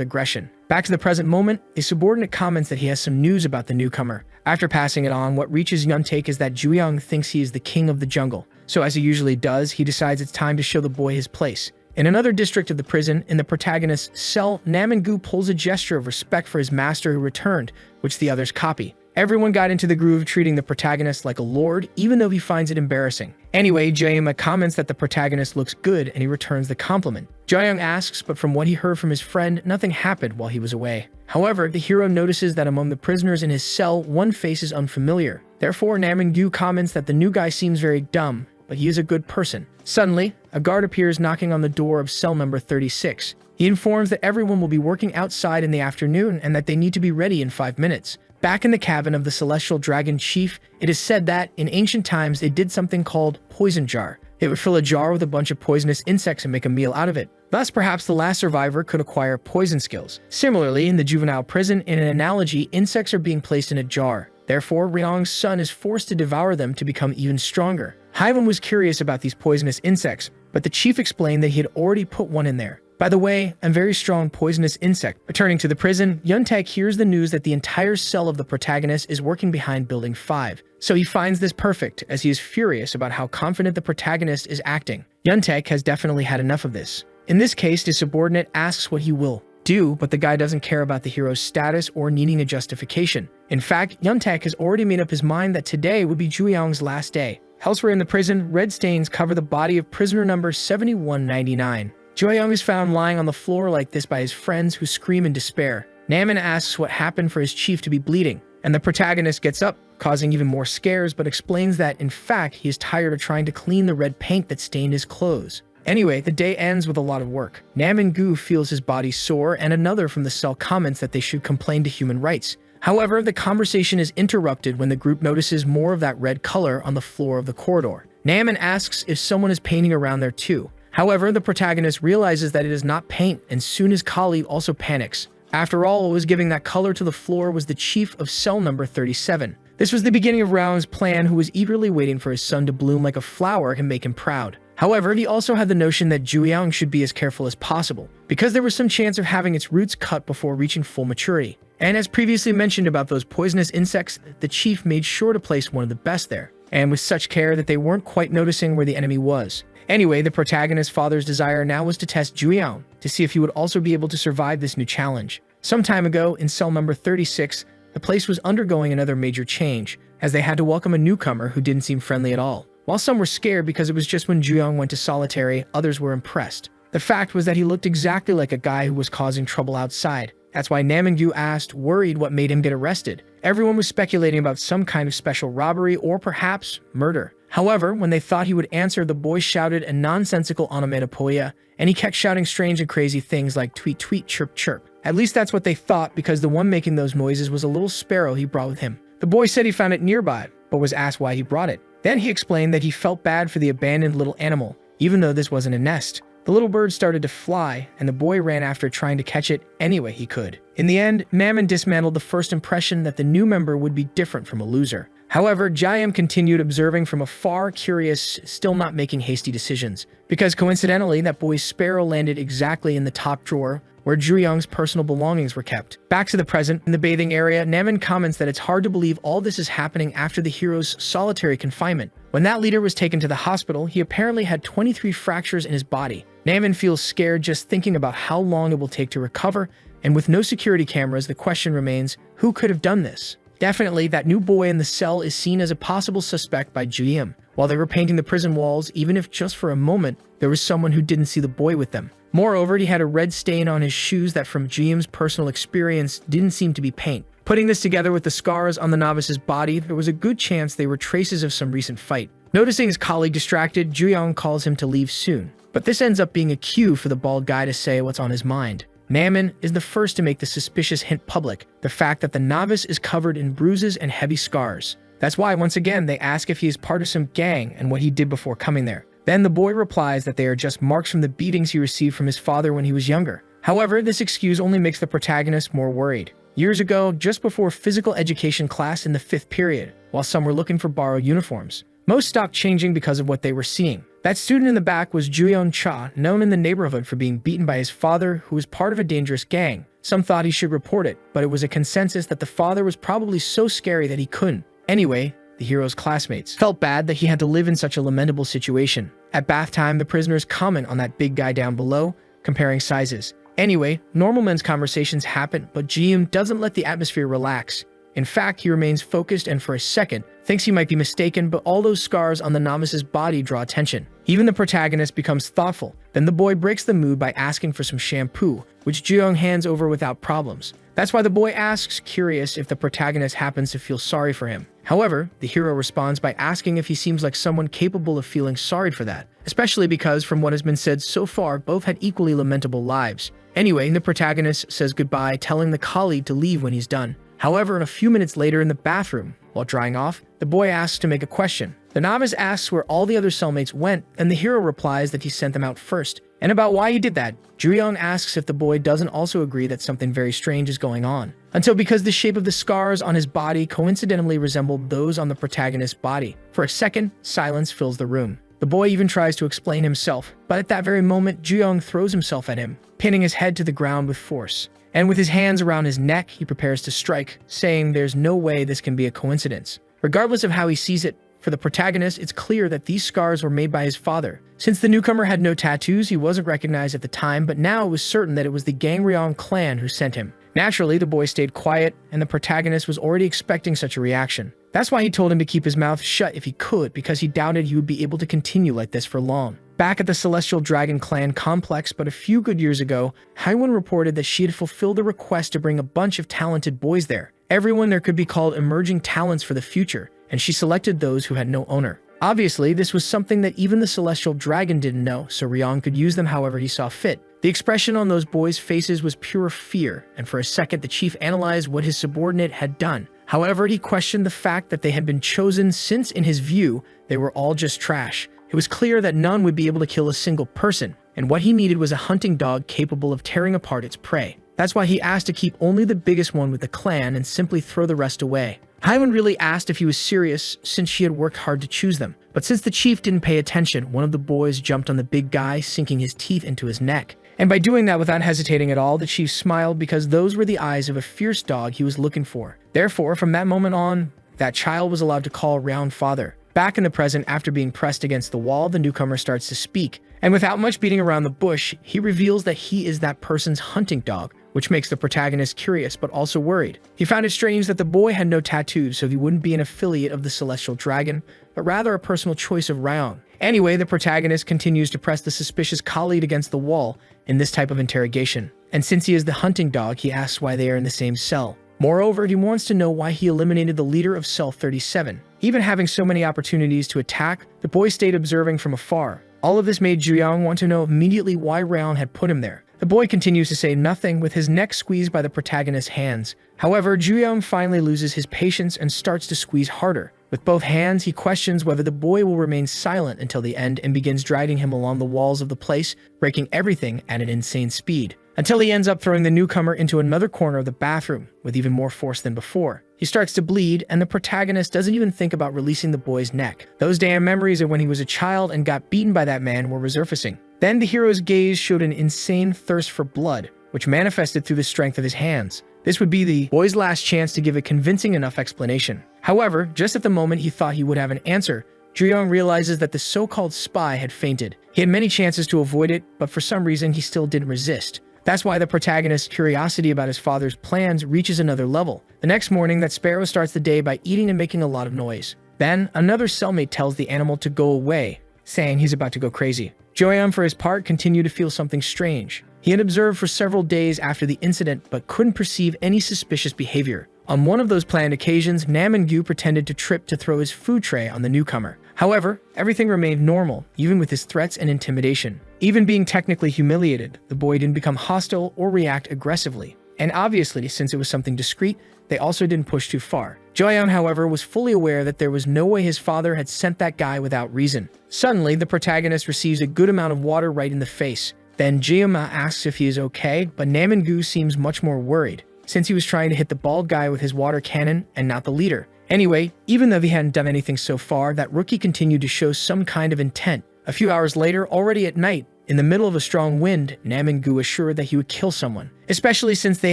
aggression. Back to the present moment, a subordinate comments that he has some news about the newcomer. After passing it on, what reaches Yuntaek is that Jueyoung thinks he is the king of the jungle. So as he usually does, he decides it's time to show the boy his place. In another district of the prison, in the protagonist's cell, Namingu pulls a gesture of respect for his master who returned, which the others copy. Everyone got into the groove treating the protagonist like a lord, even though he finds it embarrassing. Anyway, Jaema comments that the protagonist looks good and he returns the compliment. Jaeyoung asks, but from what he heard from his friend, nothing happened while he was away. However, the hero notices that among the prisoners in his cell, one face is unfamiliar. Therefore, Namingu comments that the new guy seems very dumb, but he is a good person. Suddenly, a guard appears knocking on the door of cell number 36. He informs that everyone will be working outside in the afternoon and that they need to be ready in 5 minutes. Back in the cabin of the Celestial Dragon Chief, it is said that, in ancient times, they did something called poison jar. It would fill a jar with a bunch of poisonous insects and make a meal out of it. Thus, perhaps the last survivor could acquire poison skills. Similarly, in the juvenile prison, in an analogy, insects are being placed in a jar. Therefore, Ryong's son is forced to devour them to become even stronger. Haiwen was curious about these poisonous insects, but the chief explained that he had already put one in there. By the way, a very strong poisonous insect. Returning to the prison, Yuntaek hears the news that the entire cell of the protagonist is working behind Building 5. So he finds this perfect, as he is furious about how confident the protagonist is acting. Yuntaek has definitely had enough of this. In this case, his subordinate asks what he will do, but the guy doesn't care about the hero's status or needing a justification. In fact, Yuntaek has already made up his mind that today would be Jueyoung's last day. Elsewhere in the prison, red stains cover the body of prisoner number 7199. Jueyoung is found lying on the floor like this by his friends who scream in despair. Namin asks what happened for his chief to be bleeding, and the protagonist gets up, causing even more scares, but explains that, in fact, he is tired of trying to clean the red paint that stained his clothes. Anyway, the day ends with a lot of work. Namin-gu feels his body sore, and another from the cell comments that they should complain to human rights. However, the conversation is interrupted when the group notices more of that red color on the floor of the corridor. Namin asks if someone is painting around there too. However, the protagonist realizes that it is not paint, and soon his colleague also panics. After all, what was giving that color to the floor was the chief of cell number 37. This was the beginning of Rao's plan, who was eagerly waiting for his son to bloom like a flower and make him proud. However, he also had the notion that Jueyang should be as careful as possible, because there was some chance of having its roots cut before reaching full maturity. And as previously mentioned about those poisonous insects, the chief made sure to place one of the best there, and with such care that they weren't quite noticing where the enemy was. Anyway, the protagonist's father's desire now was to test Jueyang, to see if he would also be able to survive this new challenge. Some time ago, in cell number 36, the place was undergoing another major change, as they had to welcome a newcomer who didn't seem friendly at all. While some were scared because it was just when Jueyang went to solitary, others were impressed. The fact was that he looked exactly like a guy who was causing trouble outside. That's why Namingyu asked, worried what made him get arrested. Everyone was speculating about some kind of special robbery or perhaps murder. However, when they thought he would answer, the boy shouted a nonsensical onomatopoeia, and he kept shouting strange and crazy things like tweet tweet, chirp chirp. At least that's what they thought, because the one making those noises was a little sparrow he brought with him. The boy said he found it nearby, but was asked why he brought it. Then he explained that he felt bad for the abandoned little animal, even though this wasn't a nest. The little bird started to fly, and the boy ran after trying to catch it any way he could. In the end, Mammon dismantled the first impression that the new member would be different from a loser. However, Jayam continued observing from afar, curious, still not making hasty decisions, because coincidentally, that boy's sparrow landed exactly in the top drawer where Jueyang's personal belongings were kept. Back to the present, in the bathing area, Naman comments that it's hard to believe all this is happening after the hero's solitary confinement. When that leader was taken to the hospital, he apparently had 23 fractures in his body. Naman feels scared just thinking about how long it will take to recover, and with no security cameras, the question remains, who could have done this? Definitely, that new boy in the cell is seen as a possible suspect by Juyim. While they were painting the prison walls, even if just for a moment, there was someone who didn't see the boy with them. Moreover, he had a red stain on his shoes that from Juyim's personal experience didn't seem to be paint. Putting this together with the scars on the novice's body, there was a good chance they were traces of some recent fight. Noticing his colleague distracted, Juyang calls him to leave soon. But this ends up being a cue for the bald guy to say what's on his mind. Naman is the first to make the suspicious hint public, the fact that the novice is covered in bruises and heavy scars. That's why, once again, they ask if he is part of some gang and what he did before coming there. Then the boy replies that they are just marks from the beatings he received from his father when he was younger. However, this excuse only makes the protagonist more worried. Years ago, just before physical education class in the 5th period, while some were looking for borrowed uniforms, most stopped changing because of what they were seeing. That student in the back was Juyeon Cha, known in the neighborhood for being beaten by his father, who was part of a dangerous gang. Some thought he should report it, but it was a consensus that the father was probably so scary that he couldn't. Anyway, the hero's classmates felt bad that he had to live in such a lamentable situation. At bath time, the prisoners comment on that big guy down below, comparing sizes. Anyway, normal men's conversations happen, but Jium doesn't let the atmosphere relax. In fact, he remains focused and for a second, thinks he might be mistaken, but all those scars on the novice's body draw attention. Even the protagonist becomes thoughtful. Then the boy breaks the mood by asking for some shampoo, which Juyeong hands over without problems. That's why the boy asks, curious if the protagonist happens to feel sorry for him. However, the hero responds by asking if he seems like someone capable of feeling sorry for that, especially because, from what has been said so far, both had equally lamentable lives. Anyway, the protagonist says goodbye, telling the colleague to leave when he's done. However, a few minutes later in the bathroom, while drying off, the boy asks to make a question. The novice asks where all the other cellmates went, and the hero replies that he sent them out first, and about why he did that. Juyeong asks if the boy doesn't also agree that something very strange is going on, until because the shape of the scars on his body coincidentally resembled those on the protagonist's body. For a second, silence fills the room. The boy even tries to explain himself, but at that very moment, Juyeong throws himself at him, pinning his head to the ground with force. And with his hands around his neck, he prepares to strike, saying there's no way this can be a coincidence. Regardless of how he sees it, for the protagonist, it's clear that these scars were made by his father. Since the newcomer had no tattoos, he wasn't recognized at the time, but now it was certain that it was the Gangryong clan who sent him. Naturally, the boy stayed quiet, and the protagonist was already expecting such a reaction. That's why he told him to keep his mouth shut if he could, because he doubted he would be able to continue like this for long. Back at the Celestial Dragon Clan complex, but a few good years ago, Haiwon reported that she had fulfilled the request to bring a bunch of talented boys there. Everyone there could be called emerging talents for the future, and she selected those who had no owner. Obviously, this was something that even the Celestial Dragon didn't know, so Ryong could use them however he saw fit. The expression on those boys' faces was pure fear, and for a second the chief analyzed what his subordinate had done. However, he questioned the fact that they had been chosen since, in his view, they were all just trash. It was clear that none would be able to kill a single person, and what he needed was a hunting dog capable of tearing apart its prey. That's why he asked to keep only the biggest one with the clan and simply throw the rest away. Hyman really asked if he was serious since she had worked hard to choose them. But since the chief didn't pay attention, one of the boys jumped on the big guy, sinking his teeth into his neck. And by doing that without hesitating at all, the chief smiled because those were the eyes of a fierce dog he was looking for. Therefore, from that moment on, that child was allowed to call Round father. Back in the present, after being pressed against the wall, the newcomer starts to speak. And without much beating around the bush, he reveals that he is that person's hunting dog, which makes the protagonist curious but also worried. He found it strange that the boy had no tattoos, so he wouldn't be an affiliate of the Celestial Dragon, but rather a personal choice of Round. Anyway, the protagonist continues to press the suspicious colleague against the wall in this type of interrogation. And since he is the hunting dog, he asks why they are in the same cell. Moreover, he wants to know why he eliminated the leader of Cell 37. Even having so many opportunities to attack, the boy stayed observing from afar. All of this made Juyong want to know immediately why Round had put him there. The boy continues to say nothing, with his neck squeezed by the protagonist's hands. However, Juyong finally loses his patience and starts to squeeze harder. With both hands, he questions whether the boy will remain silent until the end and begins dragging him along the walls of the place, breaking everything at an insane speed. Until he ends up throwing the newcomer into another corner of the bathroom, with even more force than before. He starts to bleed, and the protagonist doesn't even think about releasing the boy's neck. Those damn memories of when he was a child and got beaten by that man were resurfacing. Then the hero's gaze showed an insane thirst for blood, which manifested through the strength of his hands. This would be the boy's last chance to give a convincing enough explanation. However, just at the moment he thought he would have an answer, Juyong realizes that the so-called spy had fainted. He had many chances to avoid it, but for some reason he still didn't resist. That's why the protagonist's curiosity about his father's plans reaches another level. The next morning, that sparrow starts the day by eating and making a lot of noise. Then, another cellmate tells the animal to go away, saying he's about to go crazy. Joyeon, for his part, continued to feel something strange. He had observed for several days after the incident, but couldn't perceive any suspicious behavior. On one of those planned occasions, Nam-in-gu pretended to trip to throw his food tray on the newcomer. However, everything remained normal, even with his threats and intimidation. Even being technically humiliated, the boy didn't become hostile or react aggressively. And obviously, since it was something discreet, they also didn't push too far. Joyeon, however, was fully aware that there was no way his father had sent that guy without reason. Suddenly, the protagonist receives a good amount of water right in the face. Then Jiyama asks if he is okay, but Nam-in-gu seems much more worried, since he was trying to hit the bald guy with his water cannon and not the leader. Anyway, even though he hadn't done anything so far, that rookie continued to show some kind of intent. A few hours later, already at night, in the middle of a strong wind, Nam-in-gu assured that he would kill someone, especially since they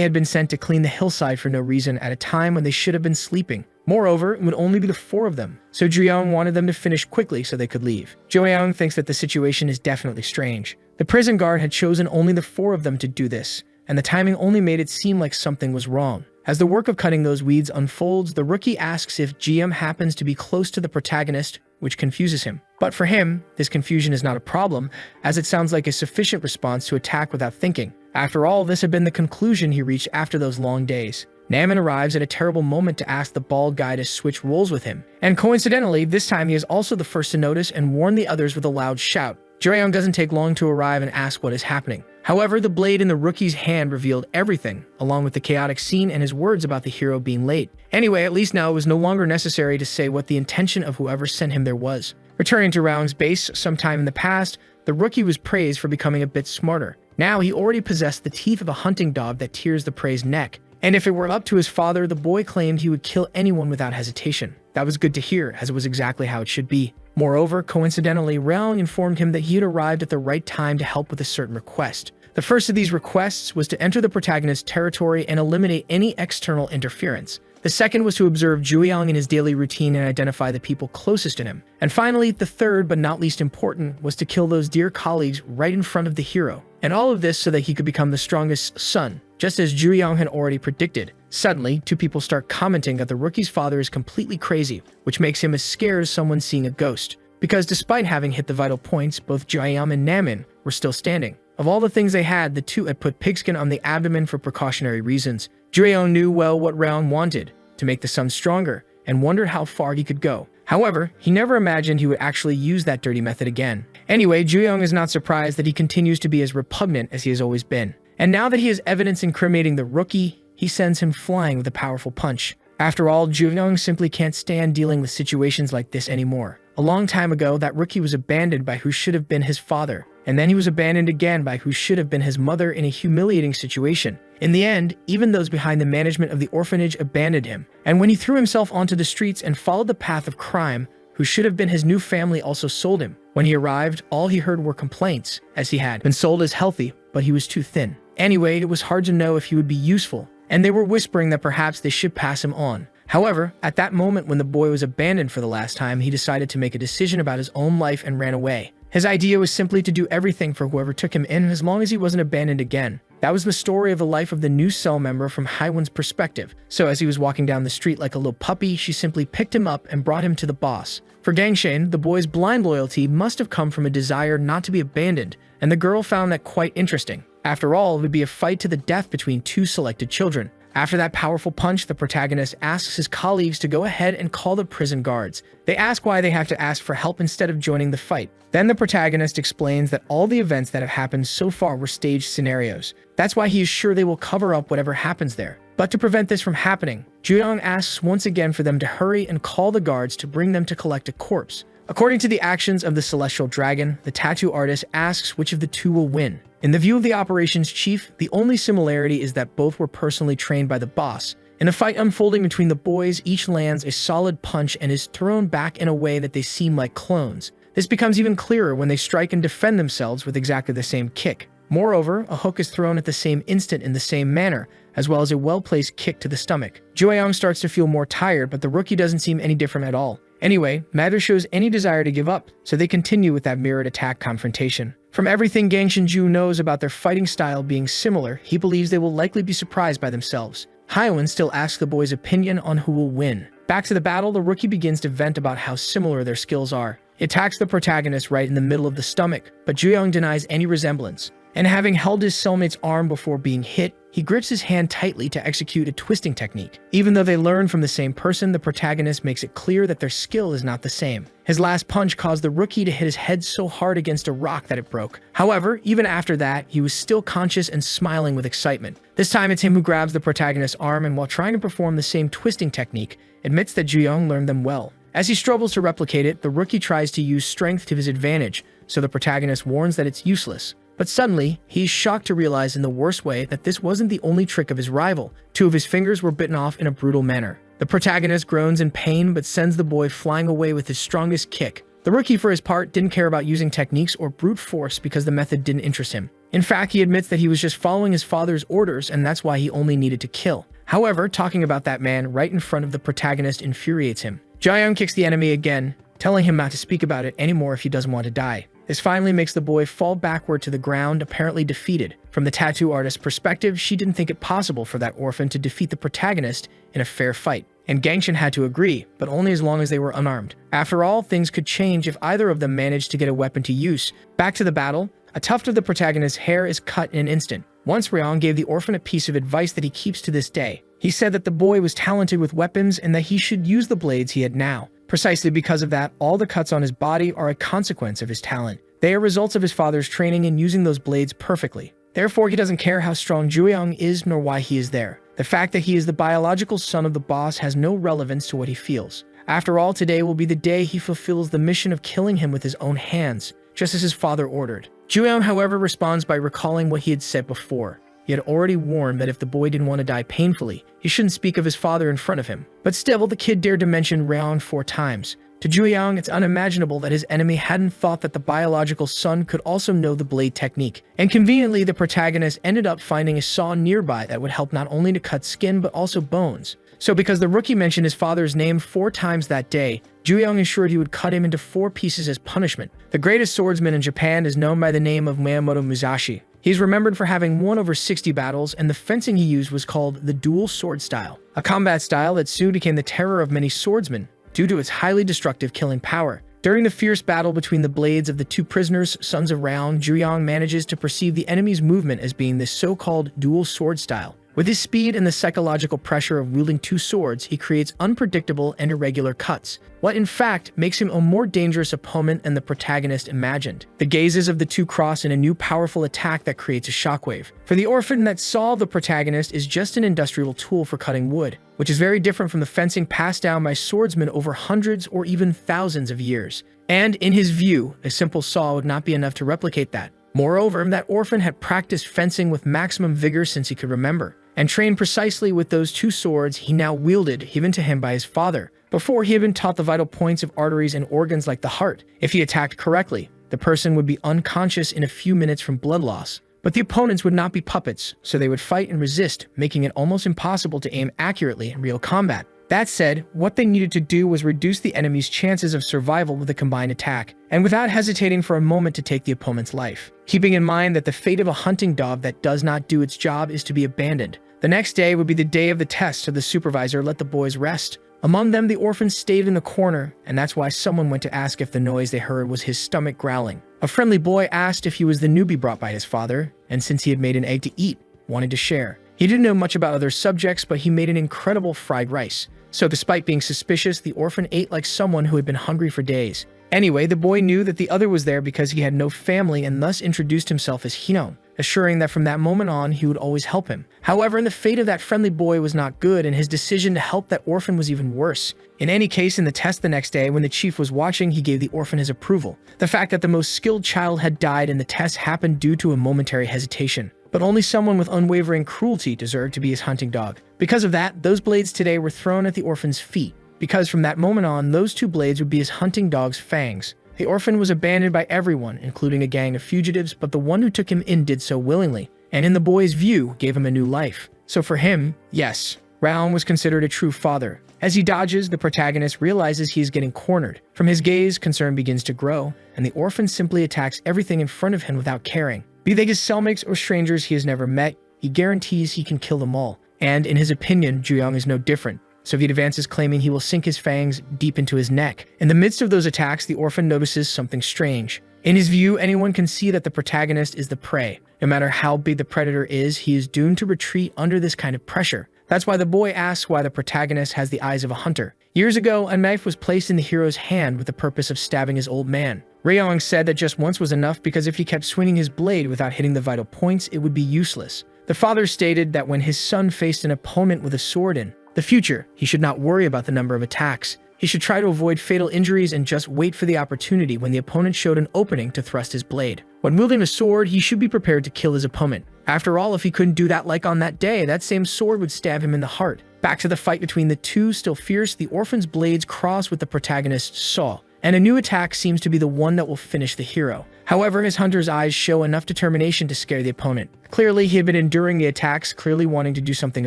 had been sent to clean the hillside for no reason at a time when they should have been sleeping. Moreover, it would only be the four of them, so Juyong wanted them to finish quickly so they could leave. Joyeon thinks that the situation is definitely strange. The prison guard had chosen only the four of them to do this, and the timing only made it seem like something was wrong. As the work of cutting those weeds unfolds, the rookie asks if GM happens to be close to the protagonist, which confuses him. But for him, this confusion is not a problem, as it sounds like a sufficient response to attack without thinking. After all, this had been the conclusion he reached after those long days. Namin arrives at a terrible moment to ask the bald guy to switch roles with him. And coincidentally, this time he is also the first to notice and warn the others with a loud shout. Joyeon doesn't take long to arrive and ask what is happening. However, the blade in the rookie's hand revealed everything, along with the chaotic scene and his words about the hero being late. Anyway, at least now it was no longer necessary to say what the intention of whoever sent him there was. Returning to Round's base sometime in the past, the rookie was praised for becoming a bit smarter. Now he already possessed the teeth of a hunting dog that tears the prey's neck. And if it were up to his father, the boy claimed he would kill anyone without hesitation. That was good to hear, as it was exactly how it should be. Moreover, coincidentally, Raon informed him that he had arrived at the right time to help with a certain request. The first of these requests was to enter the protagonist's territory and eliminate any external interference. The second was to observe Juyong in his daily routine and identify the people closest to him. And finally, the third, but not least important, was to kill those dear colleagues right in front of the hero. And all of this so that he could become the strongest son, just as Juyong had already predicted. Suddenly, two people start commenting that the rookie's father is completely crazy, which makes him as scared as someone seeing a ghost. Because despite having hit the vital points, both Juyong and Namin were still standing. Of all the things they had, the two had put pigskin on the abdomen for precautionary reasons. Juyong knew well what Raon wanted, to make the son stronger, and wondered how far he could go. However, he never imagined he would actually use that dirty method again. Anyway, Juyong is not surprised that he continues to be as repugnant as he has always been. And now that he has evidence incriminating the rookie, he sends him flying with a powerful punch. After all, Juyong simply can't stand dealing with situations like this anymore. A long time ago, that rookie was abandoned by who should have been his father. and then he was abandoned again by who should have been his mother in a humiliating situation. In the end, even those behind the management of the orphanage abandoned him, and when he threw himself onto the streets and followed the path of crime, who should have been his new family also sold him. When he arrived, all he heard were complaints, as he had been sold as healthy, but he was too thin. Anyway, it was hard to know if he would be useful, and they were whispering that perhaps they should pass him on. However, at that moment when the boy was abandoned for the last time, he decided to make a decision about his own life and ran away. His idea was simply to do everything for whoever took him in as long as he wasn't abandoned again. That was the story of the life of the new cell member from Haiwon's perspective. So as he was walking down the street like a little puppy, she simply picked him up and brought him to the boss. For Gangshin, the boy's blind loyalty must have come from a desire not to be abandoned, and the girl found that quite interesting. After all, it would be a fight to the death between two selected children. After that powerful punch, the protagonist asks his colleagues to go ahead and call the prison guards. They ask why they have to ask for help instead of joining the fight. Then the protagonist explains that all the events that have happened so far were staged scenarios. That's why he is sure they will cover up whatever happens there. But to prevent this from happening, Juyong asks once again for them to hurry and call the guards to bring them to collect a corpse. According to the actions of the celestial dragon, the tattoo artist asks which of the two will win. In the view of the operations chief, the only similarity is that both were personally trained by the boss. In a fight unfolding between the boys, each lands a solid punch and is thrown back in a way that they seem like clones. This becomes even clearer when they strike and defend themselves with exactly the same kick. Moreover, a hook is thrown at the same instant in the same manner, as well as a well-placed kick to the stomach. Jueyong starts to feel more tired, but the rookie doesn't seem any different at all. Anyway, neither shows any desire to give up, so they continue with that mirrored attack confrontation. From everything Gang Shinju knows about their fighting style being similar, he believes they will likely be surprised by themselves. Haiwen still asks the boy's opinion on who will win. Back to the battle, the rookie begins to vent about how similar their skills are. He attacks the protagonist right in the middle of the stomach, but Jueyong denies any resemblance. And having held his cellmate's arm before being hit, he grips his hand tightly to execute a twisting technique. Even though they learn from the same person, the protagonist makes it clear that their skill is not the same. His last punch caused the rookie to hit his head so hard against a rock that it broke. However, even after that, he was still conscious and smiling with excitement. This time it's him who grabs the protagonist's arm and while trying to perform the same twisting technique, admits that Juyong learned them well. As he struggles to replicate it, the rookie tries to use strength to his advantage, so the protagonist warns that it's useless. But suddenly, he's shocked to realize in the worst way that this wasn't the only trick of his rival. Two of his fingers were bitten off in a brutal manner. The protagonist groans in pain but sends the boy flying away with his strongest kick. The rookie, for his part, didn't care about using techniques or brute force because the method didn't interest him. In fact, he admits that he was just following his father's orders and that's why he only needed to kill. However, talking about that man right in front of the protagonist infuriates him. Jaeyoung kicks the enemy again, telling him not to speak about it anymore if he doesn't want to die. This finally makes the boy fall backward to the ground, apparently defeated. From the tattoo artist's perspective, she didn't think it possible for that orphan to defeat the protagonist in a fair fight. And Gangshin had to agree, but only as long as they were unarmed. After all, things could change if either of them managed to get a weapon to use. Back to the battle, a tuft of the protagonist's hair is cut in an instant. Once Ryong gave the orphan a piece of advice that he keeps to this day. He said that the boy was talented with weapons and that he should use the blades he had now. Precisely because of that, all the cuts on his body are a consequence of his talent. They are results of his father's training in using those blades perfectly. Therefore, he doesn't care how strong Jueyong is nor why he is there. The fact that he is the biological son of the boss has no relevance to what he feels. After all, today will be the day he fulfills the mission of killing him with his own hands, just as his father ordered. Jueyong, however, responds by recalling what he had said before. He had already warned that if the boy didn't want to die painfully, he shouldn't speak of his father in front of him. But still, the kid dared to mention Ryong 4 times. To Jueyong, it's unimaginable that his enemy hadn't thought that the biological son could also know the blade technique. And conveniently, the protagonist ended up finding a saw nearby that would help not only to cut skin but also bones. So because the rookie mentioned his father's name 4 times that day, Jueyong assured he would cut him into 4 pieces as punishment. The greatest swordsman in Japan is known by the name of Miyamoto Musashi. He's remembered for having won over 60 battles, and the fencing he used was called the dual sword style, a combat style that soon became the terror of many swordsmen due to its highly destructive killing power. During the fierce battle between the blades of the 2 prisoners, sons of Ryong, Jueyong manages to perceive the enemy's movement as being this so-called dual sword style. With his speed and the psychological pressure of wielding 2 swords, he creates unpredictable and irregular cuts, what in fact makes him a more dangerous opponent than the protagonist imagined. The gazes of the 2 cross in a new powerful attack that creates a shockwave. For the orphan that saw the protagonist is just an industrial tool for cutting wood, which is very different from the fencing passed down by swordsmen over hundreds or even thousands of years. And in his view, a simple saw would not be enough to replicate that. Moreover, that orphan had practiced fencing with maximum vigor since he could remember, and trained precisely with those two swords he now wielded, given to him by his father. Before, he had been taught the vital points of arteries and organs like the heart. If he attacked correctly, the person would be unconscious in a few minutes from blood loss. But the opponents would not be puppets, so they would fight and resist, making it almost impossible to aim accurately in real combat. That said, what they needed to do was reduce the enemy's chances of survival with a combined attack, and without hesitating for a moment to take the opponent's life. Keeping in mind that the fate of a hunting dog that does not do its job is to be abandoned. The next day would be the day of the test, so the supervisor let the boys rest. Among them, the orphan stayed in the corner, and that's why someone went to ask if the noise they heard was his stomach growling. A friendly boy asked if he was the newbie brought by his father, and since he had made an egg to eat, wanted to share. He didn't know much about other subjects, but he made an incredible fried rice. So despite being suspicious, the orphan ate like someone who had been hungry for days. Anyway, the boy knew that the other was there because he had no family and thus introduced himself as Hino, assuring that from that moment on, he would always help him. However, the fate of that friendly boy was not good, and his decision to help that orphan was even worse. In any case, in the test the next day, when the chief was watching, he gave the orphan his approval. The fact that the most skilled child had died in the test happened due to a momentary hesitation. But only someone with unwavering cruelty deserved to be his hunting dog. Because of that, those blades today were thrown at the orphan's feet, because from that moment on, those two blades would be his hunting dog's fangs. The orphan was abandoned by everyone, including a gang of fugitives, but the one who took him in did so willingly, and in the boy's view, gave him a new life. So for him, yes, Raon was considered a true father. As he dodges, the protagonist realizes he is getting cornered. From his gaze, concern begins to grow, and the orphan simply attacks everything in front of him without caring. Be they his cellmates or strangers he has never met, he guarantees he can kill them all. And in his opinion, Juyong is no different. So he advances, claiming he will sink his fangs deep into his neck. In the midst of those attacks, the orphan notices something strange. In his view, anyone can see that the protagonist is the prey. No matter how big the predator is, he is doomed to retreat under this kind of pressure. That's why the boy asks why the protagonist has the eyes of a hunter. Years ago, a knife was placed in the hero's hand with the purpose of stabbing his old man. Raeyong said that just once was enough because if he kept swinging his blade without hitting the vital points, it would be useless. The father stated that when his son faced an opponent with a sword in the future, he should not worry about the number of attacks. He should try to avoid fatal injuries and just wait for the opportunity when the opponent showed an opening to thrust his blade. When wielding a sword, he should be prepared to kill his opponent. After all, if he couldn't do that like on that day, that same sword would stab him in the heart. Back to the fight between the two, still fierce, the orphan's blades cross with the protagonist's saw, and a new attack seems to be the one that will finish the hero. However, his hunter's eyes show enough determination to scare the opponent. Clearly, he had been enduring the attacks, clearly wanting to do something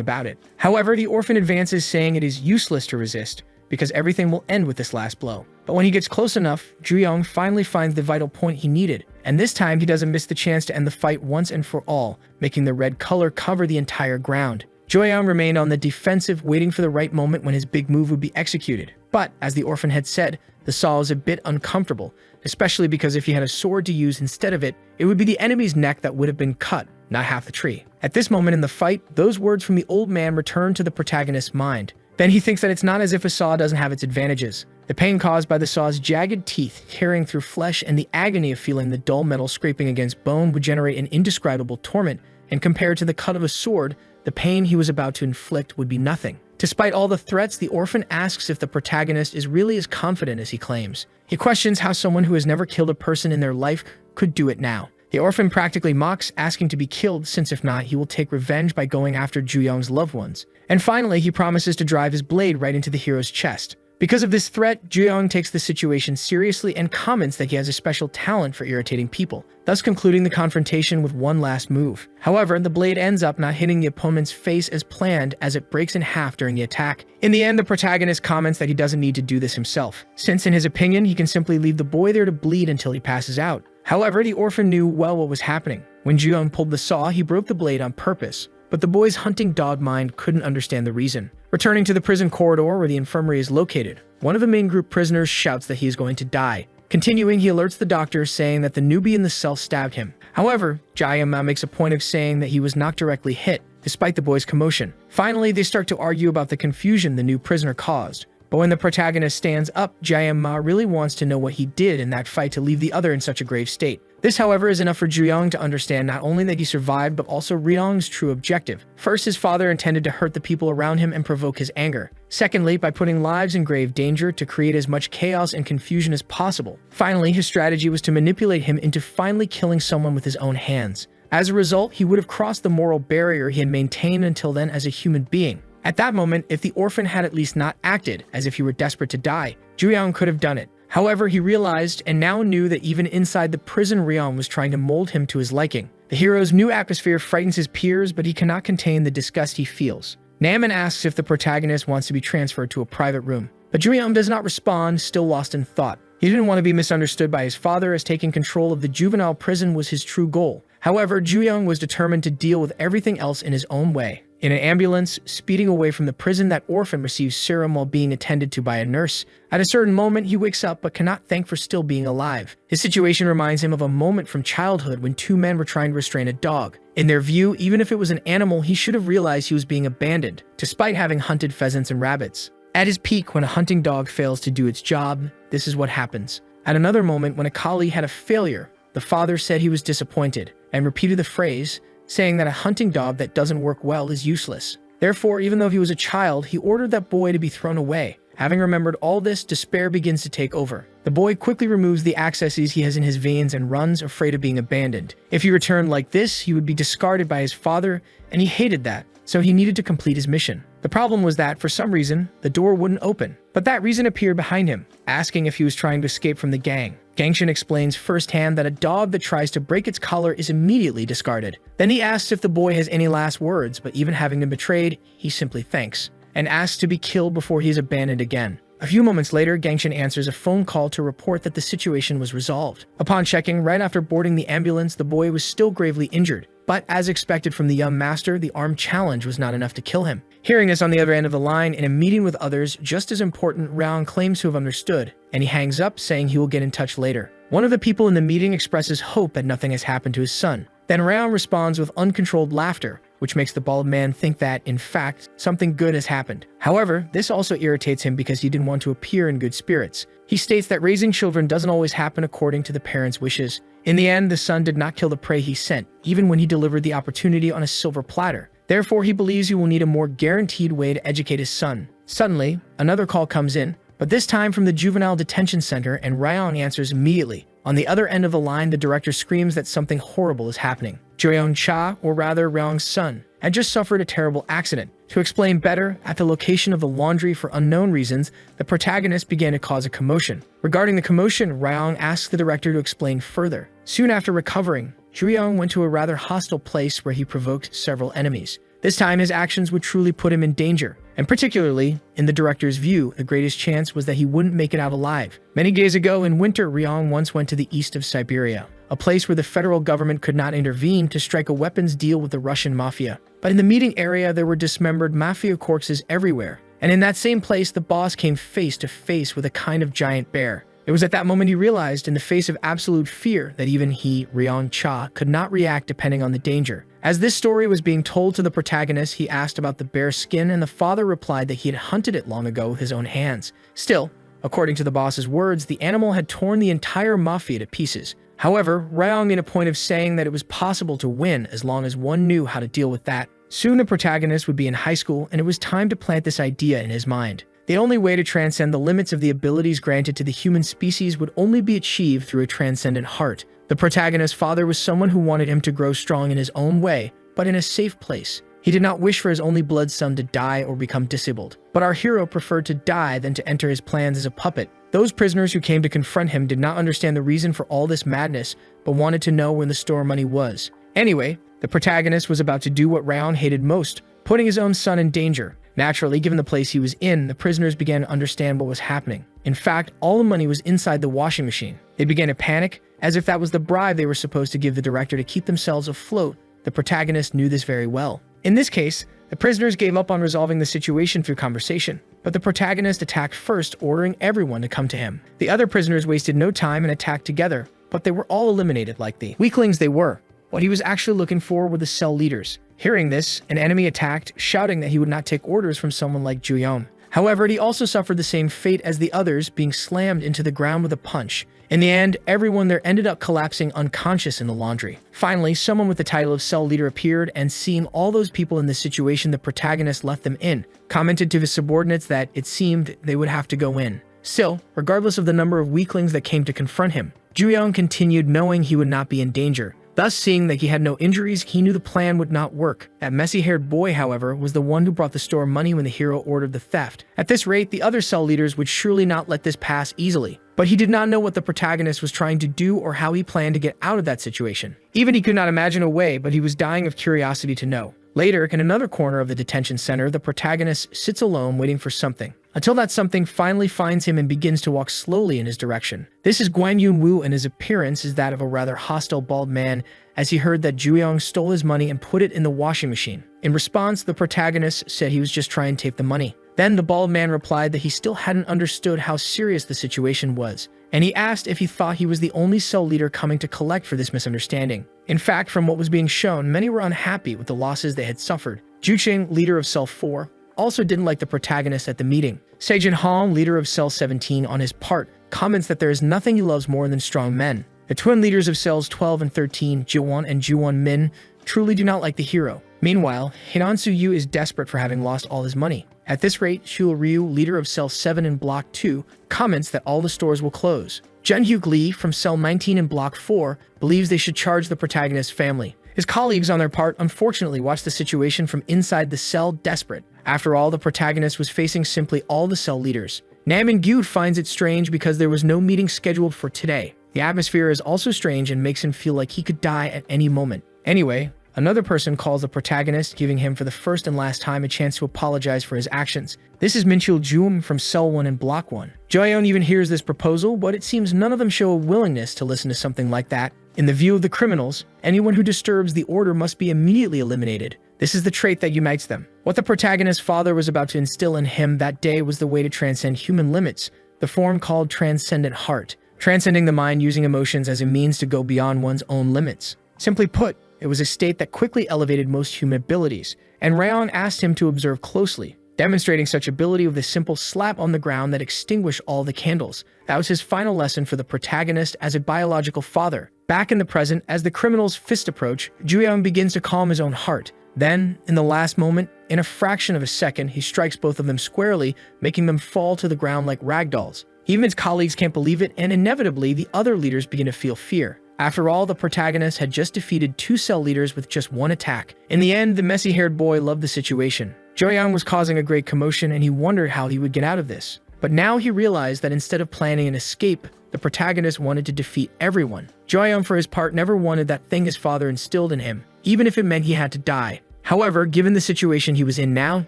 about it. However, the orphan advances, saying it is useless to resist, because everything will end with this last blow. But when he gets close enough, Juyong finally finds the vital point he needed, and this time he doesn't miss the chance to end the fight once and for all, making the red color cover the entire ground. Juyong remained on the defensive, waiting for the right moment when his big move would be executed. But, as the orphan had said, the saw is a bit uncomfortable, especially because if he had a sword to use instead of it, it would be the enemy's neck that would have been cut, not half the tree. At this moment in the fight, those words from the old man return to the protagonist's mind. Then he thinks that it's not as if a saw doesn't have its advantages. The pain caused by the saw's jagged teeth tearing through flesh and the agony of feeling the dull metal scraping against bone would generate an indescribable torment, and compared to the cut of a sword, the pain he was about to inflict would be nothing. Despite all the threats, the orphan asks if the protagonist is really as confident as he claims. He questions how someone who has never killed a person in their life could do it now. The orphan practically mocks, asking to be killed, since if not, he will take revenge by going after Juyong's loved ones. And finally, he promises to drive his blade right into the hero's chest. Because of this threat, Juyong takes the situation seriously and comments that he has a special talent for irritating people, thus concluding the confrontation with one last move. However, the blade ends up not hitting the opponent's face as planned, as it breaks in half during the attack. In the end, the protagonist comments that he doesn't need to do this himself, since in his opinion, he can simply leave the boy there to bleed until he passes out. However, the orphan knew well what was happening. When Juyong pulled the saw, he broke the blade on purpose, but the boy's hunting dog mind couldn't understand the reason. Returning to the prison corridor where the infirmary is located, one of the main group prisoners shouts that he is going to die. Continuing, he alerts the doctor, saying that the newbie in the cell stabbed him. However, Jae-ma makes a point of saying that he was not directly hit, despite the boy's commotion. Finally, they start to argue about the confusion the new prisoner caused. But when the protagonist stands up, Jae-ma really wants to know what he did in that fight to leave the other in such a grave state. This, however, is enough for Juyong to understand not only that he survived, but also Ryong's true objective. First, his father intended to hurt the people around him and provoke his anger. Secondly, by putting lives in grave danger to create as much chaos and confusion as possible. Finally, his strategy was to manipulate him into finally killing someone with his own hands. As a result, he would have crossed the moral barrier he had maintained until then as a human being. At that moment, if the orphan had at least not acted as if he were desperate to die, Juyong could have done it. However, he realized and now knew that even inside the prison, Ryong was trying to mold him to his liking. The hero's new atmosphere frightens his peers, but he cannot contain the disgust he feels. Namin asks if the protagonist wants to be transferred to a private room, but Juyong does not respond, still lost in thought. He didn't want to be misunderstood by his father, as taking control of the juvenile prison was his true goal. However, Juyong was determined to deal with everything else in his own way. In an ambulance, speeding away from the prison, that orphan receives serum while being attended to by a nurse. At a certain moment, he wakes up but cannot thank for still being alive. His situation reminds him of a moment from childhood when two men were trying to restrain a dog. In their view, even if it was an animal, he should have realized he was being abandoned, despite having hunted pheasants and rabbits. At his peak, when a hunting dog fails to do its job, this is what happens. At another moment, when a collie had a failure, the father said he was disappointed, and repeated the phrase, saying that a hunting dog that doesn't work well is useless. Therefore, even though he was a child, he ordered that boy to be thrown away. Having remembered all this, despair begins to take over. The boy quickly removes the accesses he has in his veins and runs, afraid of being abandoned. If he returned like this, he would be discarded by his father, and he hated that, so he needed to complete his mission. The problem was that, for some reason, the door wouldn't open. But that reason appeared behind him, asking if he was trying to escape from the gang. Gangshin explains firsthand that a dog that tries to break its collar is immediately discarded. Then he asks if the boy has any last words, but even having been betrayed, he simply thanks, and asks to be killed before he is abandoned again. A few moments later, Gangshin answers a phone call to report that the situation was resolved. Upon checking, right after boarding the ambulance, the boy was still gravely injured. But as expected from the young master, the armed challenge was not enough to kill him. Hearing this on the other end of the line, in a meeting with others just as important, Ryong claims to have understood, and he hangs up, saying he will get in touch later. One of the people in the meeting expresses hope that nothing has happened to his son. Then Ryong responds with uncontrolled laughter, which makes the bald man think that, in fact, something good has happened. However, this also irritates him because he didn't want to appear in good spirits. He states that raising children doesn't always happen according to the parents' wishes. In the end, the son did not kill the prey he sent, even when he delivered the opportunity on a silver platter. Therefore, he believes he will need a more guaranteed way to educate his son. Suddenly, another call comes in, but this time from the Juvenile Detention Center, and Ryong answers immediately. On the other end of the line, the director screams that something horrible is happening. Joyeon Cha, or rather Ryong's son, had just suffered a terrible accident. To explain better, at the location of the laundry for unknown reasons, the protagonist began to cause a commotion. Regarding the commotion, Ryong asks the director to explain further. Soon after recovering, Juyong went to a rather hostile place where he provoked several enemies. This time, his actions would truly put him in danger, and particularly, in the director's view, the greatest chance was that he wouldn't make it out alive. Many days ago in winter, Ryong once went to the east of Siberia, a place where the federal government could not intervene to strike a weapons deal with the Russian mafia. But in the meeting area, there were dismembered mafia corpses everywhere, and in that same place, the boss came face to face with a kind of giant bear. It was at that moment he realized, in the face of absolute fear, that even he, Ryong Cha, could not react depending on the danger. As this story was being told to the protagonist, he asked about the bear's skin, and the father replied that he had hunted it long ago with his own hands. Still, according to the boss's words, the animal had torn the entire mafia to pieces. However, Ryong made a point of saying that it was possible to win as long as one knew how to deal with that. Soon the protagonist would be in high school, and it was time to plant this idea in his mind. The only way to transcend the limits of the abilities granted to the human species would only be achieved through a transcendent heart. The protagonist's father was someone who wanted him to grow strong in his own way, but in a safe place. He did not wish for his only blood son to die or become disabled. But our hero preferred to die than to enter his plans as a puppet. Those prisoners who came to confront him did not understand the reason for all this madness, but wanted to know where the store money was. Anyway, the protagonist was about to do what Ryong hated most, putting his own son in danger. Naturally, given the place he was in, the prisoners began to understand what was happening. In fact, all the money was inside the washing machine. They began to panic, as if that was the bribe they were supposed to give the director to keep themselves afloat. The protagonist knew this very well. In this case, the prisoners gave up on resolving the situation through conversation, but the protagonist attacked first, ordering everyone to come to him. The other prisoners wasted no time and attacked together, but they were all eliminated like the weaklings they were. What he was actually looking for were the cell leaders. Hearing this, an enemy attacked, shouting that he would not take orders from someone like Juyong. However, he also suffered the same fate as the others, being slammed into the ground with a punch. In the end, everyone there ended up collapsing unconscious in the laundry. Finally, someone with the title of cell leader appeared, and seeing all those people in this situation the protagonist left them in, commented to his subordinates that it seemed they would have to go in. Still, regardless of the number of weaklings that came to confront him, Ju-young continued knowing he would not be in danger. Thus, seeing that he had no injuries, he knew the plan would not work. That messy-haired boy, however, was the one who brought the store money when the hero ordered the theft. At this rate, the other cell leaders would surely not let this pass easily. But he did not know what the protagonist was trying to do or how he planned to get out of that situation. Even he could not imagine a way, but he was dying of curiosity to know. Later, in another corner of the detention center, the protagonist sits alone waiting for something, until that something finally finds him and begins to walk slowly in his direction. This is Guan Yun-woo, and his appearance is that of a rather hostile bald man, as he heard that Ju-young stole his money and put it in the washing machine. In response, the protagonist said he was just trying to take the money. Then the bald man replied that he still hadn't understood how serious the situation was, and he asked if he thought he was the only cell leader coming to collect for this misunderstanding. In fact, from what was being shown, many were unhappy with the losses they had suffered. Ju-ching, leader of Cell 4, also didn't like the protagonist at the meeting. Se-jin Hong, leader of Cell 17, on his part, comments that there is nothing he loves more than strong men. The twin leaders of Cells 12 and 13, Ji-won and Ju-won Min, truly do not like the hero. Meanwhile, Hinan Su-yu is desperate for having lost all his money. At this rate, Shul Ryu, leader of Cell 7 in Block 2, comments that all the stores will close. Jun-hyuk Lee, from Cell 19 in Block 4, believes they should charge the protagonist's family. His colleagues, on their part, unfortunately watched the situation from inside the cell, desperate. After all, the protagonist was facing simply all the cell leaders. Nam In-gyud finds it strange because there was no meeting scheduled for today. The atmosphere is also strange and makes him feel like he could die at any moment. Anyway, another person calls the protagonist, giving him for the first and last time a chance to apologize for his actions. This is Minchul Joom from Cell 1 in Block 1. Jo-yeon even hears this proposal, but it seems none of them show a willingness to listen to something like that. In the view of the criminals, anyone who disturbs the order must be immediately eliminated. This is the trait that unites them. What the protagonist's father was about to instill in him that day was the way to transcend human limits, the form called transcendent heart, transcending the mind using emotions as a means to go beyond one's own limits. Simply put, it was a state that quickly elevated most human abilities, and Rayon asked him to observe closely, demonstrating such ability with a simple slap on the ground that extinguished all the candles. That was his final lesson for the protagonist as a biological father. Back in the present, as the criminal's fist approach, Ju-young begins to calm his own heart. Then, in the last moment, in a fraction of a second, he strikes both of them squarely, making them fall to the ground like ragdolls. Even his colleagues can't believe it, and inevitably, the other leaders begin to feel fear. After all, the protagonist had just defeated 2 cell leaders with just 1 attack. In the end, the messy-haired boy loved the situation. Jo-young was causing a great commotion, and he wondered how he would get out of this. But now he realized that instead of planning an escape, the protagonist wanted to defeat everyone. Jo-young, for his part, never wanted that thing his father instilled in him, even if it meant he had to die. However, given the situation he was in now,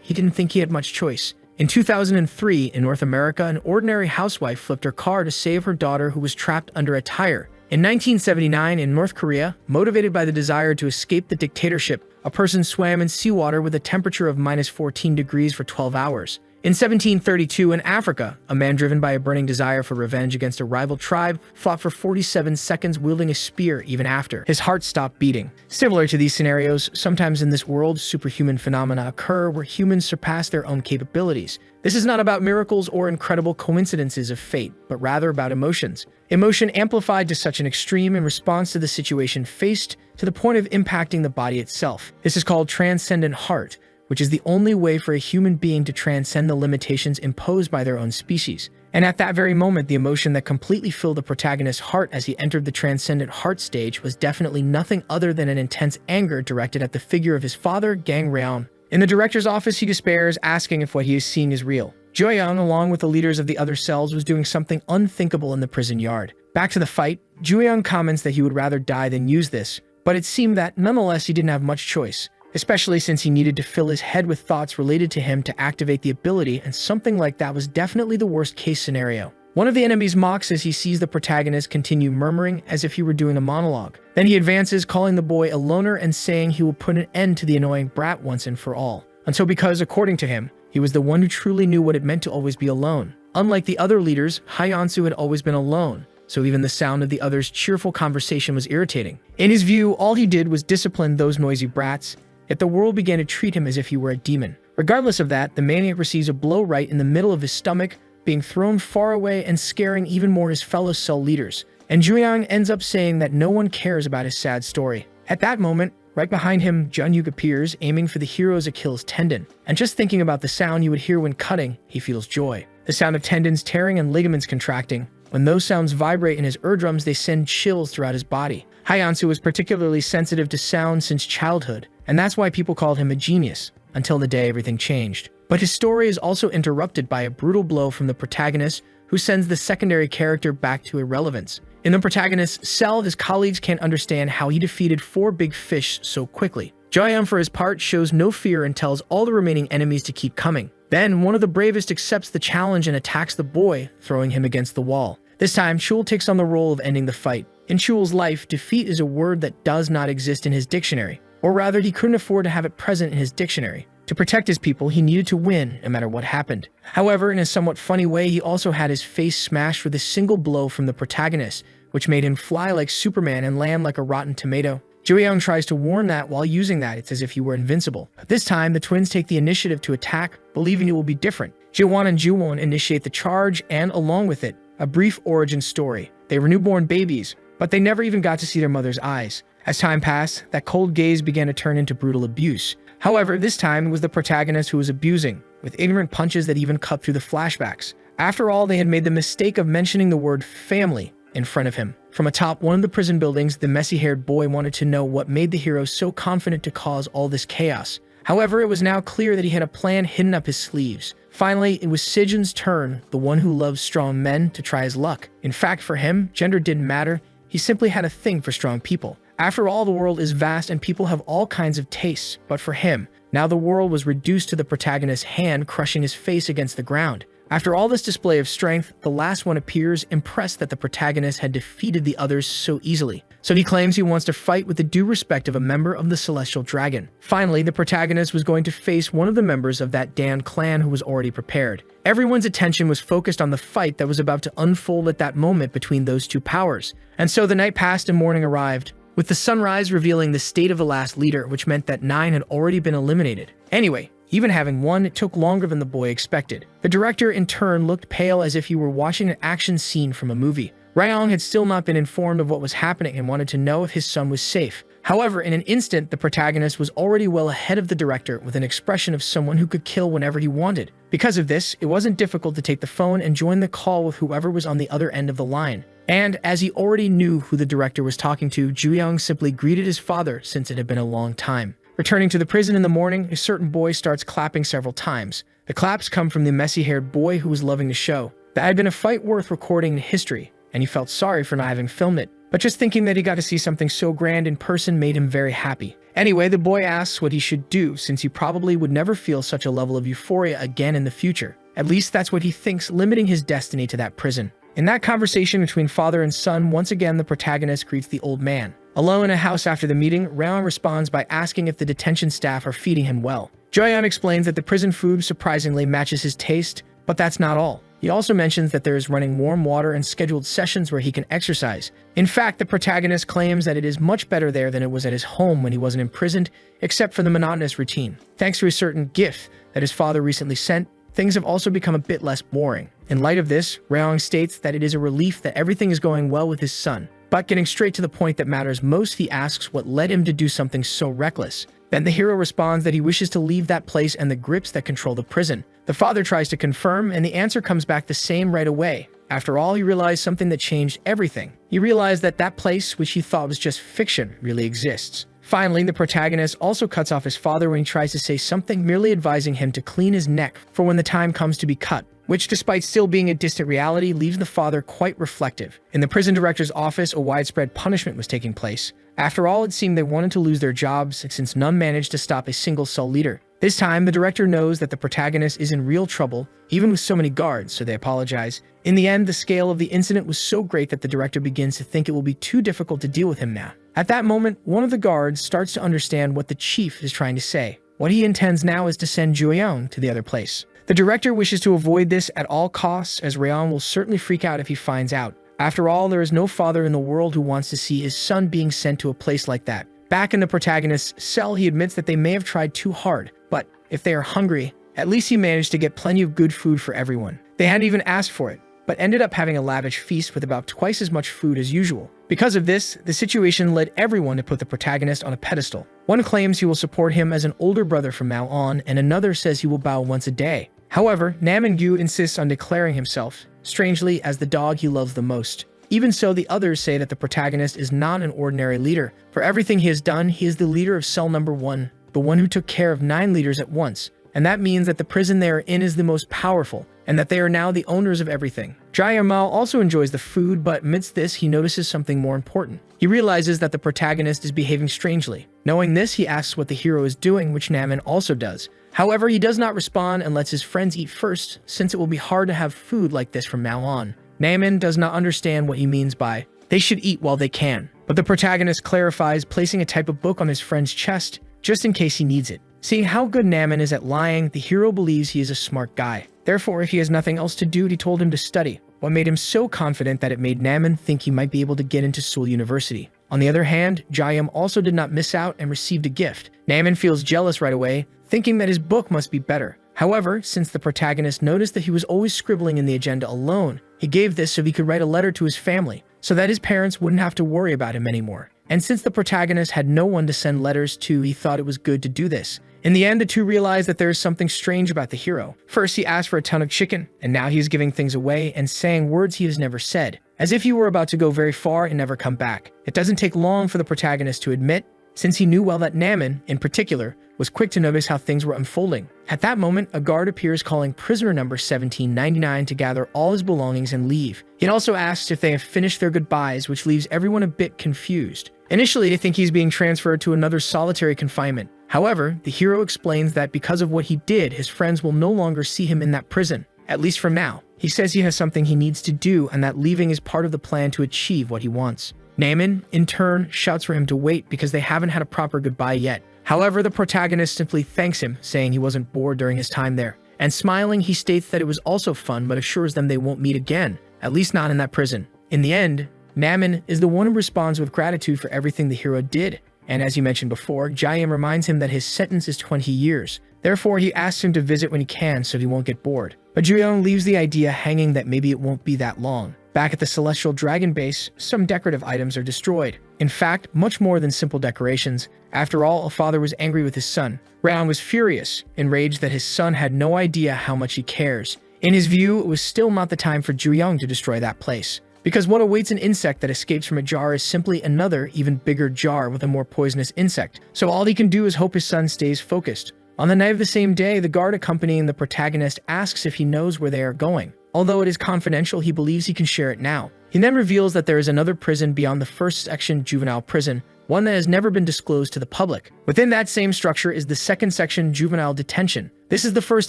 he didn't think he had much choice. In 2003, in North America, an ordinary housewife flipped her car to save her daughter who was trapped under a tire. In 1979, in North Korea, motivated by the desire to escape the dictatorship, a person swam in seawater with a temperature of -14 degrees for 12 hours. In 1732, in Africa, a man driven by a burning desire for revenge against a rival tribe fought for 47 seconds wielding a spear even after his heart stopped beating. Similar to these scenarios, sometimes in this world, superhuman phenomena occur where humans surpass their own capabilities. This is not about miracles or incredible coincidences of fate, but rather about emotions. Emotion amplified to such an extreme in response to the situation faced, to the point of impacting the body itself. This is called transcendent heart, which is the only way for a human being to transcend the limitations imposed by their own species. And at that very moment, the emotion that completely filled the protagonist's heart as he entered the transcendent heart stage was definitely nothing other than an intense anger directed at the figure of his father, Gang Ryeon. In the director's office, he despairs, asking if what he is seeing is real. Jo-young, along with the leaders of the other cells, was doing something unthinkable in the prison yard. Back to the fight, Jo-young comments that he would rather die than use this, but it seemed that nonetheless he didn't have much choice, especially since he needed to fill his head with thoughts related to him to activate the ability, and something like that was definitely the worst case scenario. One of the enemies mocks as he sees the protagonist continue murmuring as if he were doing a monologue. Then he advances, calling the boy a loner and saying he will put an end to the annoying brat once and for all. Until because, according to him, he was the one who truly knew what it meant to always be alone. Unlike the other leaders, Hyeonsu had always been alone, so even the sound of the others' cheerful conversation was irritating. In his view, all he did was discipline those noisy brats, yet the world began to treat him as if he were a demon. Regardless of that, the maniac receives a blow right in the middle of his stomach, being thrown far away and scaring even more his fellow cell leaders. And Juyoung ends up saying that no one cares about his sad story. At that moment, right behind him, Jun-Yuk appears, aiming for the hero's Achilles tendon. And just thinking about the sound you would hear when cutting, he feels joy. The sound of tendons tearing and ligaments contracting. When those sounds vibrate in his eardrums, they send chills throughout his body. Hyeonsu was particularly sensitive to sound since childhood, and that's why people called him a genius, until the day everything changed. But his story is also interrupted by a brutal blow from the protagonist, who sends the secondary character back to irrelevance. In the protagonist's cell, his colleagues can't understand how he defeated 4 big fish so quickly. Joyeon, for his part, shows no fear and tells all the remaining enemies to keep coming. Then, one of the bravest accepts the challenge and attacks the boy, throwing him against the wall. This time, Chul takes on the role of ending the fight. In Chul's life, defeat is a word that does not exist in his dictionary. Or rather, he couldn't afford to have it present in his dictionary. To protect his people, he needed to win, no matter what happened. However, in a somewhat funny way, he also had his face smashed with a single blow from the protagonist, which made him fly like Superman and land like a rotten tomato. Juyoung tries to warn that while using that, it's as if he were invincible. But this time, the twins take the initiative to attack, believing it will be different. Jiwon and Juwon initiate the charge, and along with it, a brief origin story. They were newborn babies, but they never even got to see their mother's eyes. As time passed, that cold gaze began to turn into brutal abuse. However, this time it was the protagonist who was abusing, with ignorant punches that even cut through the flashbacks. After all, they had made the mistake of mentioning the word family in front of him. From atop one of the prison buildings, the messy-haired boy wanted to know what made the hero so confident to cause all this chaos. However, it was now clear that he had a plan hidden up his sleeves. Finally, it was Sejun's turn, the one who loves strong men, to try his luck. In fact, for him, gender didn't matter. He simply had a thing for strong people. After all, the world is vast and people have all kinds of tastes, but for him, now the world was reduced to the protagonist's hand crushing his face against the ground. After all this display of strength, the last one appears, impressed that the protagonist had defeated the others so easily. So he claims he wants to fight with the due respect of a member of the Celestial Dragon. Finally, the protagonist was going to face one of the members of that Dan clan who was already prepared. Everyone's attention was focused on the fight that was about to unfold at that moment between those two powers. And so the night passed and morning arrived, with the sunrise revealing the state of the last leader, which meant that 9 had already been eliminated. Anyway, even having won, it took longer than the boy expected. The director, in turn, looked pale as if he were watching an action scene from a movie. Ryong had still not been informed of what was happening and wanted to know if his son was safe. However, in an instant, the protagonist was already well ahead of the director with an expression of someone who could kill whenever he wanted. Because of this, it wasn't difficult to take the phone and join the call with whoever was on the other end of the line. And as he already knew who the director was talking to, Juyoung simply greeted his father since it had been a long time. Returning to the prison in the morning, a certain boy starts clapping several times. The claps come from the messy-haired boy who was loving the show. That had been a fight worth recording in history, and he felt sorry for not having filmed it. But just thinking that he got to see something so grand in person made him very happy. Anyway, the boy asks what he should do since he probably would never feel such a level of euphoria again in the future. At least that's what he thinks, limiting his destiny to that prison. In that conversation between father and son, once again the protagonist greets the old man. Alone in a house after the meeting, Raon responds by asking if the detention staff are feeding him well. Joyeon explains that the prison food surprisingly matches his taste, but that's not all. He also mentions that there is running warm water and scheduled sessions where he can exercise. In fact, the protagonist claims that it is much better there than it was at his home when he wasn't imprisoned, except for the monotonous routine. Thanks to a certain gift that his father recently sent, things have also become a bit less boring. In light of this, Raon states that it is a relief that everything is going well with his son. But getting straight to the point that matters most, he asks what led him to do something so reckless. Then the hero responds that he wishes to leave that place and the grips that control the prison. The father tries to confirm, and the answer comes back the same right away. After all, he realized something that changed everything. He realized that that place, which he thought was just fiction, really exists. Finally, the protagonist also cuts off his father when he tries to say something, merely advising him to clean his neck for when the time comes to be cut, which, despite still being a distant reality, leaves the father quite reflective. In the prison director's office, a widespread punishment was taking place. After all, it seemed they wanted to lose their jobs, since none managed to stop a single cell leader. This time, the director knows that the protagonist is in real trouble, even with so many guards, so they apologize. In the end, the scale of the incident was so great that the director begins to think it will be too difficult to deal with him now. At that moment, one of the guards starts to understand what the chief is trying to say. What he intends now is to send Juyoung to the other place. The director wishes to avoid this at all costs, as Rayon will certainly freak out if he finds out. After all, there is no father in the world who wants to see his son being sent to a place like that. Back in the protagonist's cell, he admits that they may have tried too hard, but if they are hungry, at least he managed to get plenty of good food for everyone. They hadn't even asked for it, but ended up having a lavish feast with about twice as much food as usual. Because of this, the situation led everyone to put the protagonist on a pedestal. One claims he will support him as an older brother from now on, and another says he will bow once a day. However, Namingyu insists on declaring himself, strangely, as the dog he loves the most. Even so, the others say that the protagonist is not an ordinary leader. For everything he has done, he is the leader of cell number 1, the one who took care of 9 leaders at once. And that means that the prison they are in is the most powerful, and that they are now the owners of everything. Jae-mao also enjoys the food, but amidst this, he notices something more important. He realizes that the protagonist is behaving strangely. Knowing this, he asks what the hero is doing, which Namin also does. However, he does not respond and lets his friends eat first, since it will be hard to have food like this from now on. Namin does not understand what he means by, they should eat while they can. But the protagonist clarifies, placing a type of book on his friend's chest, just in case he needs it. Seeing how good Namin is at lying, the hero believes he is a smart guy. Therefore, if he has nothing else to do, he told him to study. What made him so confident that it made Namin think he might be able to get into Seoul University. On the other hand, Jaehyum also did not miss out and received a gift. Namin feels jealous right away, thinking that his book must be better. However, since the protagonist noticed that he was always scribbling in the agenda alone, he gave this so he could write a letter to his family, so that his parents wouldn't have to worry about him anymore. And since the protagonist had no one to send letters to, he thought it was good to do this. In the end, the two realize that there is something strange about the hero. First, he asked for a ton of chicken, and now he is giving things away and saying words he has never said, as if he were about to go very far and never come back. It doesn't take long for the protagonist to admit, since he knew well that Namin, in particular, was quick to notice how things were unfolding. At that moment, a guard appears calling prisoner number 1799 to gather all his belongings and leave. He also asks if they have finished their goodbyes, which leaves everyone a bit confused. Initially, they think he's being transferred to another solitary confinement. However, the hero explains that because of what he did, his friends will no longer see him in that prison, at least from now. He says he has something he needs to do and that leaving is part of the plan to achieve what he wants. Namin, in turn, shouts for him to wait because they haven't had a proper goodbye yet. However, the protagonist simply thanks him, saying he wasn't bored during his time there. And smiling, he states that it was also fun but assures them they won't meet again, at least not in that prison. In the end, Namin is the one who responds with gratitude for everything the hero did. And as you mentioned before, Jaehyum reminds him that his sentence is 20 years. Therefore, he asks him to visit when he can so he won't get bored. But Jaehyum leaves the idea hanging that maybe it won't be that long. Back at the Celestial Dragon base, some decorative items are destroyed. In fact, much more than simple decorations. After all, a father was angry with his son. Raon was furious, enraged that his son had no idea how much he cares. In his view, it was still not the time for Ju-young to destroy that place. Because what awaits an insect that escapes from a jar is simply another, even bigger jar with a more poisonous insect. So all he can do is hope his son stays focused. On the night of the same day, the guard accompanying the protagonist asks if he knows where they are going. Although it is confidential, he believes he can share it now. He then reveals that there is another prison beyond the first section juvenile prison, one that has never been disclosed to the public. Within that same structure is the second section juvenile detention. This is the first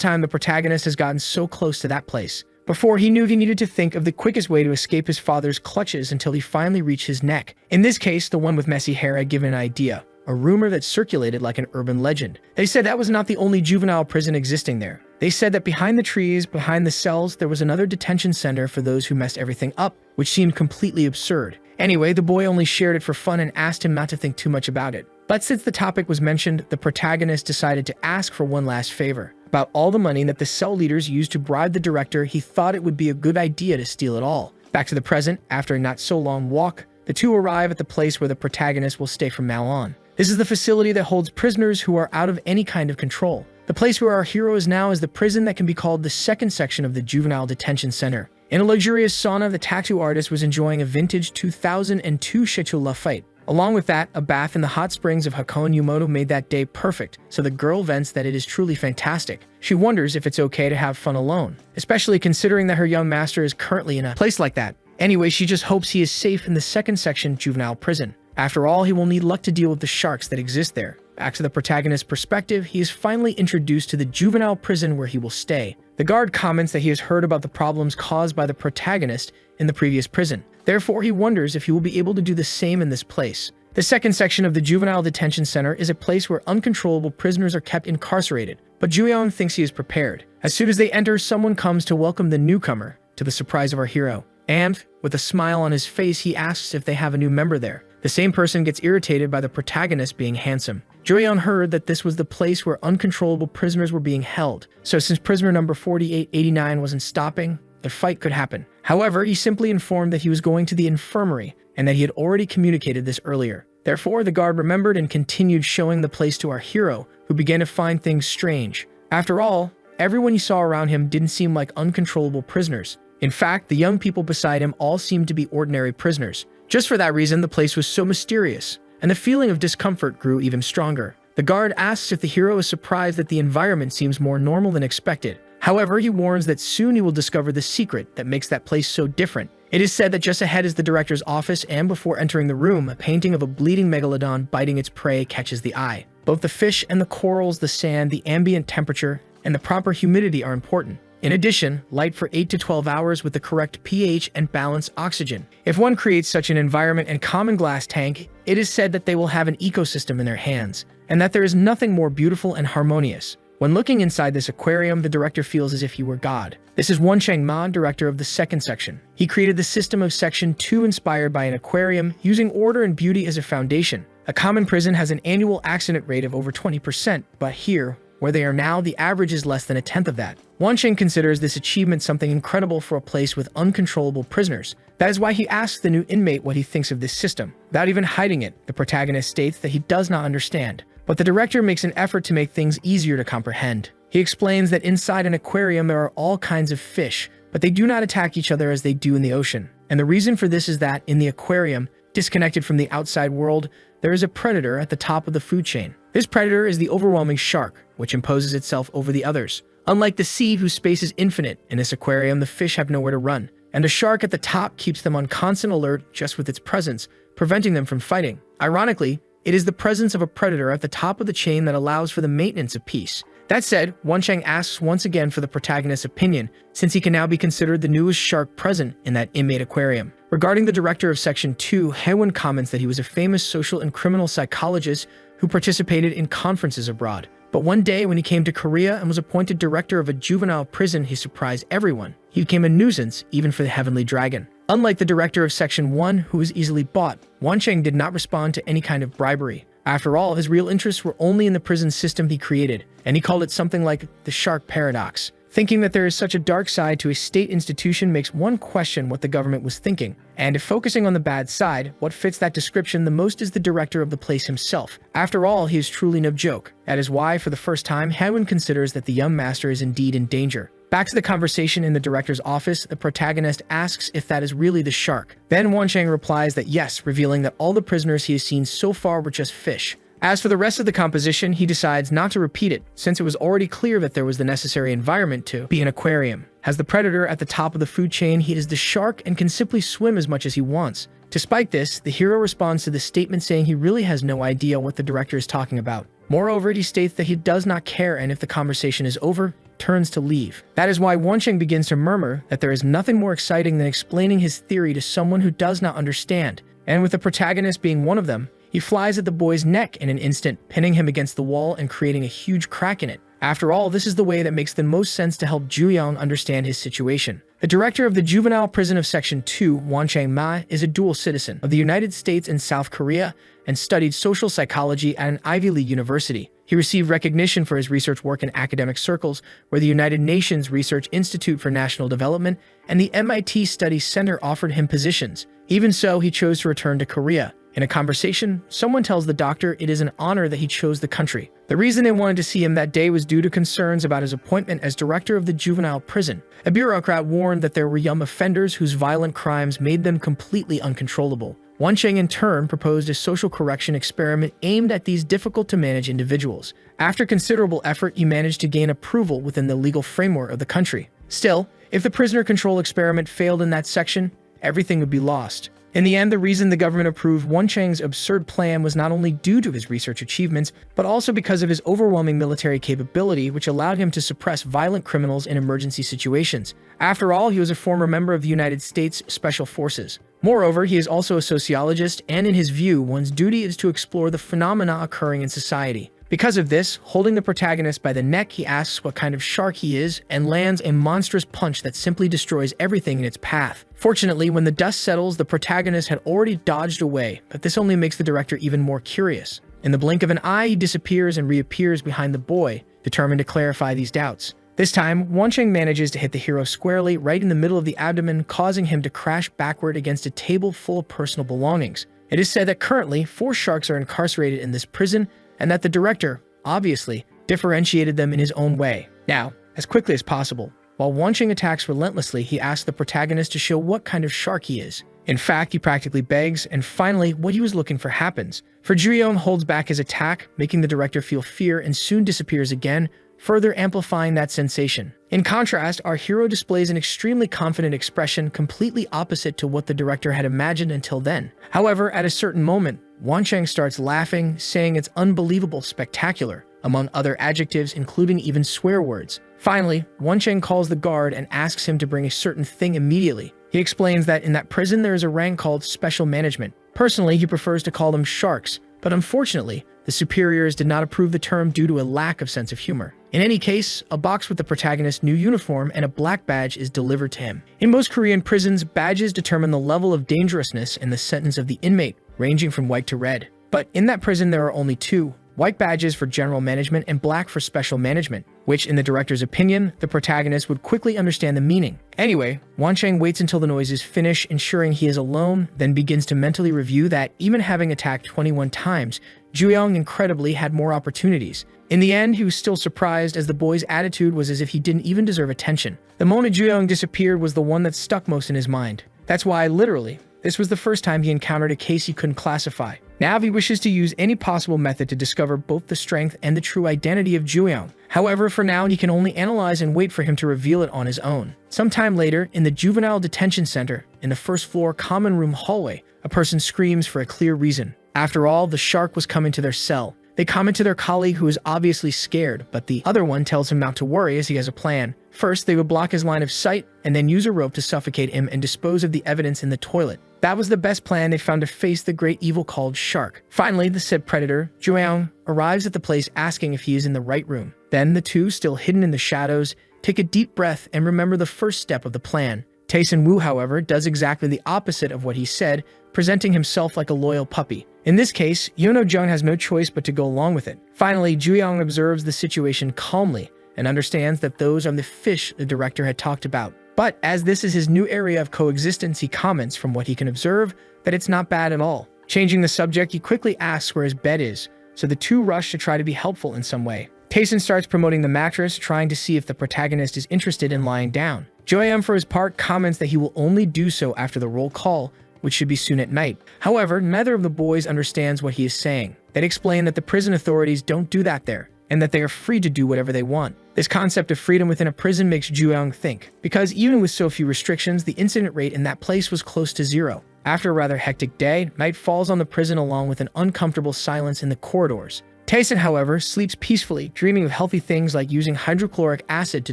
time the protagonist has gotten so close to that place. Before, he knew he needed to think of the quickest way to escape his father's clutches until he finally reached his neck. In this case, the one with messy hair had given an idea, a rumor that circulated like an urban legend. They said that was not the only juvenile prison existing there. They said that behind the trees, behind the cells, there was another detention center for those who messed everything up, which seemed completely absurd. Anyway, the boy only shared it for fun and asked him not to think too much about it. But since the topic was mentioned, the protagonist decided to ask for one last favor. About all the money that the cell leaders used to bribe the director, he thought it would be a good idea to steal it all. Back to the present, after a not so long walk, the two arrive at the place where the protagonist will stay from now on. This is the facility that holds prisoners who are out of any kind of control. The place where our hero is now is the prison that can be called the second section of the Juvenile Detention Center. In a luxurious sauna, the tattoo artist was enjoying a vintage 2002 Shechul Lafite. Along with that, a bath in the hot springs of Hakone Yumoto made that day perfect, so the girl vents that it is truly fantastic. She wonders if it's okay to have fun alone, especially considering that her young master is currently in a place like that. Anyway, she just hopes he is safe in the second section juvenile prison. After all, he will need luck to deal with the sharks that exist there. Back to the protagonist's perspective, he is finally introduced to the juvenile prison where he will stay. The guard comments that he has heard about the problems caused by the protagonist in the previous prison. Therefore, he wonders if he will be able to do the same in this place. The second section of the Juvenile Detention Center is a place where uncontrollable prisoners are kept incarcerated, but Ju-young thinks he is prepared. As soon as they enter, someone comes to welcome the newcomer, to the surprise of our hero. And, with a smile on his face, he asks if they have a new member there. The same person gets irritated by the protagonist being handsome. Joyoung heard that this was the place where uncontrollable prisoners were being held. So since prisoner number 4889 wasn't stopping, the fight could happen. However, he simply informed that he was going to the infirmary and that he had already communicated this earlier. Therefore, the guard remembered and continued showing the place to our hero, who began to find things strange. After all, everyone he saw around him didn't seem like uncontrollable prisoners. In fact, the young people beside him all seemed to be ordinary prisoners. Just for that reason, the place was so mysterious, and the feeling of discomfort grew even stronger. The guard asks if the hero is surprised that the environment seems more normal than expected. However, he warns that soon he will discover the secret that makes that place so different. It is said that just ahead is the director's office, and before entering the room, a painting of a bleeding megalodon biting its prey catches the eye. Both the fish and the corals, the sand, the ambient temperature, and the proper humidity are important. In addition, light for 8 to 12 hours with the correct pH and balanced oxygen. If one creates such an environment and common glass tank, it is said that they will have an ecosystem in their hands, and that there is nothing more beautiful and harmonious. When looking inside this aquarium, the director feels as if he were God. This is Won Ma, director of the second section. He created the system of Section 2 inspired by an aquarium, using order and beauty as a foundation. A common prison has an annual accident rate of over 20%, but here, where they are now, the average is less than a tenth of that. Won considers this achievement something incredible for a place with uncontrollable prisoners. That is why he asks the new inmate what he thinks of this system. Without even hiding it, the protagonist states that he does not understand. But the director makes an effort to make things easier to comprehend. He explains that inside an aquarium there are all kinds of fish, but they do not attack each other as they do in the ocean. And the reason for this is that in the aquarium, disconnected from the outside world, there is a predator at the top of the food chain. This predator is the overwhelming shark, which imposes itself over the others. Unlike the sea, whose space is infinite, in this aquarium the fish have nowhere to run, and the shark at the top keeps them on constant alert just with its presence, preventing them from fighting. Ironically, it is the presence of a predator at the top of the chain that allows for the maintenance of peace. That said, Won asks once again for the protagonist's opinion, since he can now be considered the newest shark present in that inmate aquarium. Regarding the director of Section 2, Haewon comments that he was a famous social and criminal psychologist who participated in conferences abroad. But one day when he came to Korea and was appointed director of a juvenile prison, he surprised everyone. He became a nuisance, even for the Heavenly Dragon. Unlike the director of Section 1, who was easily bought, Won did not respond to any kind of bribery. After all, his real interests were only in the prison system he created, and he called it something like the shark paradox. Thinking that there is such a dark side to a state institution makes one question what the government was thinking. And if focusing on the bad side, what fits that description the most is the director of the place himself. After all, he is truly no joke. That is why, for the first time, Haewon considers that the young master is indeed in danger. Back to the conversation in the director's office, the protagonist asks if that is really the shark. Then Won replies that yes, revealing that all the prisoners he has seen so far were just fish. As for the rest of the composition, he decides not to repeat it, since it was already clear that there was the necessary environment to be an aquarium. As the predator at the top of the food chain, he is the shark and can simply swim as much as he wants. Despite this, the hero responds to the statement saying he really has no idea what the director is talking about. Moreover, he states that he does not care, and if the conversation is over, turns to leave. That is why Won begins to murmur that there is nothing more exciting than explaining his theory to someone who does not understand. And with the protagonist being one of them, he flies at the boy's neck in an instant, pinning him against the wall and creating a huge crack in it. After all, this is the way that makes the most sense to help Joyoung understand his situation. The director of the juvenile prison of Section 2, Won Ma, is a dual citizen of the United States and South Korea and studied social psychology at an Ivy League university. He received recognition for his research work in academic circles, where the United Nations Research Institute for National Development and the MIT Studies Center offered him positions. Even so, he chose to return to Korea. In a conversation, someone tells the doctor it is an honor that he chose the country. The reason they wanted to see him that day was due to concerns about his appointment as director of the juvenile prison. A bureaucrat warned that there were young offenders whose violent crimes made them completely uncontrollable. Won in turn proposed a social correction experiment aimed at these difficult-to-manage individuals. After considerable effort, he managed to gain approval within the legal framework of the country. Still, if the prisoner control experiment failed in that section, everything would be lost. In the end, the reason the government approved Won absurd plan was not only due to his research achievements, but also because of his overwhelming military capability, which allowed him to suppress violent criminals in emergency situations. After all, he was a former member of the United States Special Forces. Moreover, he is also a sociologist, and in his view, one's duty is to explore the phenomena occurring in society. Because of this, holding the protagonist by the neck, he asks what kind of shark he is and lands a monstrous punch that simply destroys everything in its path. Fortunately, when the dust settles, the protagonist had already dodged away, but this only makes the director even more curious. In the blink of an eye, he disappears and reappears behind the boy, determined to clarify these doubts. This time, Wancheng manages to hit the hero squarely right in the middle of the abdomen, causing him to crash backward against a table full of personal belongings. It is said that currently 4 sharks are incarcerated in this prison, and that the director, obviously, differentiated them in his own way. Now, as quickly as possible, while Wancheng attacks relentlessly, he asks the protagonist to show what kind of shark he is. In fact, he practically begs, and finally, what he was looking for happens. For Juyong holds back his attack, making the director feel fear, and soon disappears again, further amplifying that sensation. In contrast, our hero displays an extremely confident expression, completely opposite to what the director had imagined until then. However, at a certain moment, Wancheng starts laughing, saying it's unbelievable spectacular, among other adjectives, including even swear words. Finally, Wancheng calls the guard and asks him to bring a certain thing immediately. He explains that in that prison there is a rank called Special Management. Personally, he prefers to call them sharks, but unfortunately, the superiors did not approve the term due to a lack of sense of humor. In any case, a box with the protagonist's new uniform and a black badge is delivered to him. In most Korean prisons, badges determine the level of dangerousness and the sentence of the inmate, ranging from white to red. But in that prison there are only 2. White badges for general management and black for special management, which in the director's opinion, the protagonist would quickly understand the meaning. Anyway, Wancheng waits until the noises finish, ensuring he is alone, then begins to mentally review that even having attacked 21 times, Juyong incredibly had more opportunities. In the end, he was still surprised as the boy's attitude was as if he didn't even deserve attention. The moment Juyong disappeared was the one that stuck most in his mind. That's why, literally, this was the first time he encountered a case he couldn't classify. Now he wishes to use any possible method to discover both the strength and the true identity of Juyong. However, for now, he can only analyze and wait for him to reveal it on his own. Sometime later, in the Juvenile Detention Center, in the first floor common room hallway, a person screams for a clear reason. After all, the shark was coming to their cell. They comment to their colleague who is obviously scared, but the other one tells him not to worry as he has a plan. First, they would block his line of sight and then use a rope to suffocate him and dispose of the evidence in the toilet. That was the best plan they found to face the great evil called shark. Finally, the said predator, Juyong, arrives at the place asking if he is in the right room. Then the two, still hidden in the shadows, take a deep breath and remember the first step of the plan. Taesun Woo, however, does exactly the opposite of what he said, presenting himself like a loyal puppy. In this case, Yeono Jung has no choice but to go along with it. Finally, Juyong observes the situation calmly and understands that those are the fish the director had talked about. But as this is his new area of coexistence, he comments from what he can observe that it's not bad at all. Changing the subject, he quickly asks where his bed is, so the two rush to try to be helpful in some way. Taesun starts promoting the mattress, trying to see if the protagonist is interested in lying down. Joyeon, for his part, comments that he will only do so after the roll call, which should be soon at night. However, neither of the boys understands what he is saying. They explain that the prison authorities don't do that there, and that they are free to do whatever they want. This concept of freedom within a prison makes Juyong think, because even with so few restrictions, the incident rate in that place was close to 0. After a rather hectic day, night falls on the prison along with an uncomfortable silence in the corridors. Taesun, however, sleeps peacefully, dreaming of healthy things like using hydrochloric acid to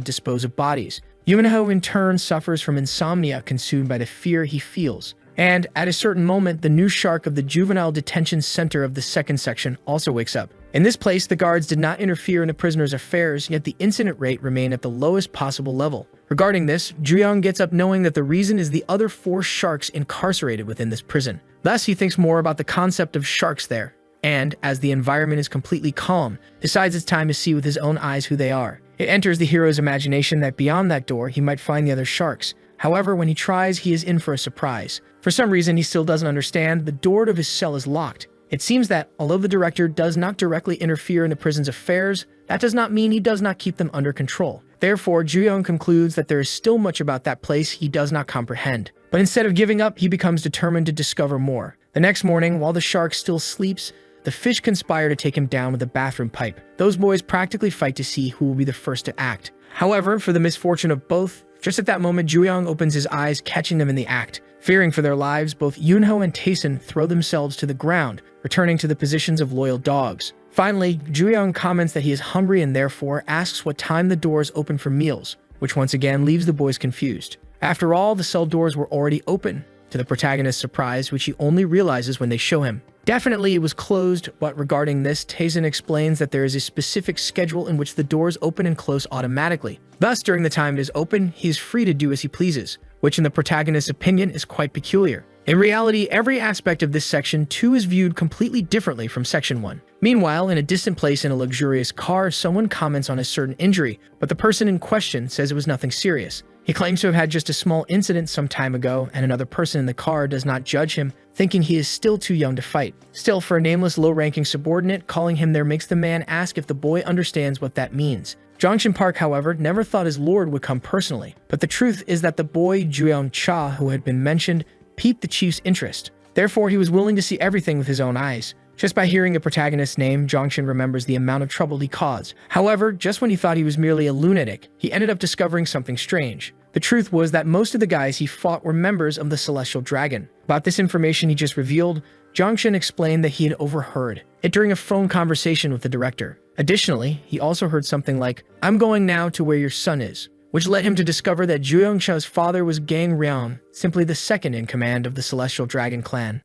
dispose of bodies. Yoonho, in turn, suffers from insomnia consumed by the fear he feels. And at a certain moment, the new shark of the Juvenile Detention Center of the second section also wakes up. In this place, the guards did not interfere in the prisoner's affairs, yet the incident rate remained at the lowest possible level. Regarding this, Juyong gets up knowing that the reason is the other 4 sharks incarcerated within this prison. Thus, he thinks more about the concept of sharks there, and, as the environment is completely calm, decides it's time to see with his own eyes who they are. It enters the hero's imagination that beyond that door, he might find the other sharks. However, when he tries, he is in for a surprise. For some reason he still doesn't understand, the door to his cell is locked. It seems that, although the director does not directly interfere in the prison's affairs, that does not mean he does not keep them under control. Therefore, Juyong concludes that there is still much about that place he does not comprehend. But instead of giving up, he becomes determined to discover more. The next morning, while the shark still sleeps, the fish conspire to take him down with a bathroom pipe. Those boys practically fight to see who will be the first to act. However, for the misfortune of both, just at that moment, Juyong opens his eyes, catching them in the act. Fearing for their lives, both Yoonho and Taesun throw themselves to the ground, returning to the positions of loyal dogs. Finally, Juyong comments that he is hungry and therefore asks what time the doors open for meals, which once again leaves the boys confused. After all, the cell doors were already open, to the protagonist's surprise, which he only realizes when they show him. Definitely it was closed, but regarding this, Taesun explains that there is a specific schedule in which the doors open and close automatically. Thus, during the time it is open, he is free to do as he pleases, which in the protagonist's opinion is quite peculiar. In reality, every aspect of this Section 2 is viewed completely differently from Section 1. Meanwhile, in a distant place in a luxurious car, someone comments on a certain injury, but the person in question says it was nothing serious. He claims to have had just a small incident some time ago, and another person in the car does not judge him, thinking he is still too young to fight. Still, for a nameless low-ranking subordinate, calling him there makes the man ask if the boy understands what that means. Jongshin Park, however, never thought his lord would come personally, but the truth is that the boy Juyeon Cha, who had been mentioned, piqued the chief's interest. Therefore, he was willing to see everything with his own eyes. Just by hearing the protagonist's name, Jongshin remembers the amount of trouble he caused. However, just when he thought he was merely a lunatic, he ended up discovering something strange. The truth was that most of the guys he fought were members of the Celestial Dragon. About this information he just revealed, Jongshin explained that he had overheard it during a phone conversation with the director. Additionally, he also heard something like, "I'm going now to where your son is," which led him to discover that Juyeon Cha's father was Gang Ryeon, simply the second in command of the Celestial Dragon clan.